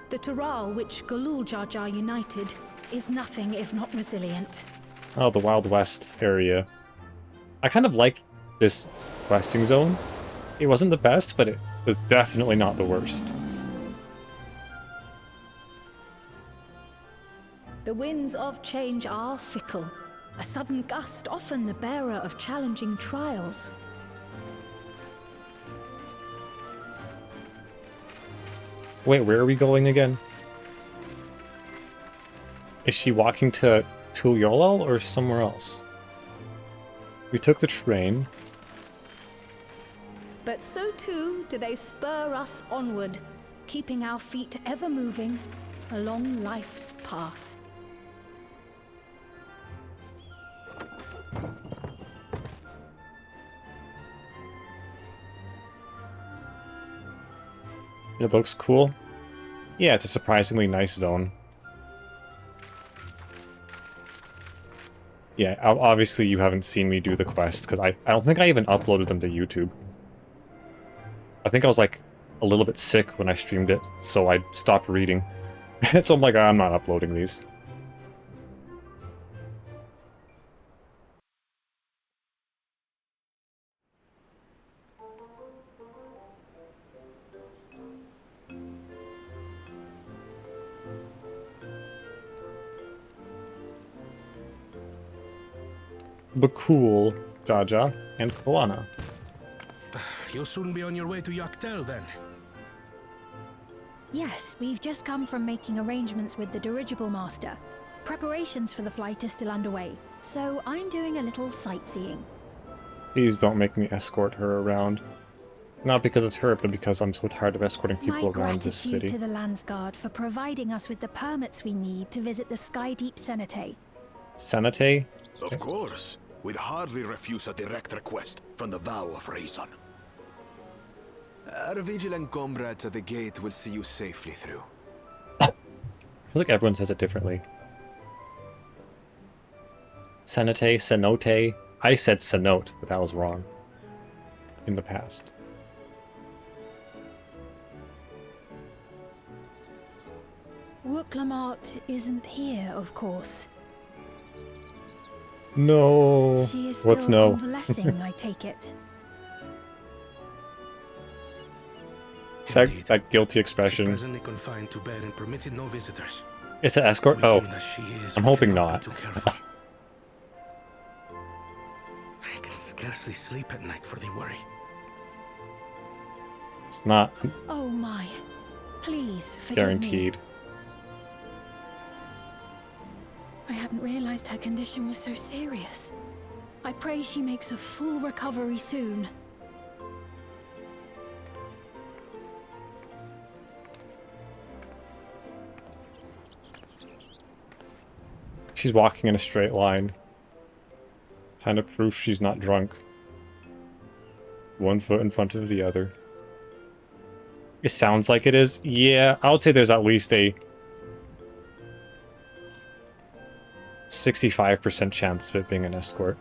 The Tural which Galul Jar Jar united is nothing if not resilient. Oh, the Wild West area. I kind of like this questing zone. It wasn't the best, but it was definitely not the worst. The winds of change are fickle. A sudden gust often the bearer of challenging trials. Wait, where are we going again? Is she walking to Tulyolal or somewhere else? We took the train. But so too do they spur us onward, keeping our feet ever moving along life's path. It looks cool. Yeah, it's a surprisingly nice zone. Yeah, obviously you haven't seen me do the quests, because I don't think I even uploaded them to YouTube. I think I was like a little bit sick when I streamed it, so I stopped reading. So I'm like, I'm not uploading these. Bakul, Jaja, and Koana. You'll soon be on your way to Yaktel, then. Yes, we've just come from making arrangements with the dirigible master. Preparations for the flight are still underway, so I'm doing a little sightseeing. Please don't make me escort her around. Not because it's her, but because I'm so tired of escorting people around this city. My gratitude to the Landsguard for providing us with the permits we need to visit the Skydeep Cenotaph. Cenotaph? Of course. We'd hardly refuse a direct request from the Vow of Reason. Our vigilant comrades at the gate will see you safely through. I feel like everyone says it differently. Cenotaph, Cenote. I said Cenote, but that was wrong. In the past. Wooklamart isn't here, of course. No. She is What's still no? convalescing, I take it. That guilty expression. Presently confined to bed and permitted no visitors. It's an escort? Oh. Weakened as she is, I'm we hoping cannot be not. too careful. I can scarcely sleep at night for the worry. It's not Oh my. Please forgive guaranteed. me. I hadn't realized her condition was so serious. I pray she makes a full recovery soon. She's walking in a straight line. Kind of proof she's not drunk. One foot in front of the other. It sounds like it is. Yeah, I would say there's at least a 65% chance of it being an escort.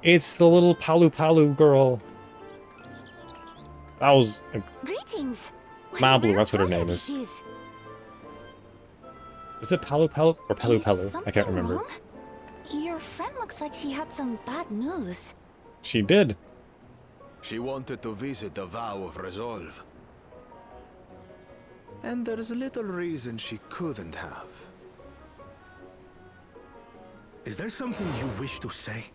It's the little Palu Palu girl. That was a... Greetings. Mablu, that's what her name is. Is it Palu Palu or Palu Palu? I can't remember. Wrong? Your friend looks like she had some bad news. She did. She wanted to visit the Vow of Resolve. And there's little reason she couldn't have. Is there something you wish to say?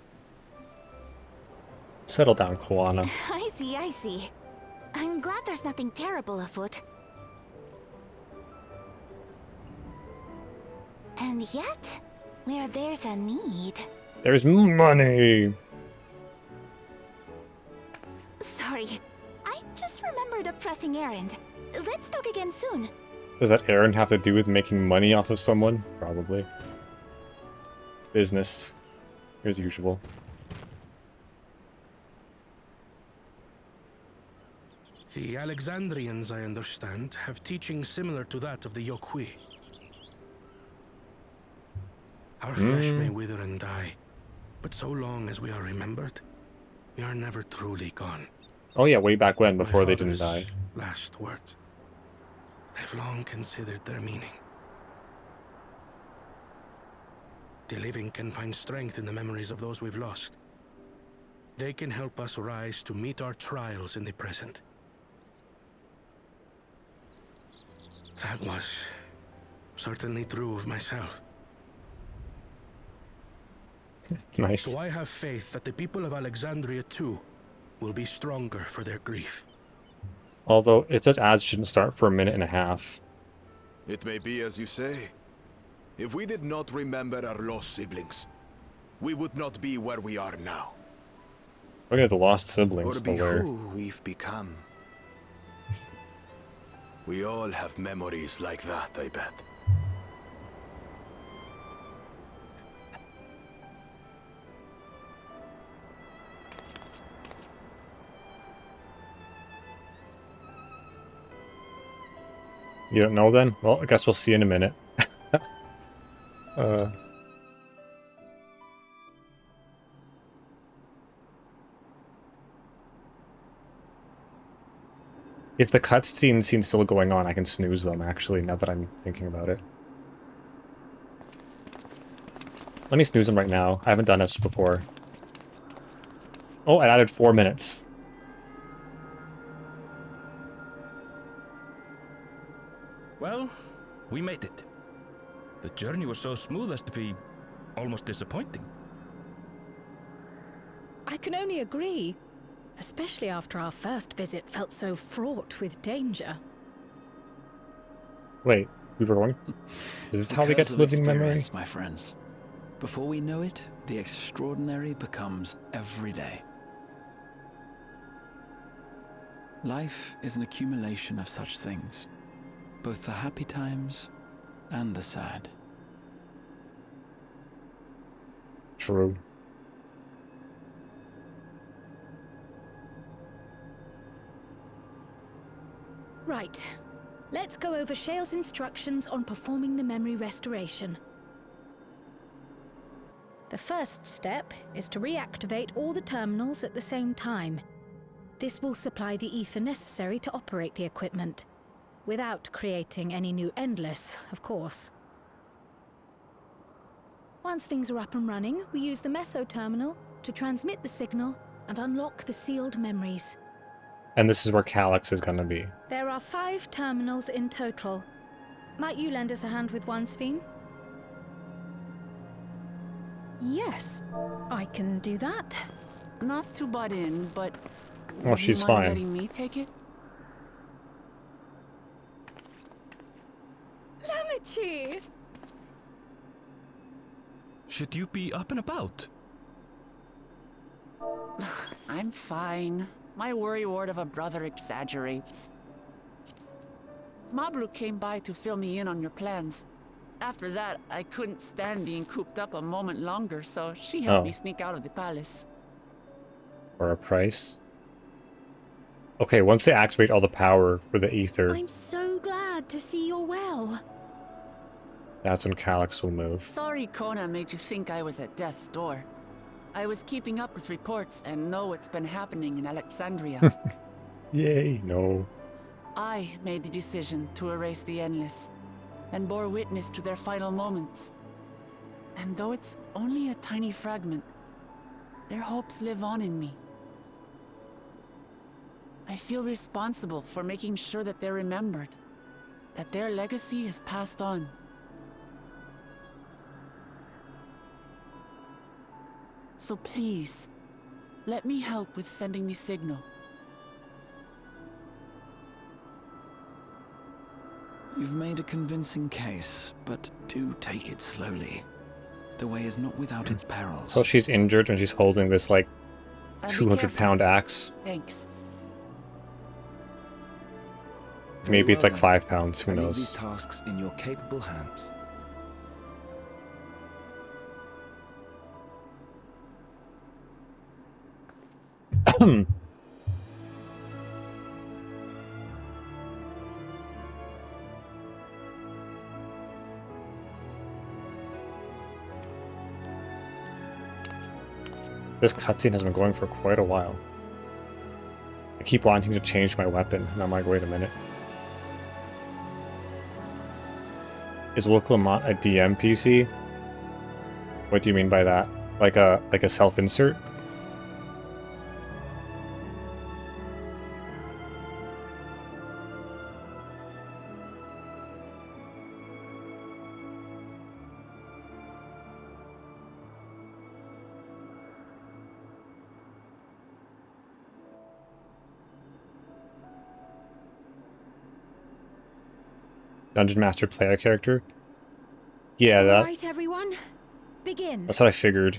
Settle down, Koana. I see. I'm glad there's nothing terrible afoot. And yet, where there's a need... There's money! Sorry, I just remembered a pressing errand. Let's talk again soon. Does that errand have to do with making money off of someone? Probably. Business. As usual. The Alexandrians, I understand, have teaching similar to that of the Yokui. Our flesh may wither and die, but so long as we are remembered, we are never truly gone. Oh yeah, way back when, before they didn't die. Last words. I've long considered their meaning. The living can find strength in the memories of those we've lost. They can help us rise to meet our trials in the present. That was certainly true of myself. Nice. So I have faith that the people of Alexandria too will be stronger for their grief. Although it says ads shouldn't start for a minute and a half. It may be as you say. If we did not remember our lost siblings, we would not be where we are now. Look at the lost siblings. Or be who we've become. We all have memories like that, I bet. You don't know then? Well, I guess we'll see in a minute. If the cutscene's still going on, I can snooze them, actually, now that I'm thinking about it. Let me snooze them right now. I haven't done this before. Oh, it added 4 minutes. Well, we made it. The journey was so smooth as to be almost disappointing. I can only agree. Especially after our first visit felt so fraught with danger. Wait, we were going? Is this how we get to living memory? My friends. Before we know it, the extraordinary becomes every day. Life is an accumulation of such things, both the happy times and the sad. True. Right. Let's go over Shale's instructions on performing the memory restoration. The first step is to reactivate all the terminals at the same time. This will supply the ether necessary to operate the equipment, without creating any new endless, of course. Once things are up and running, we use the meso terminal to transmit the signal and unlock the sealed memories. And this is where Calyx is gonna be. There are 5 terminals in total. Might you lend us a hand with one, Sphene? Yes, I can do that. Not to butt in, but... Oh, she's would you mind fine. letting me take it? Lamichi! Should you be up and about? I'm fine. My worrywart of a brother exaggerates. Mablu came by to fill me in on your plans. After that, I couldn't stand being cooped up a moment longer, so she helped me sneak out of the palace. For a price? Okay, once they activate all the power for the ether, I'm so glad to see you're well. that's when Calyx will move. Sorry Kona made you think I was at death's door. I was keeping up with reports and know what's been happening in Alexandria. Yay, no. I made the decision to erase the Endless, and bore witness to their final moments. And though it's only a tiny fragment, their hopes live on in me. I feel responsible for making sure that they're remembered, that their legacy is passed on. So please, let me help with sending the signal. You've made a convincing case, but do take it slowly. The way is not without its perils. So she's injured and she's holding this, like, 200-pound axe. Thanks. Maybe it's like 5 pounds, who I leave knows. these tasks in your capable hands. This cutscene has been going for quite a while. I keep wanting to change my weapon, and I'm like, wait a minute. Is Will Clement a DM PC? What do you mean by that? Like a self-insert? Dungeon Master player character? Yeah, All that. right, everyone. Begin. That's what I figured.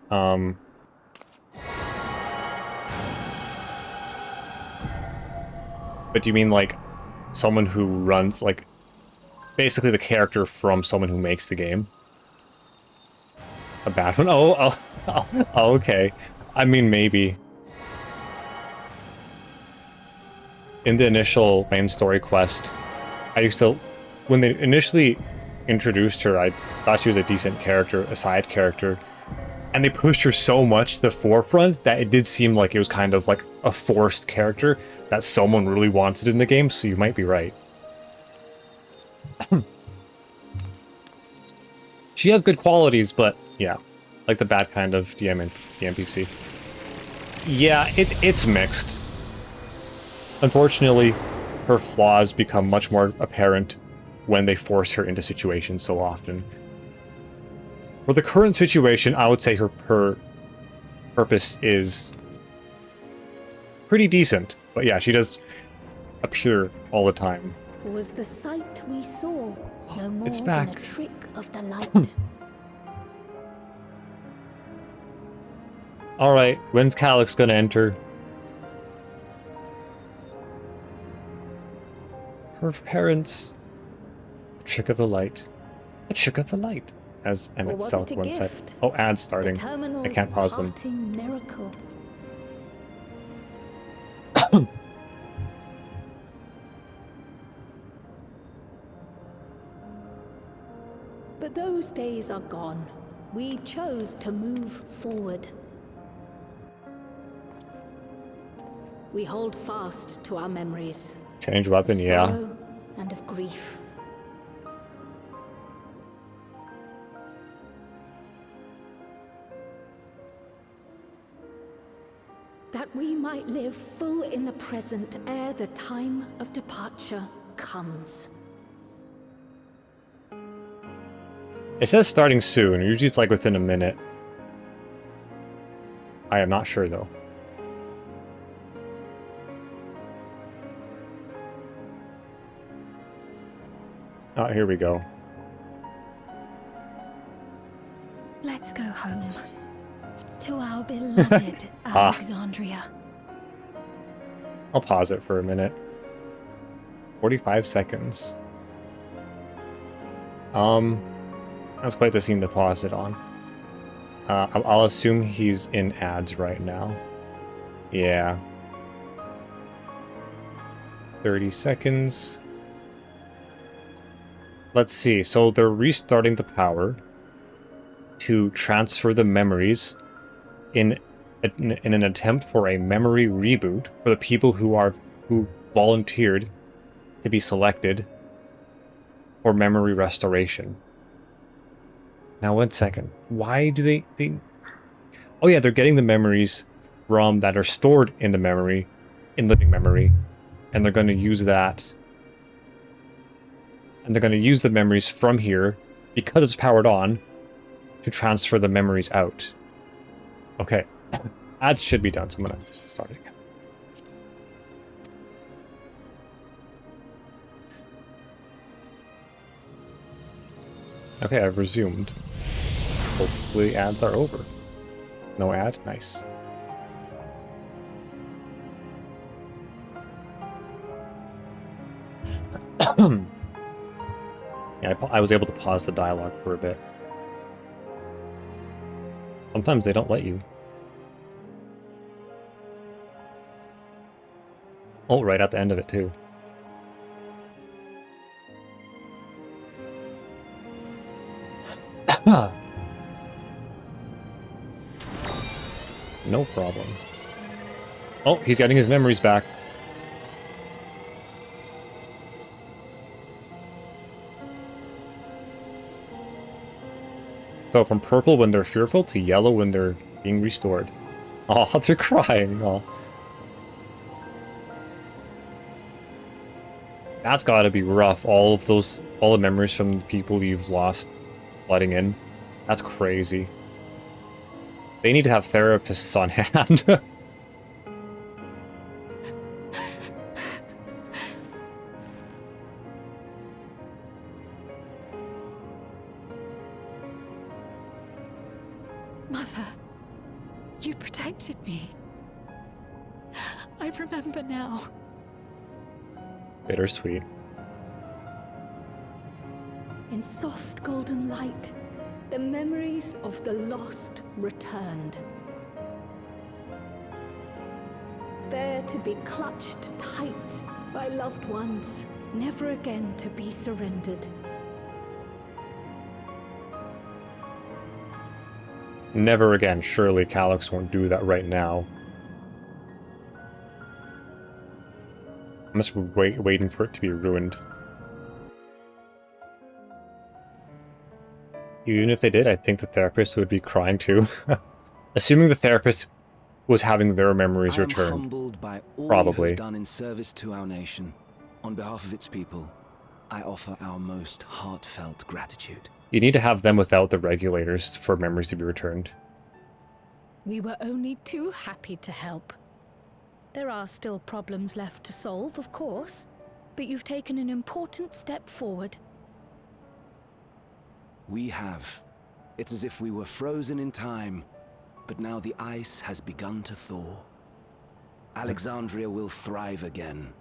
But do you mean like someone who runs, like, basically the character from someone who makes the game? A bad one? Oh, okay. I mean, maybe. In the initial main story quest, I used to, when they initially introduced her, I thought she was a decent character, a side character, and they pushed her so much to the forefront that it did seem like it was kind of like a forced character that someone really wanted in the game, so you might be right. She has good qualities, but yeah, like the bad kind of DM and the NPC. Yeah, it's mixed. Unfortunately, her flaws become much more apparent when they force her into situations so often. For the current situation, I would say her purpose is pretty decent. But yeah, she does appear all the time. Was the sight we saw no more It's than back. a trick of the light? Alright, when's Calyx gonna enter? Her parents... A trick of the light. A trick of the light, as Or Emmett was South it a once said. gift? Oh, ads starting. The terminal's I can't pause them. parting miracle. But those days are gone. We chose to move forward. We hold fast to our memories. Change weapon, of yeah. sorrow and of grief. That we might live full in the present ere the time of departure comes. It says starting soon. Usually it's like within a minute. I am not sure though. Oh, here we go. Let's go home. To our beloved Alexandria. I'll pause it for a minute. 45 seconds. That's quite the scene to pause it on. I'll assume he's in ads right now. Yeah. 30 seconds. Let's see. So they're restarting the power to transfer the memories in an attempt for a memory reboot for the people who volunteered to be selected for memory restoration. Now, 1 second. Why do they... Oh yeah, they're getting the memories from that are stored in the memory in living memory, and they're going to use that, and they're going to use the memories from here, because it's powered on, to transfer the memories out. Okay. Ads should be done, so I'm going to start it again. Okay, I've resumed. Hopefully ads are over. No ad? Nice. Yeah, I was able to pause the dialogue for a bit. Sometimes they don't let you. Oh, right at the end of it, too. No problem. Oh, he's getting his memories back. So from purple when they're fearful to yellow when they're being restored. Oh, they're crying. Oh. That's gotta be rough. All the memories from the people you've lost flooding in. That's crazy. They need to have therapists on hand. Mother, you protected me. I remember now. Bittersweet. In soft golden light, the memories of the lost returned. There to be clutched tight by loved ones, never again to be surrendered. Never again. Surely Calyx won't do that right now. I'm just waiting for it to be ruined. Even if they did, I think the therapist would be crying too. Assuming the therapist was having their memories returned. I am humbled by all Probably. you have done in service to our nation. On behalf of its people, I offer our most heartfelt gratitude. You need to have them without the regulators for memories to be returned. We were only too happy to help. There are still problems left to solve, of course, but you've taken an important step forward. We have. It's as if we were frozen in time, but now the ice has begun to thaw. Alexandria will thrive again.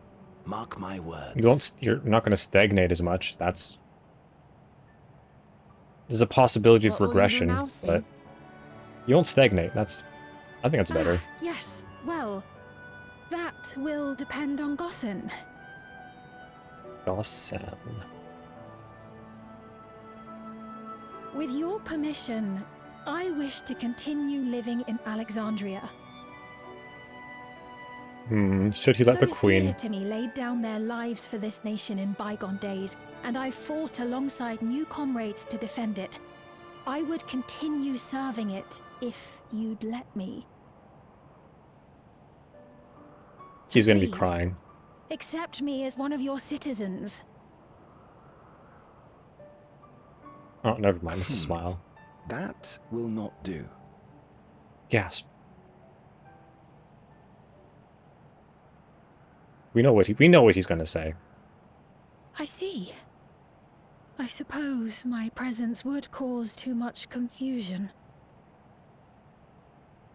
Mark my words. You're not going to stagnate as much. There's a possibility of regression, but you won't stagnate. I think that's better. Yes, well, that will depend on Gossen. Gossen. With your permission, I wish to continue living in Alexandria. Should he let the queen? Those dear to me laid down their lives for this nation in bygone days, and I fought alongside new comrades to defend it. I would continue serving it if you'd let me. He's gonna be crying. Accept me as one of your citizens. Oh, never mind. It's a smile. That will not do. Gasp. We know what he's gonna say. I see. I suppose my presence would cause too much confusion.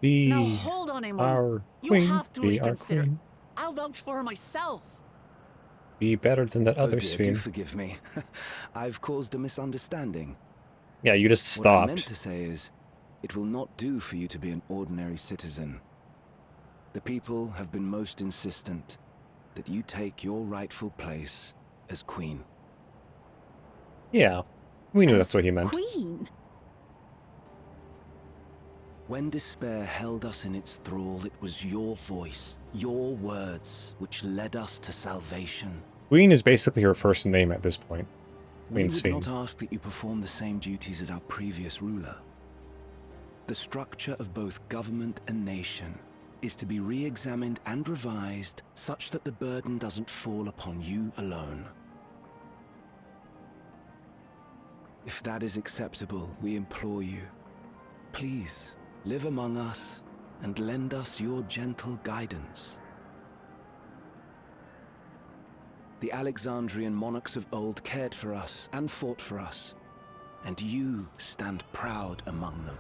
Now hold on a moment. You have to reconsider. I'll vouch for her myself. Be better than that other dear, sphere. do forgive me. I've caused a misunderstanding. Yeah, you just stopped. What I meant to say is, it will not do for you to be an ordinary citizen. The people have been most insistent that you take your rightful place as queen. Yeah, we knew that's what he meant. Queen? When despair held us in its thrall, it was your voice, your words, which led us to salvation. Queen is basically her first name at this point. We would not ask that you perform the same duties as our previous ruler. The structure of both government and nation is to be re-examined and revised such that the burden doesn't fall upon you alone. If that is acceptable, we implore you, please live among us and lend us your gentle guidance. The Alexandrian monarchs of old cared for us and fought for us, and you stand proud among them.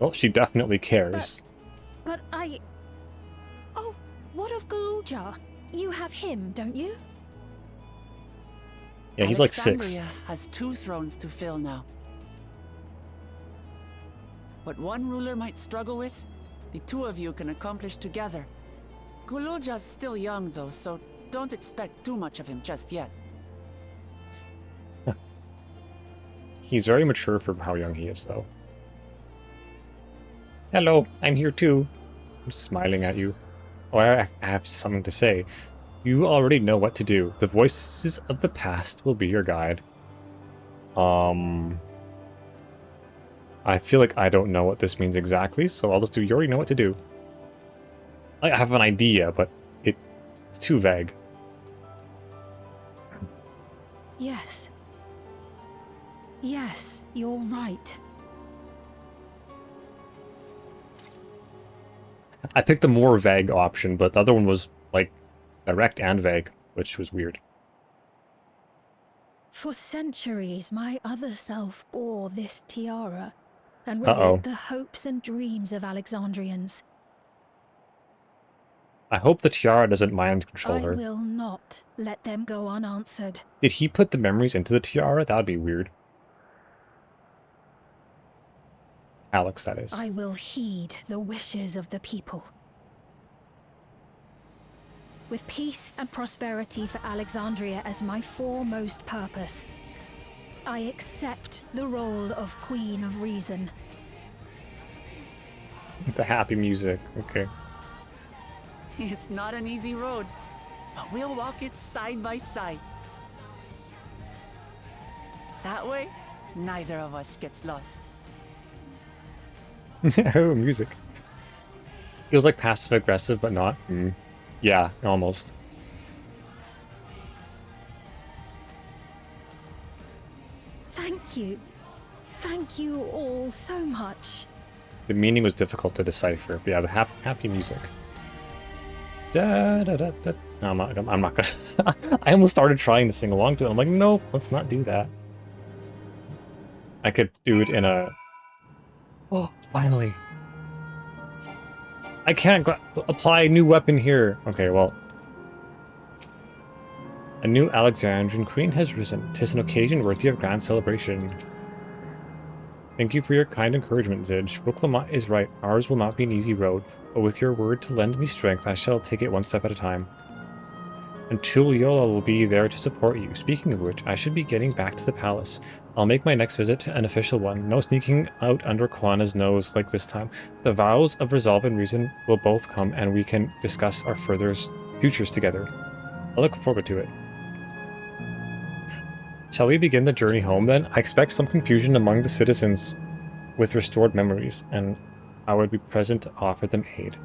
Well, she definitely cares. But I... Oh, what of Galore? You have him, don't you? Yeah, he's like 6. Alexandria has 2 thrones to fill now. What one ruler might struggle with, the 2 of you can accomplish together. Galore's still young though, so don't expect too much of him just yet. He's very mature for how young he is, though. Hello, I'm here too. I'm smiling at you. Oh, I have something to say. You already know what to do. The voices of the past will be your guide. I feel like I don't know what this means exactly, so I'll just do, you already know what to do. I have an idea, but it's too vague. Yes. Yes, you're right. I picked the more vague option, but the other one was, like, direct and vague, which was weird. For centuries, my other self bore this tiara, and with it the hopes and dreams of Alexandrians. I hope the tiara doesn't mind control her. I will not let them go unanswered. Did he put the memories into the tiara? That would be weird. Alex, that is. I will heed the wishes of the people. With peace and prosperity for Alexandria as my foremost purpose, I accept the role of Queen of Reason. The happy music, okay. It's not an easy road, but we'll walk it side by side. That way, neither of us gets lost. Oh, music. Feels like passive-aggressive, but not. Yeah, almost. Thank you. Thank you all so much. The meaning was difficult to decipher, but yeah, the happy music. Da, da, da, da. No, I'm not gonna. I almost started trying to sing along to it. I'm like, nope, let's not do that. I could do it in a... Oh, finally. I can't apply a new weapon here. Okay, well. A new Alexandrian queen has risen. 'Tis an occasion worthy of grand celebration. Thank you for your kind encouragement, Zij. Rooklamont is right. Ours will not be an easy road, but with your word to lend me strength, I shall take it one step at a time. And Tulliola will be there to support you. Speaking of which, I should be getting back to the palace. I'll make my next visit an official one. No sneaking out under Quana's nose like this time. The vows of resolve and reason will both come, and we can discuss our further futures together. I look forward to it. Shall we begin the journey home then? I expect some confusion among the citizens with restored memories, and I would be present to offer them aid.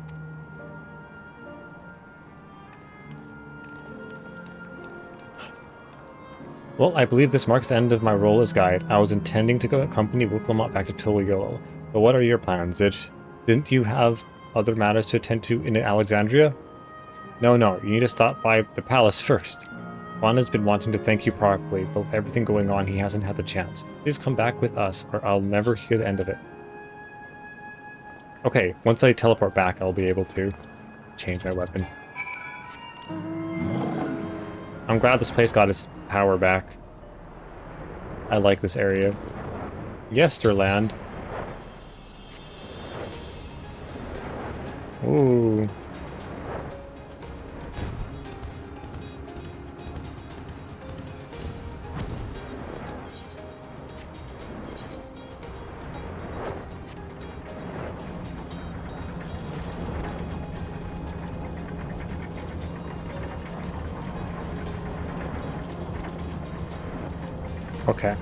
Well, I believe this marks the end of my role as guide. I was intending to go accompany Rooklamont back to Tulliola, but what are your plans, Zij? Didn't you have other matters to attend to in Alexandria? No, you need to stop by the palace first. Juan has been wanting to thank you properly, but with everything going on, he hasn't had the chance. Please come back with us, or I'll never hear the end of it. Okay, once I teleport back, I'll be able to change my weapon. I'm glad this place got its power back. I like this area. Yesterland. Ooh. Okay.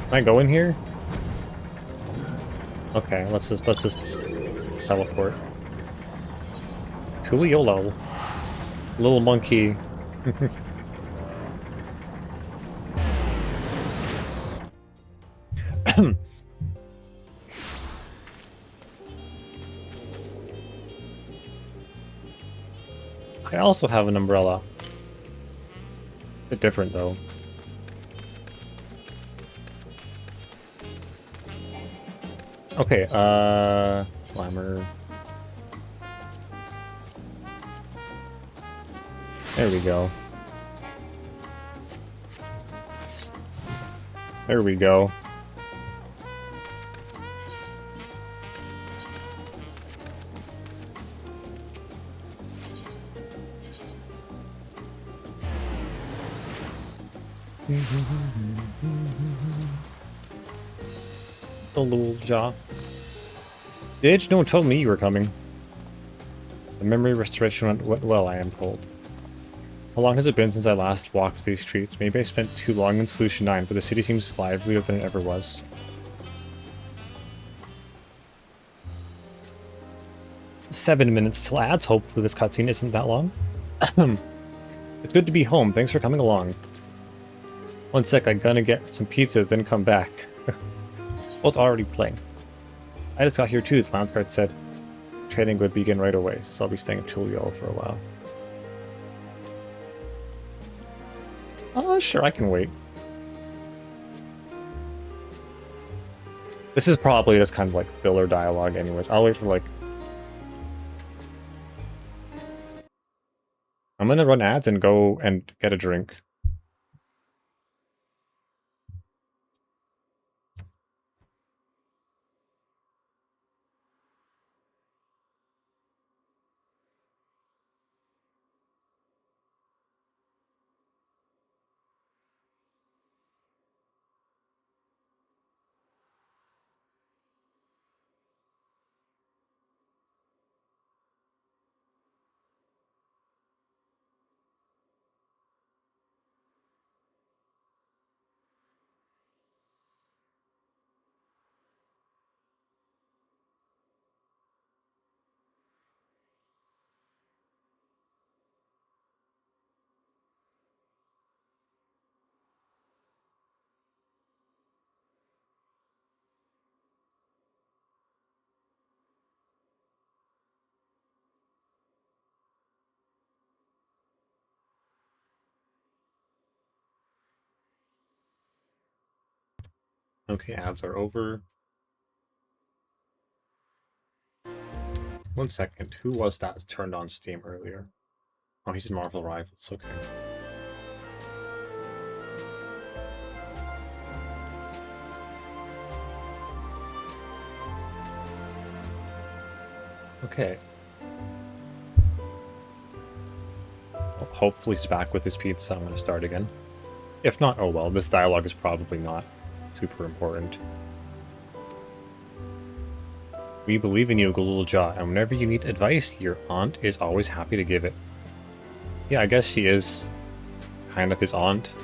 Can I go in here? Okay, let's just teleport. Cooliolo. Little monkey. I also have an umbrella. Bit different though. Okay, Slammer. There we go. There we go. The little jaw. Did no one told me you were coming. The memory restoration went well, I am told. How long has it been since I last walked these streets? Maybe I spent too long in Solution 9, but the city seems livelier than it ever was. "7 minutes till ads. Hopefully this cutscene isn't that long. It's good to be home. Thanks for coming along. One sec, I'm gonna get some pizza, then come back." Well, it's already playing. I just got here too, the lounge guard said. Training would begin right away, so I'll be staying at Zijkrial for a while. Oh, sure, I can wait. This is probably just kind of like filler dialogue anyways. I'll wait for like... I'm gonna run ads and go and get a drink. Okay, ads are over. 1 second. Who was that turned on Steam earlier? Oh, he's in Marvel Rivals. Okay. Okay. Well, hopefully he's back with his pizza. I'm going to start again. If not, oh well. This dialogue is probably not super important. We believe in you, Galore, and whenever you need advice, your aunt is always happy to give it. Yeah, I guess she is kind of his aunt.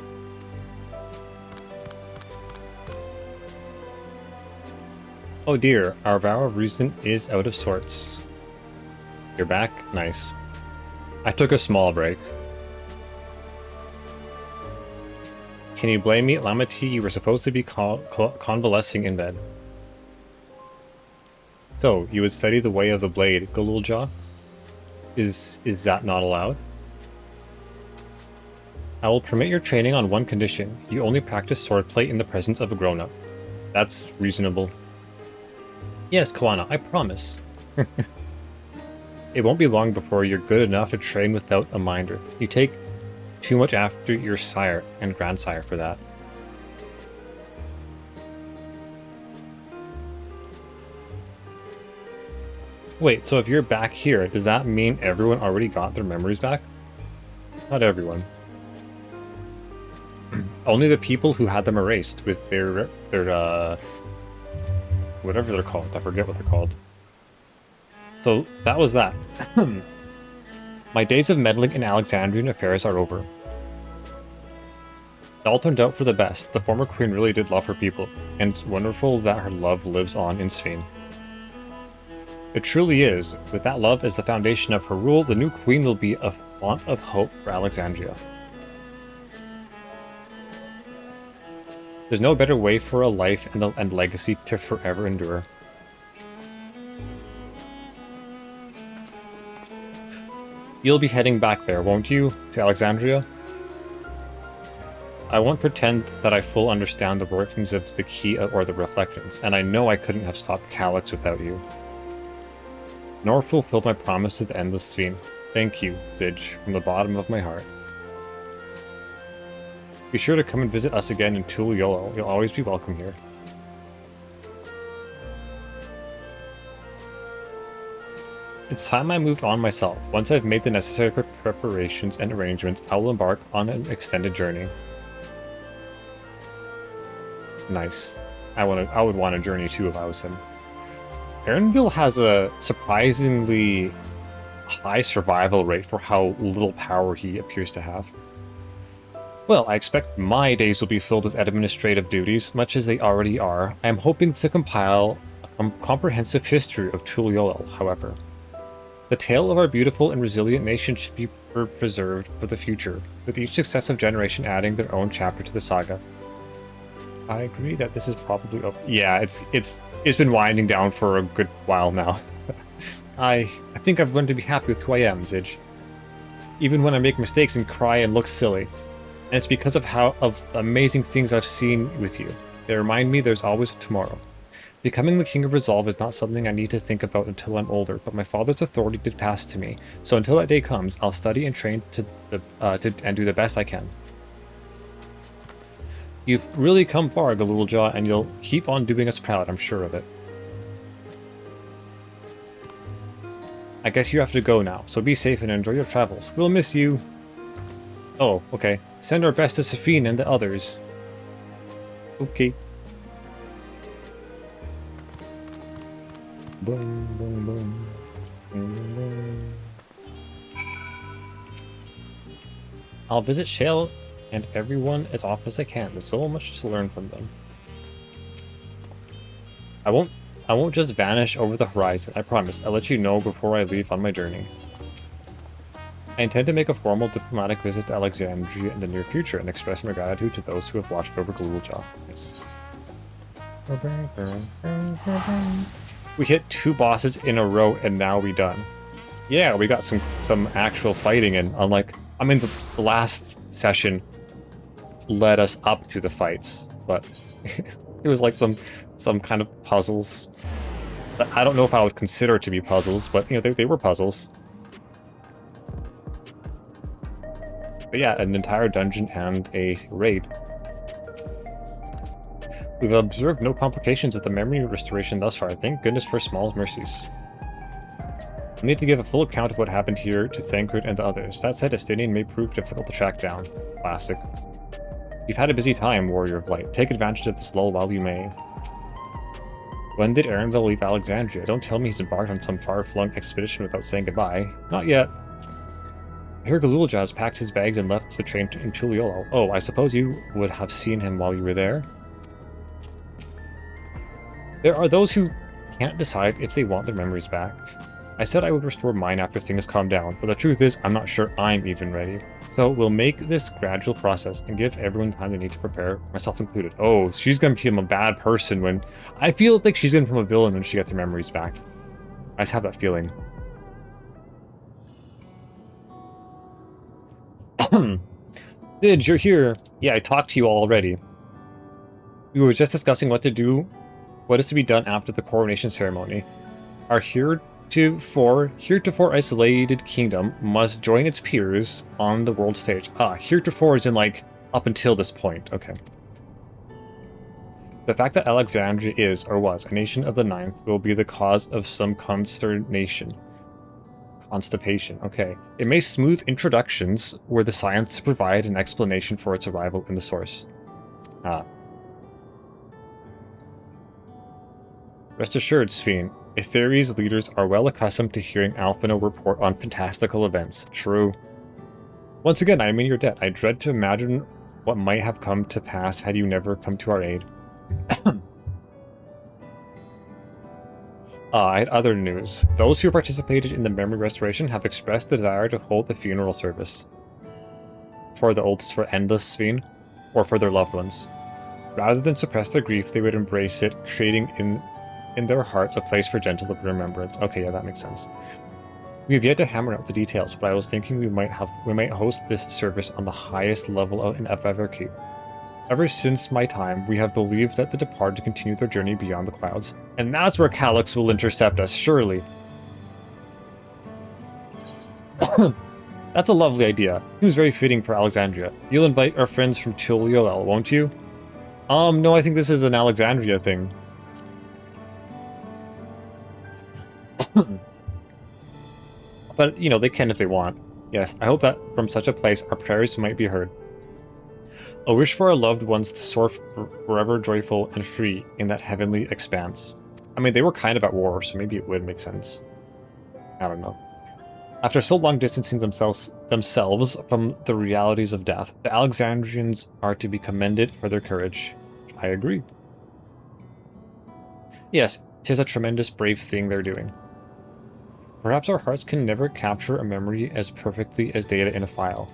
Oh dear, our vow of reason is out of sorts. You're back? Nice. I took a small break. Can you blame me? Lamati, you were supposed to be convalescing in bed. So, you would study the way of the blade, Galore? Is that not allowed? I will permit your training on one condition. You only practice swordplay in the presence of a grown-up. That's reasonable. Yes, Kawana, I promise. It won't be long before you're good enough to train without a minder. You take too much after your sire and grandsire for that. Wait, so if you're back here, does that mean everyone already got their memories back? Not everyone. Only the people who had them erased with their whatever they're called. I forget what they're called. So that was that. My days of meddling in Alexandrian affairs are over. It all turned out for the best. The former queen really did love her people, and it's wonderful that her love lives on in Sphene. It truly is. With that love as the foundation of her rule, the new queen will be a font of hope for Alexandria. There's no better way for a life and legacy to forever endure. You'll be heading back there, won't you? To Alexandria? I won't pretend that I fully understand the workings of the key or the reflections, and I know I couldn't have stopped Calyx without you. Nor fulfilled my promise to the Endless Fiend. Thank you, Zij, from the bottom of my heart. Be sure to come and visit us again in Tul Yolo. You'll always be welcome here. It's time I moved on myself. Once I've made the necessary preparations and arrangements, I will embark on an extended journey. Nice. I would want a journey too if I was him. Erenville has a surprisingly high survival rate for how little power he appears to have. Well, I expect my days will be filled with administrative duties, much as they already are. I am hoping to compile a comprehensive history of Tul Yolo, however. The tale of our beautiful and resilient nation should be preserved for the future, with each successive generation adding their own chapter to the saga. I agree that this is probably over. Yeah, it's been winding down for a good while now. I think I've learned to be happy with who I am, Zij. Even when I make mistakes and cry and look silly. And it's because of the amazing things I've seen with you. They remind me there's always a tomorrow. Becoming the King of Resolve is not something I need to think about until I'm older, but my father's authority did pass to me, so until that day comes, I'll study and train and do the best I can. You've really come far, Galulja, and you'll keep on doing us proud, I'm sure of it. I guess you have to go now, so be safe and enjoy your travels. We'll miss you. Oh, okay. Send our best to Safine and the others. Okay. Boom, boom, boom. Boom, boom. I'll visit Shale and everyone as often as I can. There's so much to learn from them. I won't just vanish over the horizon, I promise. I'll let you know before I leave on my journey. I intend to make a formal diplomatic visit to Alexandria in the near future and express my gratitude to those who have watched over Galulja. Yes. We hit 2 bosses in a row and now we done. Yeah, we got some actual fighting, and unlike, I mean, the last session led us up to the fights, but it was like some kind of puzzles. I don't know if I would consider it to be puzzles, but you know, they were puzzles. But yeah, an entire dungeon and a raid. We've observed no complications with the memory restoration thus far. Thank goodness for small mercies. I need to give a full account of what happened here to Thancred and the others. That said, Estinian may prove difficult to track down. Classic. You've had a busy time, Warrior of Light. Take advantage of this lull while you may. When did Erenville leave Alexandria? Don't tell me he's embarked on some far-flung expedition without saying goodbye. Not yet. I hear Galulja has packed his bags and left the train in Tul Yolo. Oh, I suppose you would have seen him while you were there? There are those who can't decide if they want their memories back. I said I would restore mine after things calm down, but the truth is, I'm not sure I'm even ready. So we'll make this gradual process and give everyone the time they need to prepare, myself included. Oh, she's gonna become a bad person when... I feel like she's gonna become a villain when she gets her memories back. I just have that feeling. Did you're here? Yeah, I talked to you all already. We were just discussing what is to be done after the coronation ceremony. Our heretofore isolated kingdom must join its peers on the world stage. Ah, heretofore is in like up until this point. Okay. The fact that Alexandria is, or was, a nation of the 9th will be the cause of some constipation. Okay. It may smooth introductions were the science to provide an explanation for its arrival in the source. Ah. Rest assured, Sphene, Etheri's leaders are well accustomed to hearing Alphino report on fantastical events. True. Once again, I am in your debt. I dread to imagine what might have come to pass had you never come to our aid. I had other news. Those who participated in the memory restoration have expressed the desire to hold the funeral service. For Endless Sveen, or for their loved ones. Rather than suppress their grief, they would embrace it, creating in their hearts a place for gentle remembrance. Okay, yeah, that makes sense. We have yet to hammer out the details, but I was thinking we might host this service on the highest level in FFXIV. Ever since my time, we have believed that the departed continue their journey beyond the clouds, and that's where Calyx will intercept us, surely. That's a lovely idea. Seems very fitting for Alexandria. You'll invite our friends from Tuliol, won't you? No, I think this is an Alexandria thing. But, you know, they can if they want. Yes, I hope that from such a place, our prayers might be heard. A wish for our loved ones to soar forever joyful and free in that heavenly expanse. I mean, they were kind of at war, so maybe it would make sense. I don't know. After so long distancing themselves from the realities of death, the Alexandrians are to be commended for their courage. I agree. Yes, 'tis a tremendous brave thing they're doing. Perhaps our hearts can never capture a memory as perfectly as data in a file.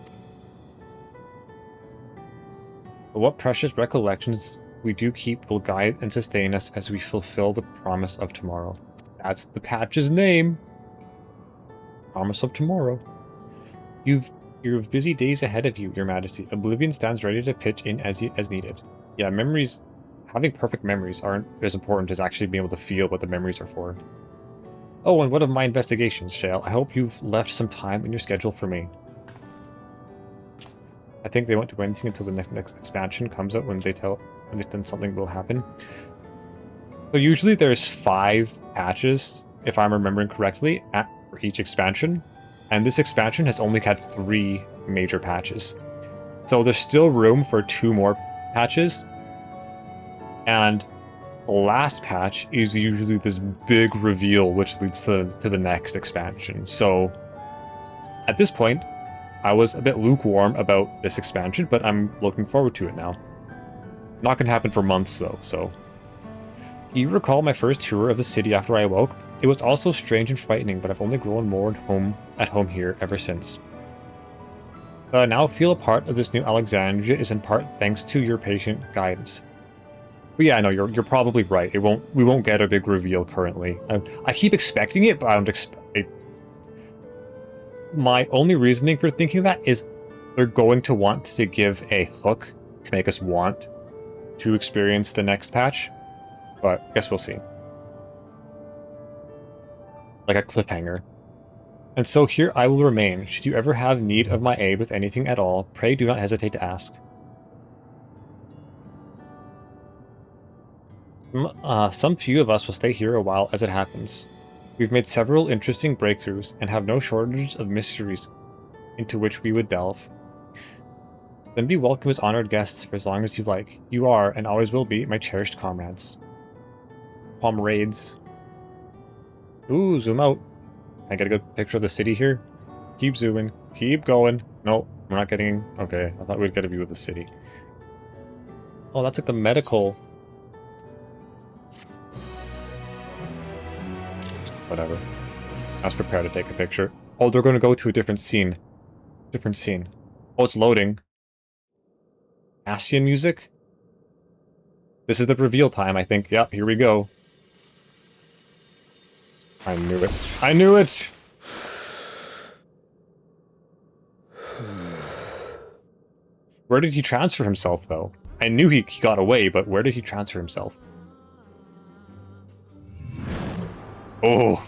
But what precious recollections we do keep will guide and sustain us as we fulfill the promise of tomorrow. That's the patch's name! Promise of tomorrow. You've busy days ahead of you, Your Majesty. Oblivion stands ready to pitch in as needed. Yeah, memories... Having perfect memories aren't as important as actually being able to feel what the memories are for. Oh, and what of my investigations, Shale? I hope you've left some time in your schedule for me. I think they won't do anything until the next expansion comes out when then something will happen. So usually there's 5 patches, if I'm remembering correctly, for each expansion. And this expansion has only had 3 major patches. So there's still room for 2 more patches. And the last patch is usually this big reveal which leads to the next expansion. So at this point, I was a bit lukewarm about this expansion, but I'm looking forward to it now. Not gonna happen for months though, so. Do you recall my first tour of the city after I awoke? It was also strange and frightening, but I've only grown more at home here ever since. That I now feel a part of this new Alexandria is in part thanks to your patient guidance. But yeah, no, you're probably right. We won't get a big reveal currently. I keep expecting it, but I don't expect it. My only reasoning for thinking that is they're going to want to give a hook to make us want to experience the next patch. But I guess we'll see. Like a cliffhanger. And so here I will remain. Should you ever have need of my aid with anything at all, pray do not hesitate to ask. Some few of us will stay here a while as it happens. We've made several interesting breakthroughs and have no shortage of mysteries into which we would delve. Then be welcome as honored guests for as long as you like. You are, and always will be, my cherished comrades. Comrades. Ooh, zoom out. Can I get a good picture of the city here? Keep zooming. Keep going. No, we're not getting... Okay, I thought we'd get a view of the city. Oh, that's like the medical... Whatever. I was prepared to take a picture. Oh, they're going to go to a different scene. Different scene. Oh, it's loading. Ascian music? This is the reveal time, I think. Yep, here we go. I knew it. I knew it! Where did he transfer himself, though? I knew he got away, but where did he transfer himself? Oh.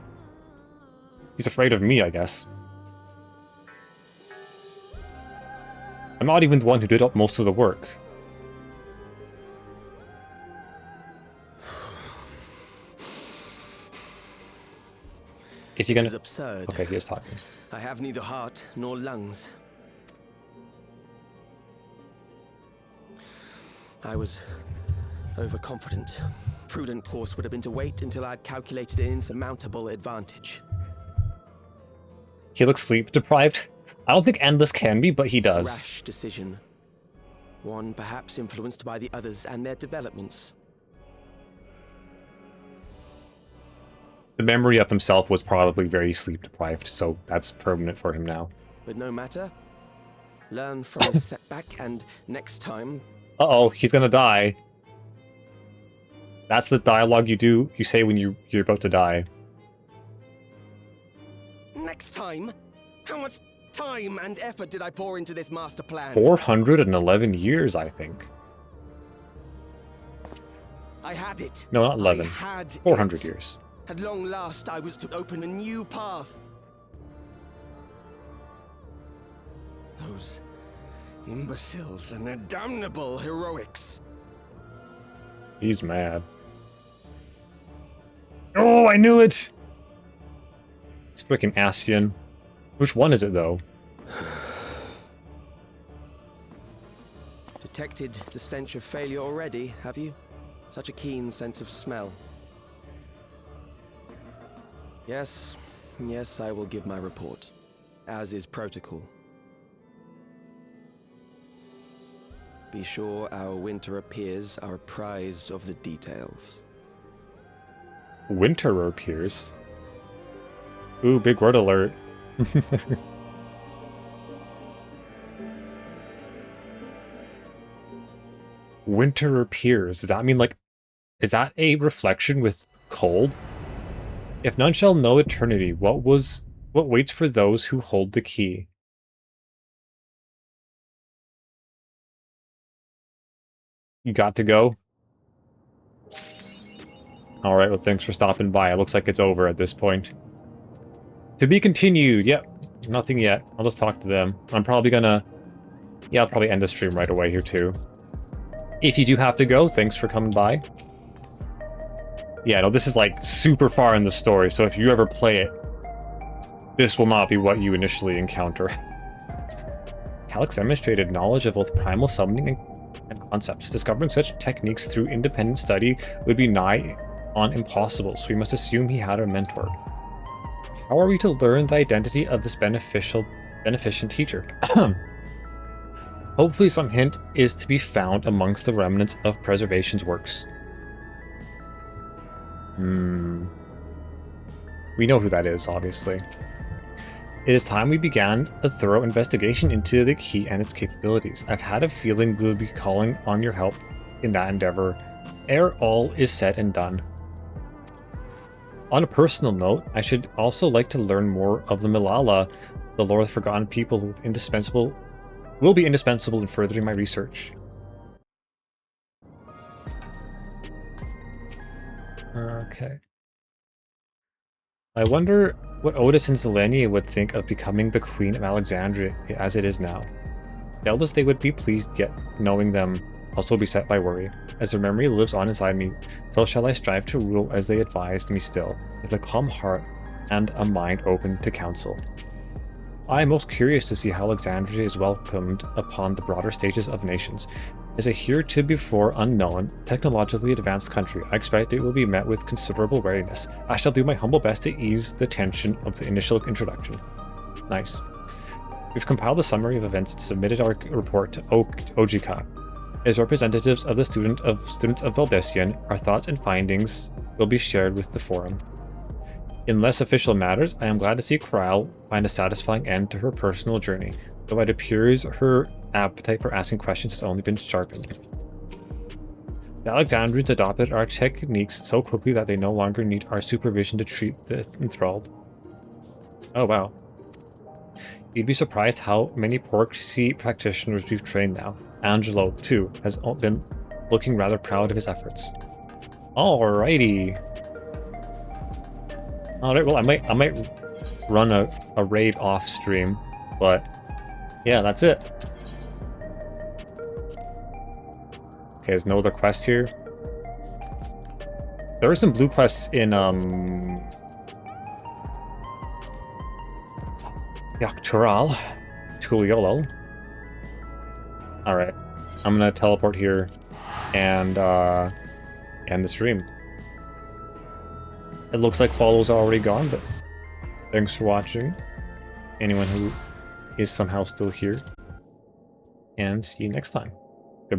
He's afraid of me, I guess. I'm not even the one who did up most of the work. Is he gonna... This is absurd. Okay, he is talking. I have neither heart nor lungs. I was overconfident. Prudent course would have been to wait until I'd calculated an insurmountable advantage. He looks sleep deprived. I don't think Endless can be, but he does. Rash decision. One perhaps influenced by the others and their developments. the memory of himself was probably very sleep deprived, so that's permanent for him now. But no matter. Learn from the setback, and next time... Uh-oh, he's gonna die. That's the dialogue you say when you're about to die. Next time? How much time and effort did I pour into this master plan? 411 years, I think. I had it. No, not 11. 400 years. At long last, I was to open a new path. Those imbeciles and their damnable heroics. He's mad. Oh, I knew it! It's freaking Ascian. Which one is it, though? Detected the stench of failure already, have you? Such a keen sense of smell. Yes, I will give my report, as is protocol. Be sure our Winterer peers are apprised of the details. Winterer peers? Ooh, big word alert. Winterer peers. Does that mean, like, is that a reflection with cold? If none shall know eternity, what waits for those who hold the key? You got to go? Alright, well, thanks for stopping by. It looks like it's over at this point. To be continued. Yep, nothing yet. I'll just talk to them. I'm probably gonna... Yeah, I'll probably end the stream right away here, too. If you do have to go, thanks for coming by. Yeah, no, this is, like, super far in the story, so if you ever play it, this will not be what you initially encounter. Calyx demonstrated knowledge of both primal summoning and concepts. Discovering such techniques through independent study would be nigh on impossible, so we must assume he had a mentor. How are we to learn the identity of this beneficent teacher? Hopefully some hint is to be found amongst the remnants of preservation's works. We know who that is, obviously. It is time we began a thorough investigation into the key and its capabilities. I've had a feeling we'll be calling on your help in that endeavor ere all is said and done. On a personal note, I should also like to learn more of the Milala, the lore of forgotten people will be indispensable in furthering my research. Okay. I wonder what Otis and Zelenia would think of becoming the Queen of Alexandria as it is now. Doubtless they would be pleased, yet knowing them also beset by worry. As their memory lives on inside me, so shall I strive to rule as they advised me still, with a calm heart and a mind open to counsel. I am most curious to see how Alexandria is welcomed upon the broader stages of nations. As a heretofore unknown, technologically advanced country, I expect it will be met with considerable readiness. I shall do my humble best to ease the tension of the initial introduction. Nice. We've compiled a summary of events and submitted our report to Ojika. As representatives of the students of Valdesian, our thoughts and findings will be shared with the forum. In less official matters, I am glad to see Kryal find a satisfying end to her personal journey, though it appears her appetite for asking questions has only been sharpened. The Alexandrians adopted our techniques so quickly that they no longer need our supervision to treat the enthralled. Oh wow. You'd be surprised how many Porksea practitioners we've trained now. Angelo, too, has been looking rather proud of his efforts. Alrighty. Alright, well, I might run a raid off stream, but yeah, that's it. Okay, there's no other quests here. There are some blue quests in Zijkrial, Tuliolo. Alright, I'm gonna teleport here and end the stream. It looks like follows are already gone, but thanks for watching. Anyone who is somehow still here. And see you next time.